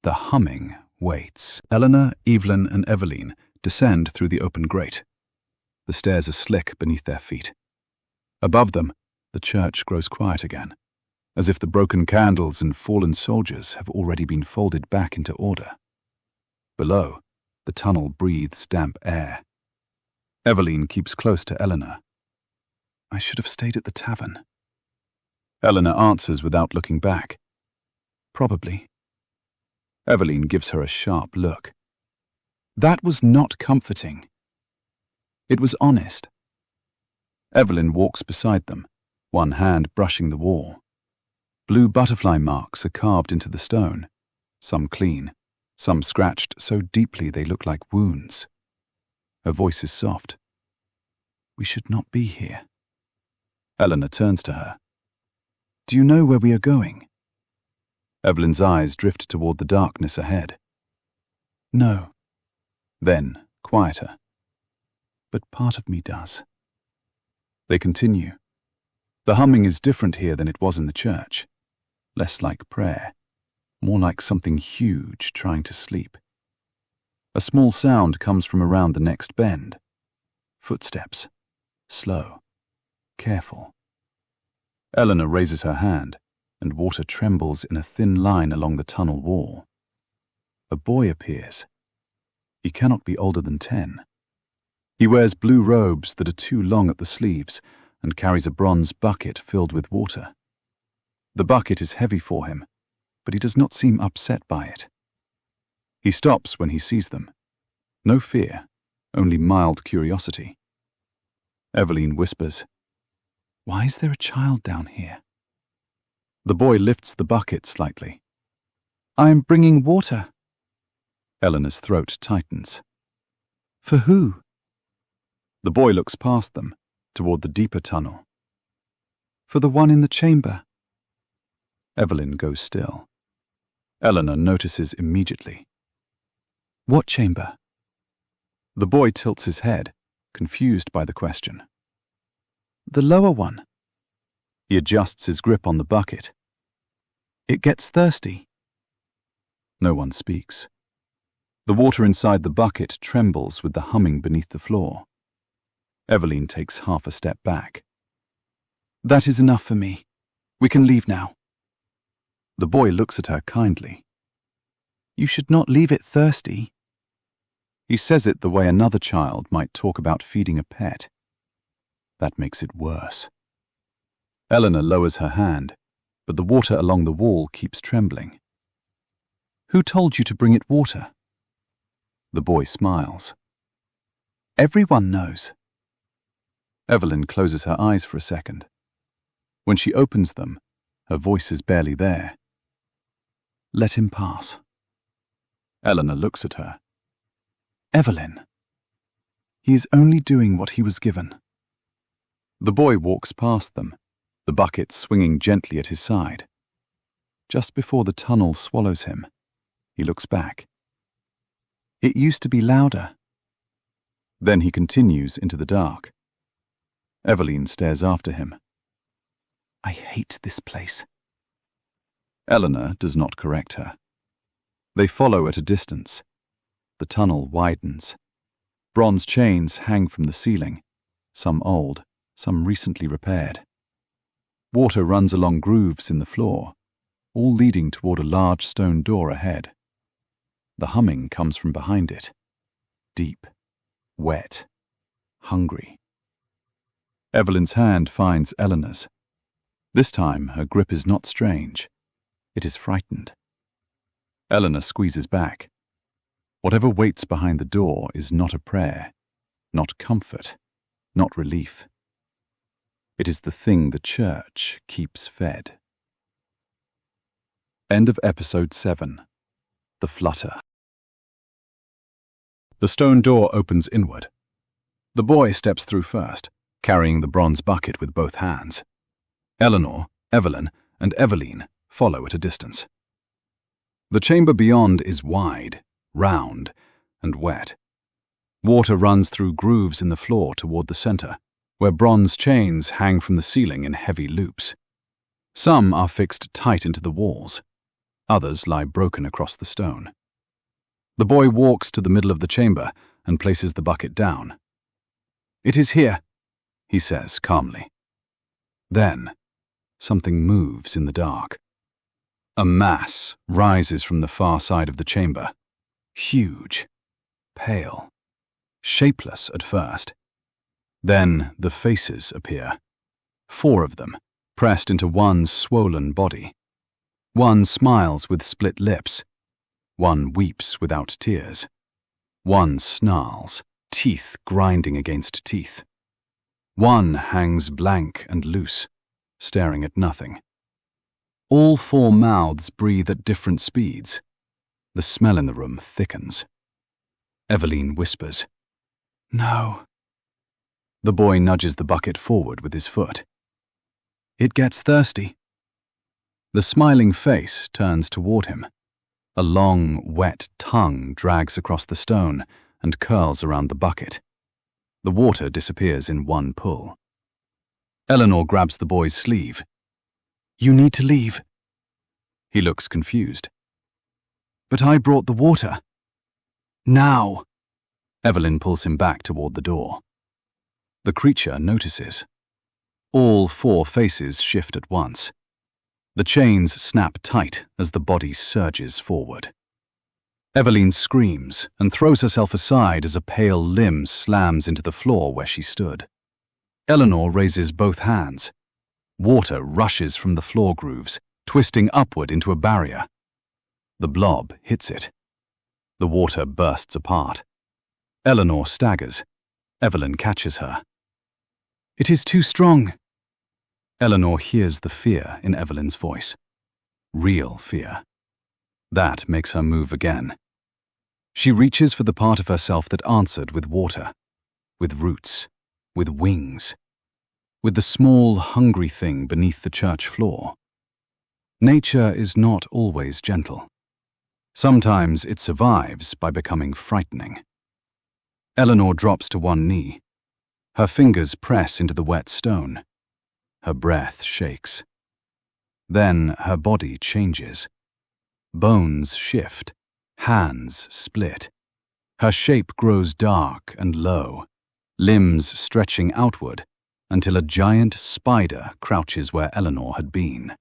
the humming waits. Eleanor, Evelyn, and Evelyn descend through the open grate. The stairs are slick beneath their feet. Above them, the church grows quiet again, as if the broken candles and fallen soldiers have already been folded back into order. Below, the tunnel breathes damp air. Evelyn keeps close to Eleanor. "I should have stayed at the tavern." Eleanor answers without looking back. "Probably." Evelyn gives her a sharp look. That was not comforting. It was honest. Evelyn walks beside them, one hand brushing the wall. Blue butterfly marks are carved into the stone, some clean, some scratched so deeply they look like wounds. Her voice is soft. "We should not be here." Eleanor turns to her. "Do you know where we are going?" Evelyn's eyes drift toward the darkness ahead. "No." Then, quieter. "But part of me does." They continue. The humming is different here than it was in the church. Less like prayer, more like something huge trying to sleep. A small sound comes from around the next bend. Footsteps. Slow. Careful. Eleanor raises her hand, and water trembles in a thin line along the tunnel wall. A boy appears. He cannot be older than 10. He wears blue robes that are too long at the sleeves and carries a bronze bucket filled with water. The bucket is heavy for him, but he does not seem upset by it. He stops when he sees them. No fear, only mild curiosity. Evelyn whispers, "Why is there a child down here?" The boy lifts the bucket slightly. "I am bringing water." Eleanor's throat tightens. "For who?" The boy looks past them, toward the deeper tunnel. "For the one in the chamber." Evelyn goes still. Eleanor notices immediately. "What chamber?" The boy tilts his head, confused by the question. "The lower one." He adjusts his grip on the bucket. "It gets thirsty." No one speaks. The water inside the bucket trembles with the humming beneath the floor. Evelyn takes half a step back. "That is enough for me. We can leave now." The boy looks at her kindly. "You should not leave it thirsty." He says it the way another child might talk about feeding a pet. That makes it worse. Eleanor lowers her hand, but the water along the wall keeps trembling. "Who told you to bring it water?" The boy smiles. "Everyone knows." Evelyn closes her eyes for a second. When she opens them, her voice is barely there. "Let him pass." Eleanor looks at her. "Evelyn, he is only doing what he was given." The boy walks past them, the bucket swinging gently at his side. Just before the tunnel swallows him, he looks back. "It used to be louder." Then he continues into the dark. Evelyn stares after him. "I hate this place." Eleanor does not correct her. They follow at a distance. The tunnel widens. Bronze chains hang from the ceiling, some old, some recently repaired. Water runs along grooves in the floor. all leading toward a large stone door ahead. The humming comes from behind it. Deep, wet, hungry. Evelyn's hand finds Eleanor's. This time, her grip is not strange. It is frightened. Eleanor squeezes back. Whatever waits behind the door is not a prayer, not comfort, not relief. It is the thing the church keeps fed. End of episode 7. The Flutter. The stone door opens inward. The boy steps through first, carrying the bronze bucket with both hands. Eleanor, Evelyn, and Eveline follow at a distance. The chamber beyond is wide, round, and wet. Water runs through grooves in the floor toward the center, where bronze chains hang from the ceiling in heavy loops. Some are fixed tight into the walls. Others lie broken across the stone. The boy walks to the middle of the chamber and places the bucket down. "It is here," he says calmly. Then, something moves in the dark. A mass rises from the far side of the chamber. Huge, pale, shapeless at first. Then the faces appear. 4 of them, pressed into one swollen body. One smiles with split lips. One weeps without tears. One snarls, teeth grinding against teeth. One hangs blank and loose, staring at nothing. All 4 mouths breathe at different speeds. The smell in the room thickens. Eveline whispers, "No." The boy nudges the bucket forward with his foot. "It gets thirsty." The smiling face turns toward him. A long, wet tongue drags across the stone and curls around the bucket. The water disappears in one pull. Eleanor grabs the boy's sleeve. "You need to leave." He looks confused. "But I brought the water." "Now." Evelyn pulls him back toward the door. The creature notices. All 4 faces shift at once. The chains snap tight as the body surges forward. Eveline screams and throws herself aside as a pale limb slams into the floor where she stood. Eleanor raises both hands. Water rushes from the floor grooves, twisting upward into a barrier. The blob hits it. The water bursts apart. Eleanor staggers. Evelyn catches her. "It is too strong." Eleanor hears the fear in Evelyn's voice. Real fear. That makes her move again. She reaches for the part of herself that answered with water, with roots, with wings, with the small, hungry thing beneath the church floor. Nature is not always gentle. Sometimes it survives by becoming frightening. Eleanor drops to one knee. Her fingers press into the wet stone. Her breath shakes. Then her body changes. Bones shift. Hands split. Her shape grows dark and low, limbs stretching outward until a giant spider crouches where Eleanor had been.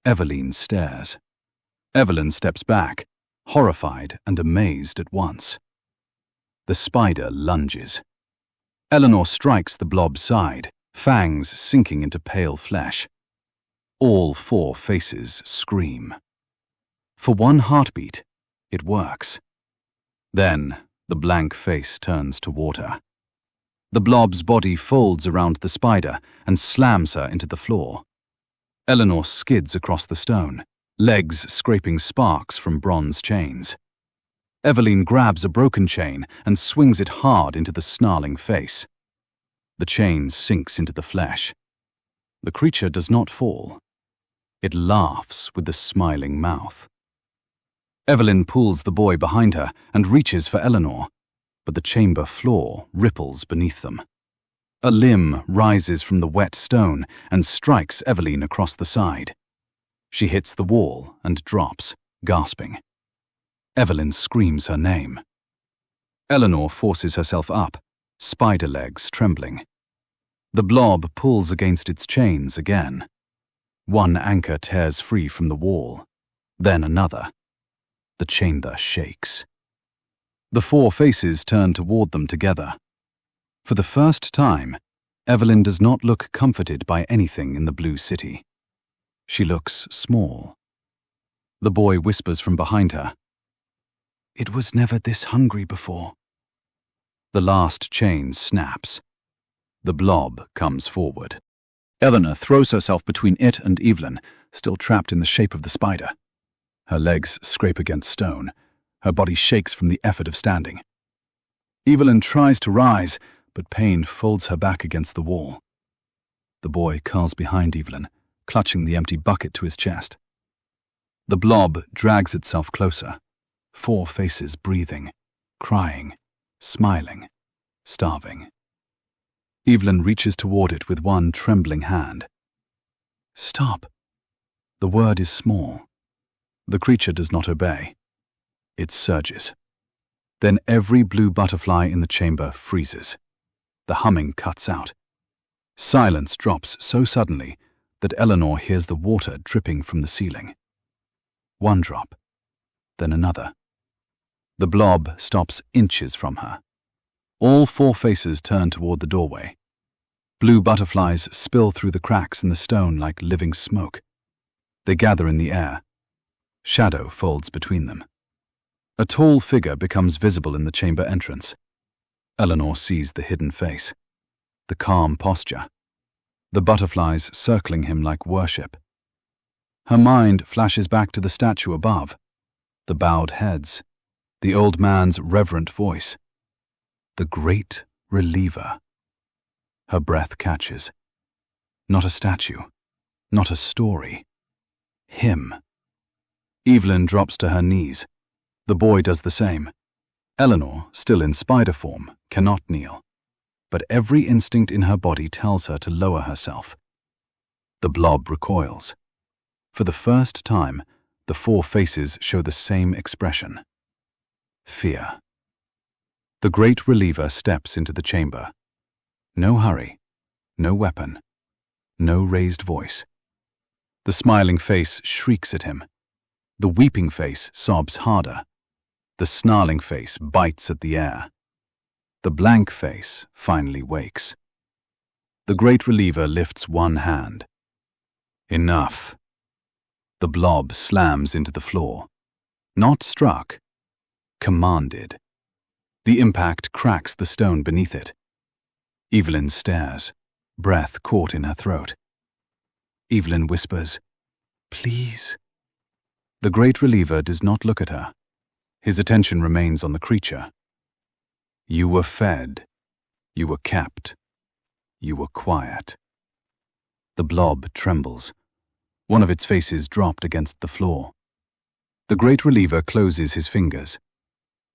Eveline stares. Evelyn steps back, horrified and amazed at once. The spider lunges. Eleanor strikes the blob's side, fangs sinking into pale flesh. All 4 faces scream. For one heartbeat, it works. Then, the blank face turns toward her. The blob's body folds around the spider and slams her into the floor. Eleanor skids across the stone, legs scraping sparks from bronze chains. Eveline grabs a broken chain and swings it hard into the snarling face. The chain sinks into the flesh. The creature does not fall. It laughs with the smiling mouth. Evelyn pulls the boy behind her and reaches for Eleanor, but the chamber floor ripples beneath them. A limb rises from the wet stone and strikes Eveline across the side. She hits the wall and drops, gasping. Evelyn screams her name. Eleanor forces herself up, spider legs trembling. The blob pulls against its chains again. One anchor tears free from the wall, then another. The chamber shakes. The four faces turn toward them together. For the first time, Evelyn does not look comforted by anything in the blue city. She looks small. The boy whispers from behind her, "It was never this hungry before." The last chain snaps. The blob comes forward. Eleanor throws herself between it and Evelyn, still trapped in the shape of the spider. Her legs scrape against stone. Her body shakes from the effort of standing. Evelyn tries to rise, but pain folds her back against the wall. The boy curls behind Evelyn, clutching the empty bucket to his chest. The blob drags itself closer, four faces breathing, crying, smiling, starving. Evelyn reaches toward it with one trembling hand. "Stop." The word is small. The creature does not obey. It surges. Then every blue butterfly in the chamber freezes. The humming cuts out. Silence drops so suddenly that Eleanor hears the water dripping from the ceiling. One drop, then another. The blob stops inches from her. All four faces turn toward the doorway. Blue butterflies spill through the cracks in the stone like living smoke. They gather in the air. Shadow folds between them. A tall figure becomes visible in the chamber entrance. Eleanor sees the hidden face, the calm posture, the butterflies circling him like worship. Her mind flashes back to the statue above, the bowed heads, the old man's reverent voice. The great reliever. Her breath catches. Not a statue, not a story. Him. Evelyn drops to her knees. The boy does the same. Eleanor, still in spider form, cannot kneel, but every instinct in her body tells her to lower herself. The blob recoils. For the first time, the four faces show the same expression. Fear. The great reliever steps into the chamber. No hurry, no weapon, no raised voice. The smiling face shrieks at him. The weeping face sobs harder. The snarling face bites at the air. The blank face finally wakes. The great reliever lifts one hand. Enough. The blob slams into the floor. Not struck, commanded. The impact cracks the stone beneath it. Evelyn stares, breath caught in her throat. Evelyn whispers, "Please." The great reliever does not look at her. His attention remains on the creature. You were fed. You were kept. You were quiet. The blob trembles. One of its faces dropped against the floor. The great reliever closes his fingers.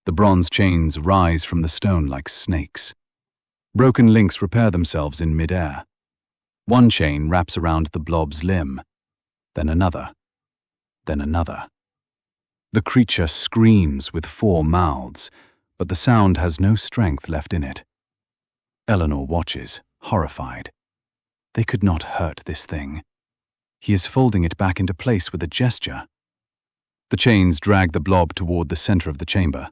The bronze chains rise from the stone like snakes. Broken links repair themselves in midair. One chain wraps around the blob's limb, then another, then another. The creature screams with four mouths, but the sound has no strength left in it. Eleanor watches, horrified. They could not hurt this thing. He is folding it back into place with a gesture. The chains drag the blob toward the center of the chamber.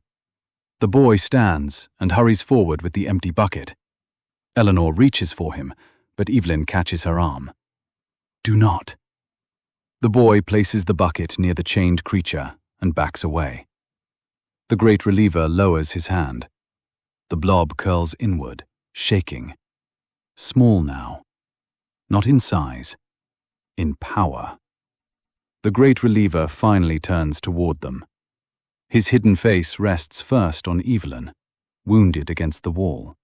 The boy stands and hurries forward with the empty bucket. Eleanor reaches for him, but Evelyn catches her arm. Do not. The boy places the bucket near the chained creature and backs away. The great reliever lowers his hand. The blob curls inward, shaking. Small now. Not in size, in power. The great reliever finally turns toward them. His hidden face rests first on Evelyn, wounded against the wall.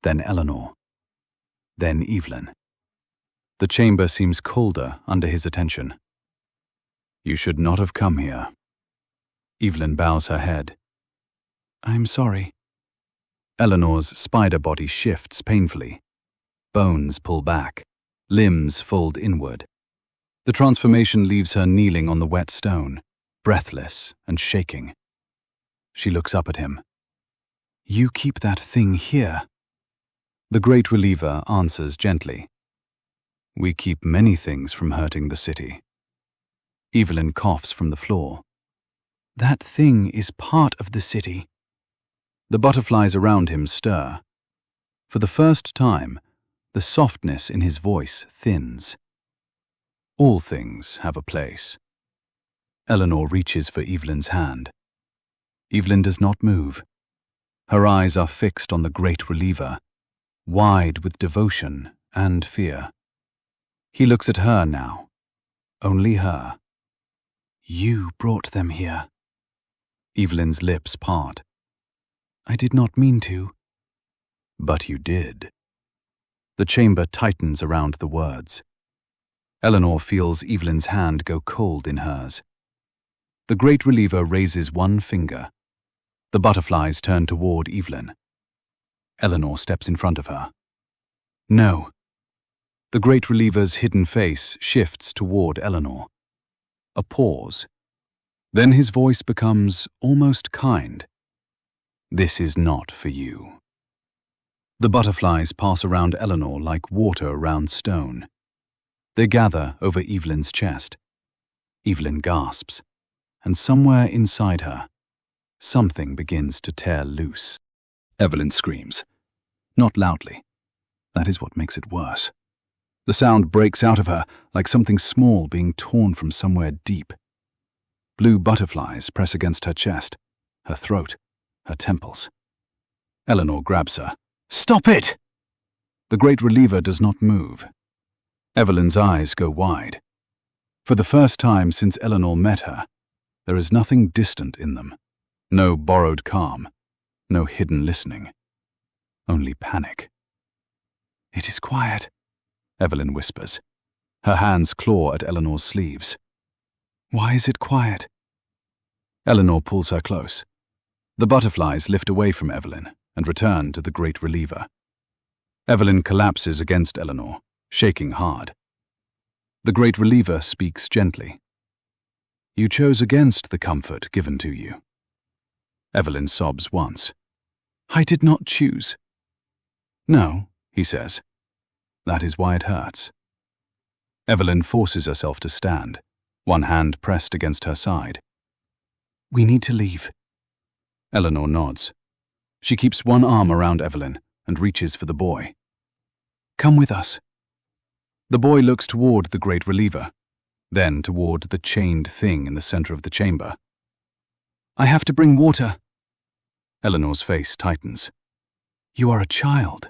Then Eleanor. Then Evelyn. The chamber seems colder under his attention. You should not have come here. Evelyn bows her head. I'm sorry. Eleanor's spider body shifts painfully. Bones pull back. Limbs fold inward. The transformation leaves her kneeling on the wet stone, breathless and shaking. She looks up at him. You keep that thing here. The great reliever answers gently. We keep many things from hurting the city. Evelyn coughs from the floor. That thing is part of the city. The butterflies around him stir. For the first time, the softness in his voice thins. All things have a place. Eleanor reaches for Evelyn's hand. Evelyn does not move. Her eyes are fixed on the great reliever, wide with devotion and fear. He looks at her now, only her. You brought them here. Evelyn's lips part. I did not mean to. But you did. The chamber tightens around the words. Eleanor feels Evelyn's hand go cold in hers. The great reliever raises one finger. The butterflies turn toward Evelyn. Eleanor steps in front of her. No. The great reliever's hidden face shifts toward Eleanor. A pause. Then his voice becomes almost kind. This is not for you. The butterflies pass around Eleanor like water around stone. They gather over Evelyn's chest. Evelyn gasps, and somewhere inside her, something begins to tear loose. Evelyn screams. Not loudly. That is what makes it worse. The sound breaks out of her like something small being torn from somewhere deep. Blue butterflies press against her chest, her throat, her temples. Eleanor grabs her. Stop it! The great reliever does not move. Evelyn's eyes go wide. For the first time since Eleanor met her, there is nothing distant in them. No borrowed calm, no hidden listening. Only panic. It is quiet, Evelyn whispers. Her hands claw at Eleanor's sleeves. Why is it quiet? Eleanor pulls her close. The butterflies lift away from Evelyn and return to the great reliever. Evelyn collapses against Eleanor, shaking hard. The great reliever speaks gently. You chose against the comfort given to you. Evelyn sobs once. I did not choose. No, he says. That is why it hurts. Evelyn forces herself to stand, one hand pressed against her side. We need to leave. Eleanor nods. She keeps one arm around Evelyn and reaches for the boy. Come with us. The boy looks toward the great reliever, then toward the chained thing in the center of the chamber. I have to bring water. Eleanor's face tightens. You are a child.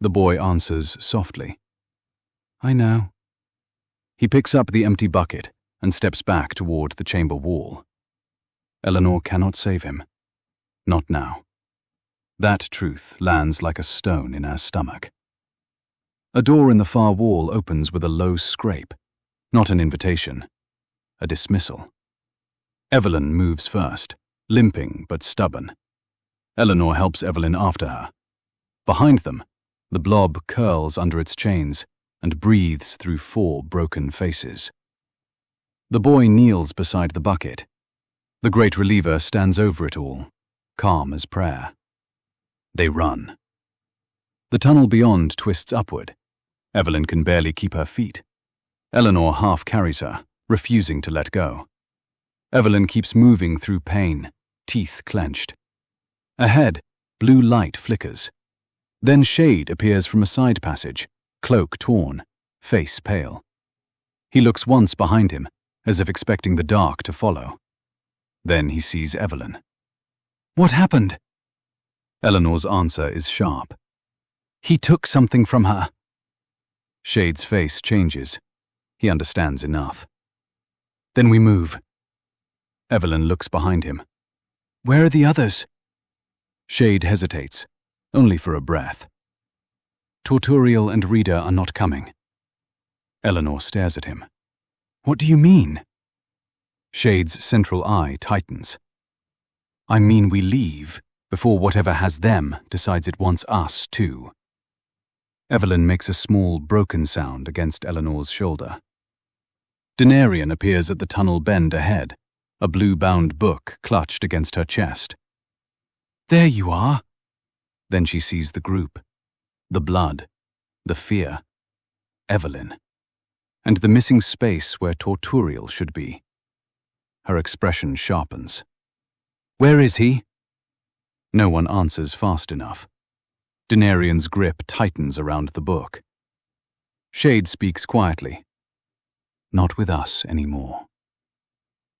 The boy answers softly. I know. He picks up the empty bucket and steps back toward the chamber wall. Eleanor cannot save him. Not now. That truth lands like a stone in her stomach. A door in the far wall opens with a low scrape. Not an invitation. A dismissal. Evelyn moves first, limping but stubborn. Eleanor helps Evelyn after her. Behind them, the blob curls under its chains and breathes through 4 broken faces. The boy kneels beside the bucket. The great reliever stands over it all, calm as prayer. They run. The tunnel beyond twists upward. Evelyn can barely keep her feet. Eleanor half carries her, refusing to let go. Evelyn keeps moving through pain, teeth clenched. Ahead, blue light flickers. Then shade appears from a side passage, cloak torn, face pale. He looks once behind him, as if expecting the dark to follow. Then he sees Evelyn. What happened? Eleanor's answer is sharp. He took something from her. Shade's face changes. He understands enough. Then we move. Evelyn looks behind him. Where are the others? Shade hesitates, only for a breath. Torturial and Rita are not coming. Eleanor stares at him. What do you mean? Shade's central eye tightens. I mean we leave before whatever has them decides it wants us too. Evelyn makes a small, broken sound against Eleanor's shoulder. Denarian appears at the tunnel bend ahead, a blue-bound book clutched against her chest. There you are. Then she sees the group, the blood, the fear. Evelyn. And the missing space where Torturial should be. Her expression sharpens. Where is he? No one answers fast enough. Denarian's grip tightens around the book. Shade speaks quietly. Not with us anymore.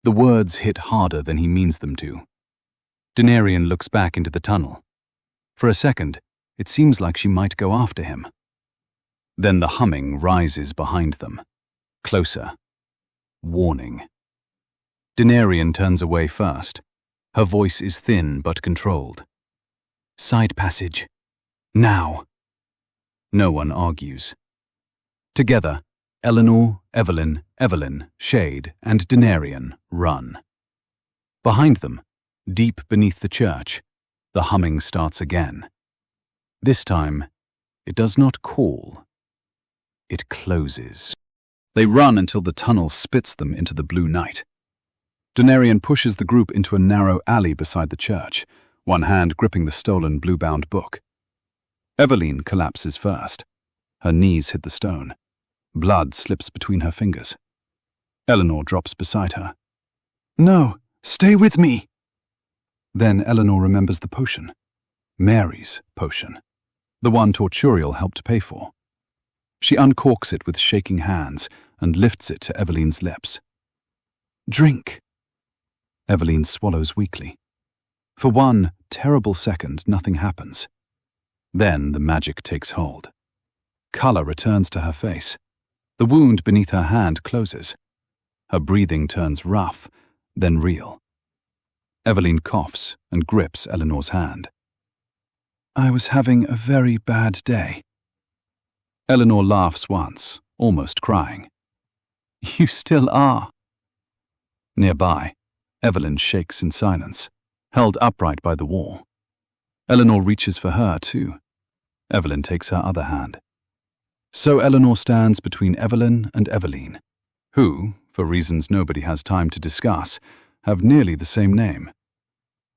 The words hit harder than he means them to. Denarian looks back into the tunnel. For a second, it seems like she might go after him. Then the humming rises behind them. Closer. Warning. Denarian turns away first. Her voice is thin but controlled. Side passage. Now. No one argues. Together, Eleanor, Evelyn, Shade, and Denarian run. Behind them, deep beneath the church, the humming starts again. This time, it does not call. It closes. They run until the tunnel spits them into the blue night. Denarian pushes the group into a narrow alley beside the church, one hand gripping the stolen blue-bound book. Evelyn collapses first. Her knees hit the stone. Blood slips between her fingers. Eleanor drops beside her. No, stay with me. Then Eleanor remembers the potion. Mary's potion. The one Torturial helped pay for. She uncorks it with shaking hands and lifts it to Evelyn's lips. Drink. Evelyn swallows weakly. For one terrible second, nothing happens. Then the magic takes hold. Color returns to her face. The wound beneath her hand closes. Her breathing turns rough, then real. Evelyn coughs and grips Eleanor's hand. I was having a very bad day. Eleanor laughs once, almost crying. You still are. Nearby, Evelyn shakes in silence, held upright by the wall. Eleanor reaches for her, too. Evelyn takes her other hand. So Eleanor stands between Evelyn and Evelyn, who, for reasons nobody has time to discuss, have nearly the same name.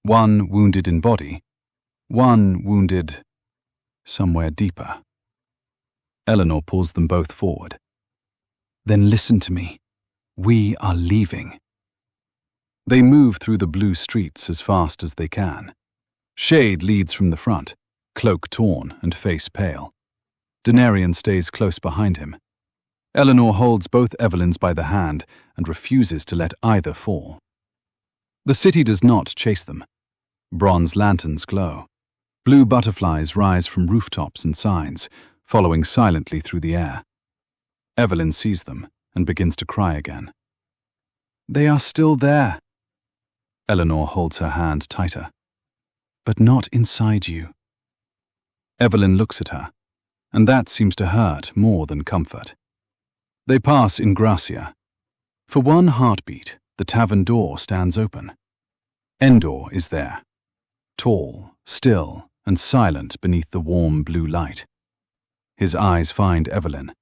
One wounded in body, one wounded somewhere deeper. Eleanor pulls them both forward. Then listen to me. We are leaving. They move through the blue streets as fast as they can. Shade leads from the front, cloak torn and face pale. Denarian stays close behind him. Eleanor holds both Evelyns by the hand and refuses to let either fall. The city does not chase them. Bronze lanterns glow. Blue butterflies rise from rooftops and signs, following silently through the air. Evelyn sees them and begins to cry again. They are still there. Eleanor holds her hand tighter. But not inside you. Evelyn looks at her, and that seems to hurt more than comfort. They pass Ingrassia. For one heartbeat, the tavern door stands open. Endor is there, tall, still, and silent beneath the warm blue light. His eyes find Evelyn.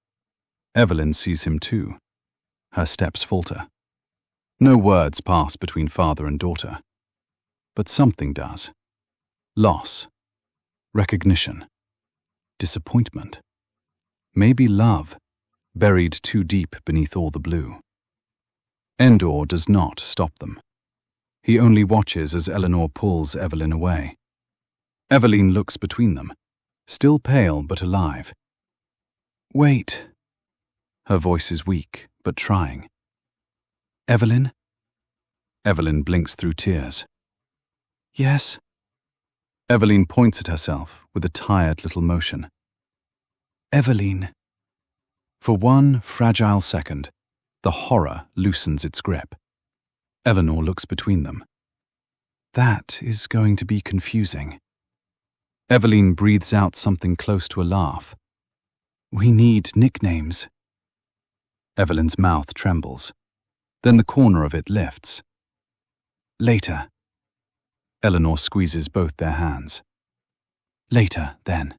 Evelyn sees him too. Her steps falter. No words pass between father and daughter. But something does. Loss. Recognition. Disappointment. Maybe love, buried too deep beneath all the blue. Endor does not stop them. He only watches as Eleanor pulls Evelyn away. Evelyn looks between them, still pale but alive. Wait. Her voice is weak, but trying. Evelyn? Evelyn blinks through tears. Yes? Evelyn points at herself with a tired little motion. Evelyn. For one fragile second, the horror loosens its grip. Eleanor looks between them. That is going to be confusing. Evelyn breathes out something close to a laugh. We need nicknames. Evelyn's mouth trembles. Then the corner of it lifts. Later. Eleanor squeezes both their hands. Later, then.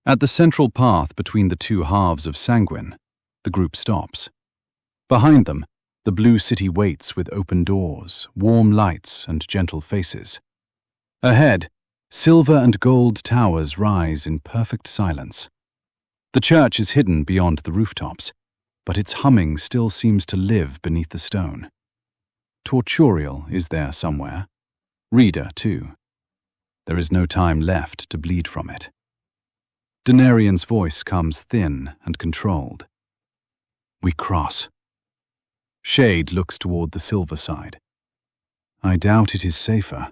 At the central path between the two halves of Sanguine, the group stops. Behind them, the blue city waits with open doors, warm lights, and gentle faces. Ahead, silver and gold towers rise in perfect silence. The church is hidden beyond the rooftops, but its humming still seems to live beneath the stone. Torturial is there somewhere. Reader, too. There is no time left to bleed from it. Denarian's voice comes thin and controlled. We cross. Shade looks toward the silver side. I doubt it is safer.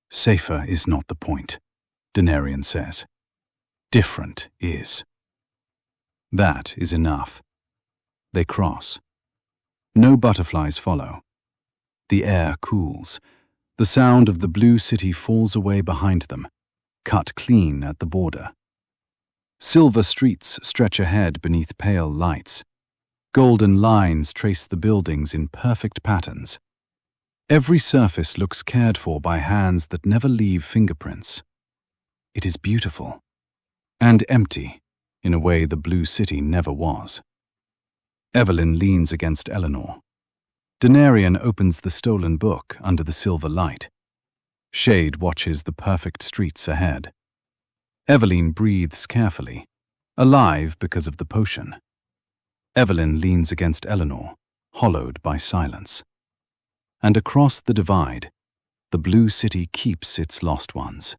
Safer is not the point, Denarian says. Different is. That is enough. They cross. No butterflies follow. The air cools. The sound of the blue city falls away behind them, cut clean at the border. Silver streets stretch ahead beneath pale lights. Golden lines trace the buildings in perfect patterns. Every surface looks cared for by hands that never leave fingerprints. It is beautiful. And empty, in a way the blue city never was. Evelyn leans against Eleanor. Denarian opens the stolen book under the silver light. Shade watches the perfect streets ahead. Evelyn breathes carefully, alive because of the potion. Evelyn leans against Eleanor, hollowed by silence. And across the divide, the blue city keeps its lost ones.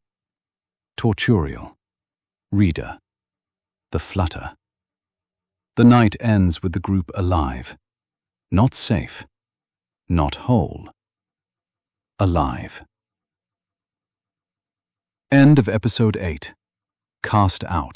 Torturial. Reader. The Flutter. The night ends with the group alive. Not safe. Not whole. Alive. End of Episode 8. Cast Out.